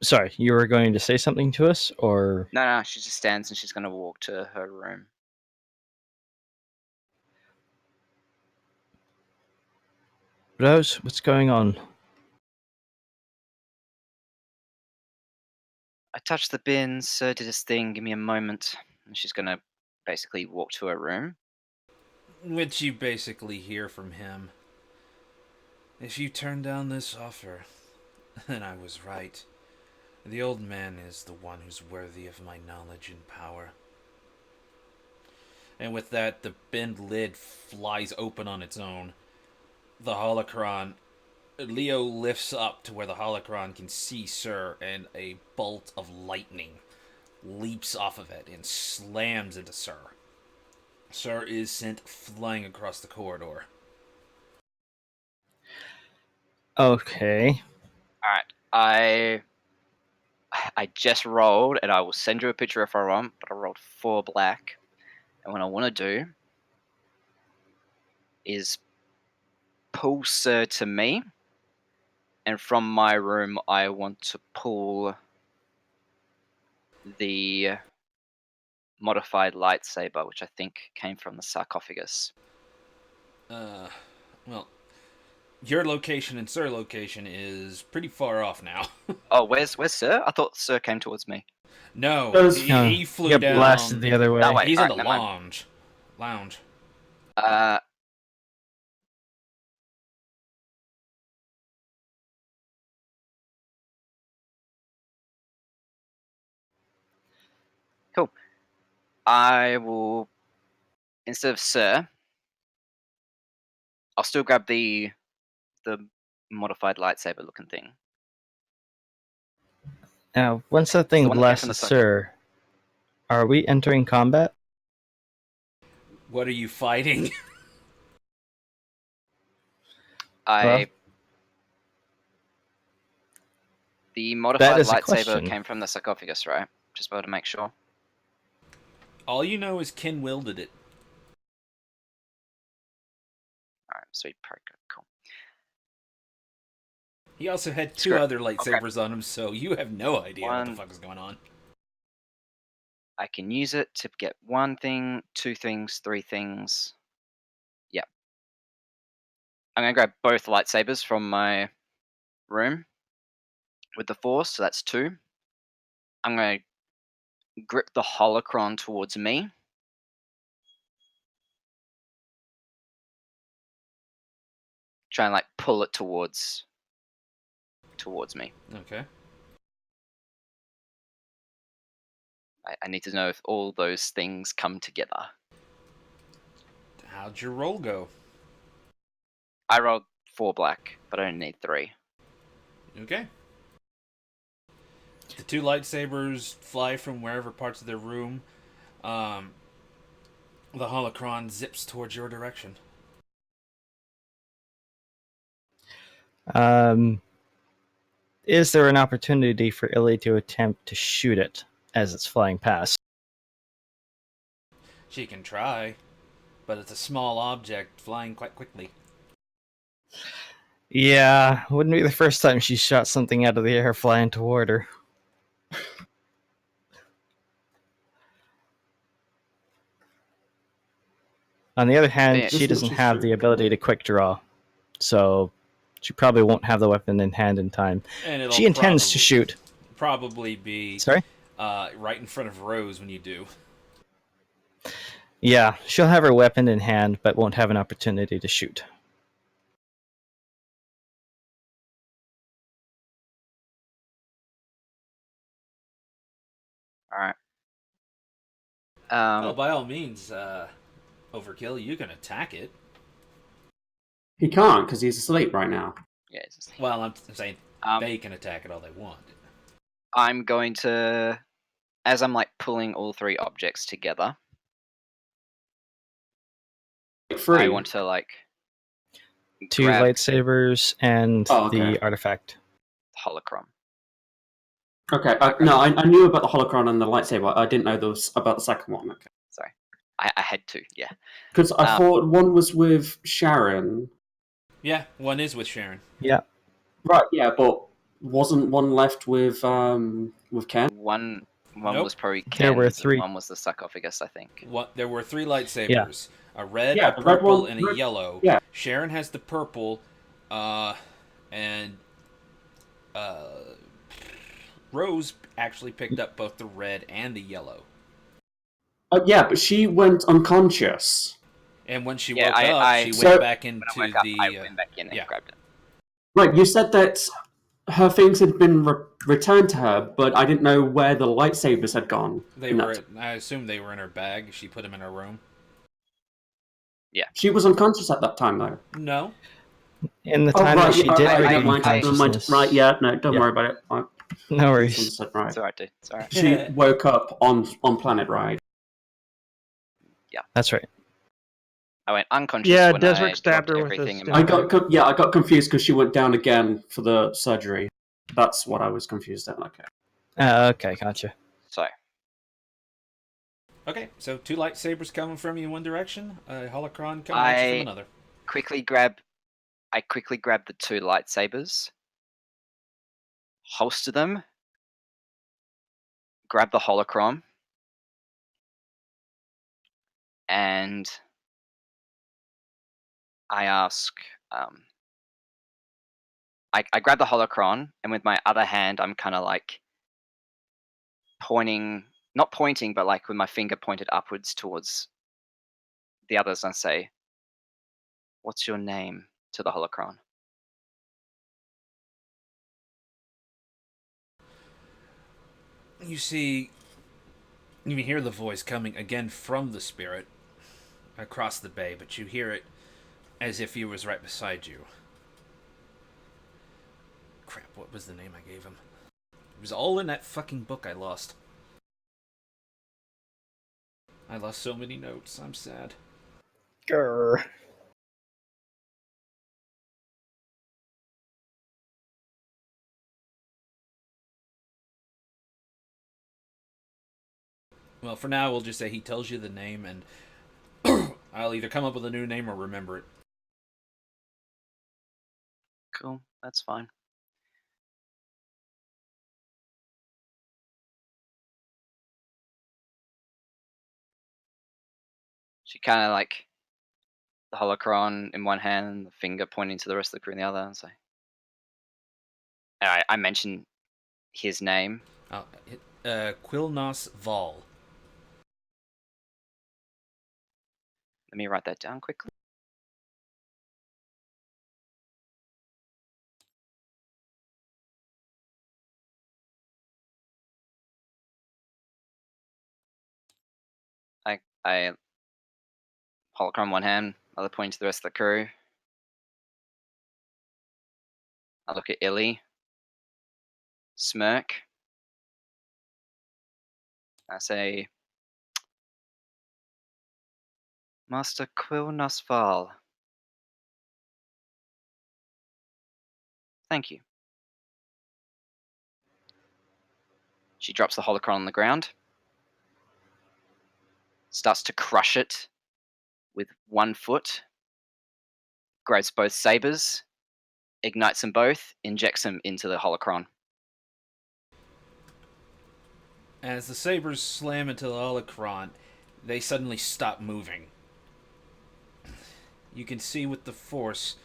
Sorry, you were going to say something to us, or No, she just stands and she's going to walk to her room. Rose? What's going on? I touched the bin, Sir did his thing, give me a moment. And she's going to basically walk to her room. Which you basically hear from him. If you turn down this offer, then I was right. The old man is the one who's worthy of my knowledge and power. And with that, the bin lid flies open on its own. The holocron, Leo lifts up to where the holocron can see Sir, and a bolt of lightning leaps off of it and slams into Sir. Sir is sent flying across the corridor. Okay. Alright, I just rolled, and I will send you a picture if I want, but I rolled 4 black. And what I want to do is pull Sir to me, and from my room I want to pull the modified lightsaber, which I think came from the sarcophagus. Well, your location and Sir location is pretty far off now. Oh, where's Sir? I thought Sir came towards me. No, Those- he flew Get down. blasted the other way. That way. He's in Alright, the never mind. lounge. Uh, cool. I will, instead of Sir, I'll still grab the modified lightsaber looking thing. Now, once that thing The one that came from blasts the Sir, are we entering combat? What are you fighting? Well, The that modified is a lightsaber question. came from the sarcophagus, right? Just wanted to make sure. All you know is Ken wielded it. Alright, sweet, cool. He also had two Screw it. other lightsabers on him, so you have no idea what the One. fuck is going on. I can use it to get one thing, two things, three things. Yep. I'm gonna grab both lightsabers from my room with the Force, so that's two. I'm gonna grip the holocron towards me. Try and like pull it towards me. Okay. I need to know if all those things come together. How'd your roll go? I rolled 4 black, but I only need 3. Okay. The two lightsabers fly from wherever parts of their room. The holocron zips towards your direction. Is there an opportunity for Illy to attempt to shoot it as it's flying past? She can try, but it's a small object flying quite quickly. Yeah, wouldn't be the first time she shot something out of the air flying toward her. On the other hand, Yeah, she this doesn't is have true. the ability to quick draw, so she probably won't have the weapon in hand in time. And it'll She intends to shoot. Probably be Sorry? right in front of Rose when you do. Yeah, she'll have her weapon in hand, but won't have an opportunity to shoot. Alright. Well, by all means, Overkill, you can attack it. He can't because he's asleep right now. Yeah, it's just, Well, I'm saying um, they can attack it all they want. I'm going to, as I'm like pulling all 3 objects together, Free. I want to like 2 grab lightsabers and Oh, okay. the artifact. holocron. Okay. No, I knew about the holocron and the lightsaber. I didn't know there was about the second one. Okay. Sorry. I had 2, yeah. Because I thought one was with Sharon. Yeah, one is with Sharon. Yeah. Right. Yeah, but wasn't one left with Ken? One Nope. was probably Ken's, There were 3. and one was the sarcophagus, I think. There were 3 lightsabers. A red, Yeah, a the red purple, one- and a red- yellow. yeah. Sharon has the purple, and Rose actually picked up both the red and the yellow. Yeah, but she went unconscious. And when she Yeah, woke up, she So- went back into When I woke up, the... I went back in and yeah. grabbed it. Right. You said that her things had been returned to her, but I didn't know where the lightsabers had gone. I assume they were in her bag. She put them in her room. She was unconscious at that time, though. No. In the time that she did regain consciousness. Right, yeah, no, don't Yeah. worry about it. Right. No worries. Said, right. It's alright, dude. It's alright. She woke up on planet Ride. That's right. I went unconscious Yeah, when Desric I stabbed dropped her with everything his in my stick. I got confused because she went down again for the surgery. That's what I was confused at. Okay. Okay, gotcha. So, Okay, so 2 lightsabers coming from you in one direction, a holocron coming at you from another. I quickly grab the 2 lightsabers, holster them, grab the holocron, and I ask, I grab the holocron, and with my other hand, I'm kind of like not pointing, but like with my finger pointed upwards towards the others, and say, "What's your name?" to the holocron. You see, you hear the voice coming again from the spirit across the bay, but you hear it as if he was right beside you. Crap, what was the name I gave him? It was all in that fucking book I lost. I lost so many notes. I'm sad. Grr. Well, for now, we'll just say he tells you the name, and I'll either come up with a new name or remember it. Cool, that's fine. She kind of like the holocron in one hand and the finger pointing to the rest of the crew in the other, and say, I mention his name. Quilnos Vol. Let me write that down quickly. I holocron one hand, other pointing to the rest of the crew. I look at Illy, smirk. I say, Master Quill Nosval. Thank you. She drops the holocron on the ground, starts to crush it with one foot, grabs both sabers, ignites them both, injects them into the holocron. As the sabers slam into the holocron, they suddenly stop moving. You can see with the force,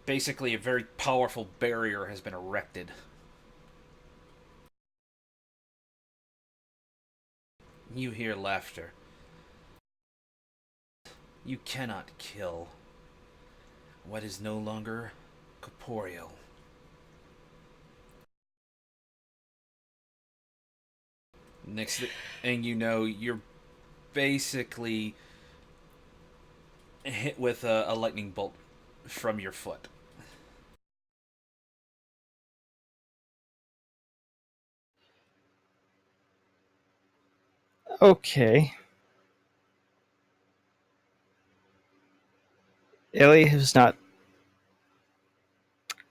basically a very powerful barrier has been erected. You hear laughter. You cannot kill what is no longer corporeal. Next thing you know, you're basically hit with a lightning bolt from your foot. Okay. Illy is not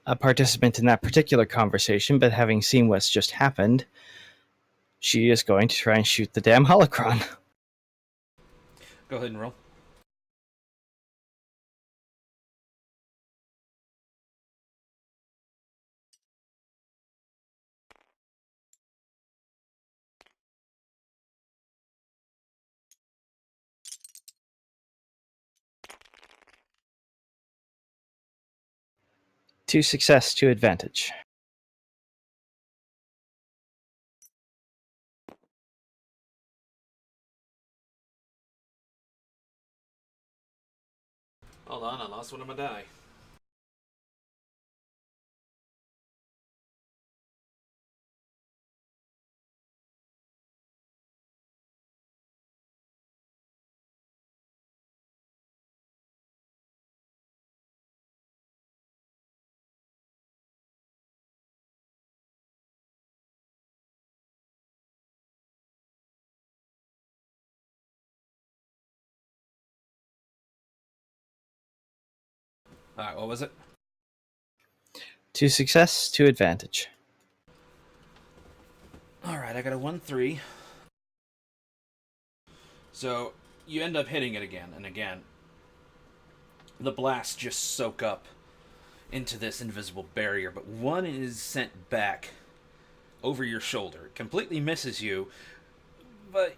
a participant in that particular conversation, but having seen what's just happened, she is going to try and shoot the damn holocron. Go ahead and roll. To success, to advantage. Hold on, I lost one of my die. Alright, what was it? To success, to advantage. Alright, I got a 1-3. So, you end up hitting it again and again. The blasts just soak up into this invisible barrier, but one is sent back over your shoulder. It completely misses you, but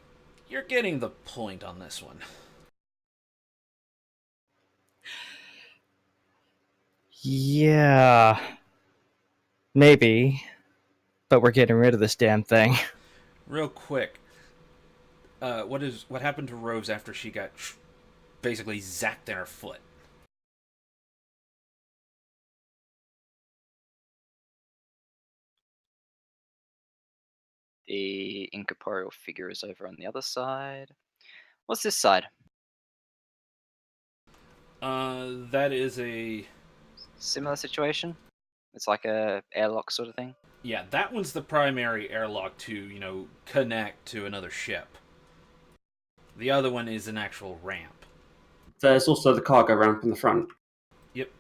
you're getting the point on this one. Yeah. Maybe. But we're getting rid of this damn thing. Real quick, what happened to Rose after she got basically zapped in her foot? The incorporeal figure is over on the other side. What's this side? That is a... Similar situation? It's like a airlock sort of thing? Yeah, that one's the primary airlock to, connect to another ship. The other one is an actual ramp. There's also the cargo ramp in the front, Yep.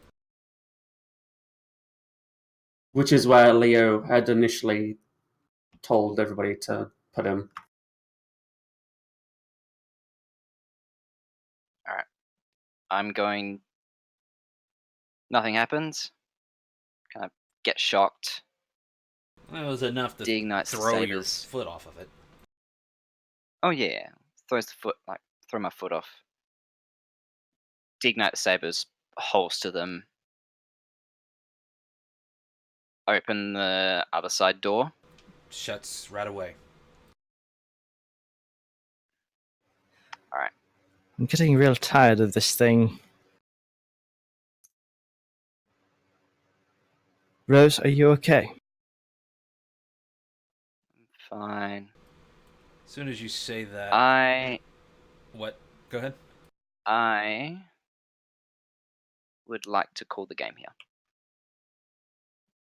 which is where Leo had initially told everybody to put him. I'm going. Nothing happens. Kind of get shocked. That was enough to Deignites the throw your sabers. foot off of it. Oh yeah, throws the foot throw my foot off. Deignite the sabers, holster them. Open the other side door. Shuts right away. All right. I'm getting real tired of this thing. Rose, are you okay? Fine. As soon as you say that, I what? Go ahead. would like to call the game here.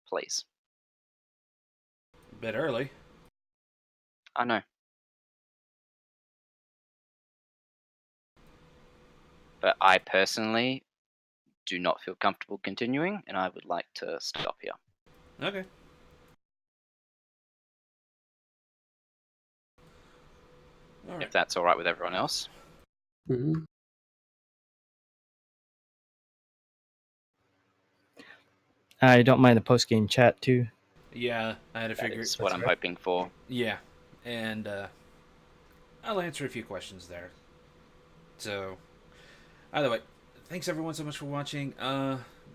Please. A bit early. I know. But I personally do not feel comfortable continuing, and I would like to stop here. Okay. All right. If that's all right with everyone else. Mm-hmm. I don't mind the post-game chat, too. Yeah, I had to That figure. is what I'm hoping for. Yeah, and I'll answer a few questions there. So, either way, thanks everyone so much for watching.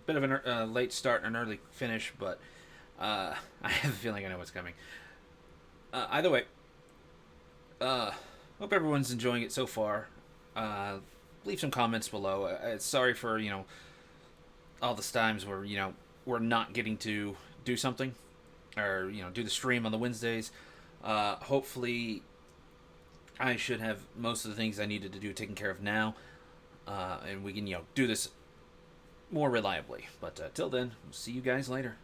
Bit of a late start and an early finish, but I have a feeling I know what's coming. Either way, hope everyone's enjoying it so far. Leave some comments below. Sorry for all the times where we're not getting to do something, or do the stream on the Wednesdays. Hopefully, I should have most of the things I needed to do taken care of now, and we can do this more reliably. But till then, we'll see you guys later.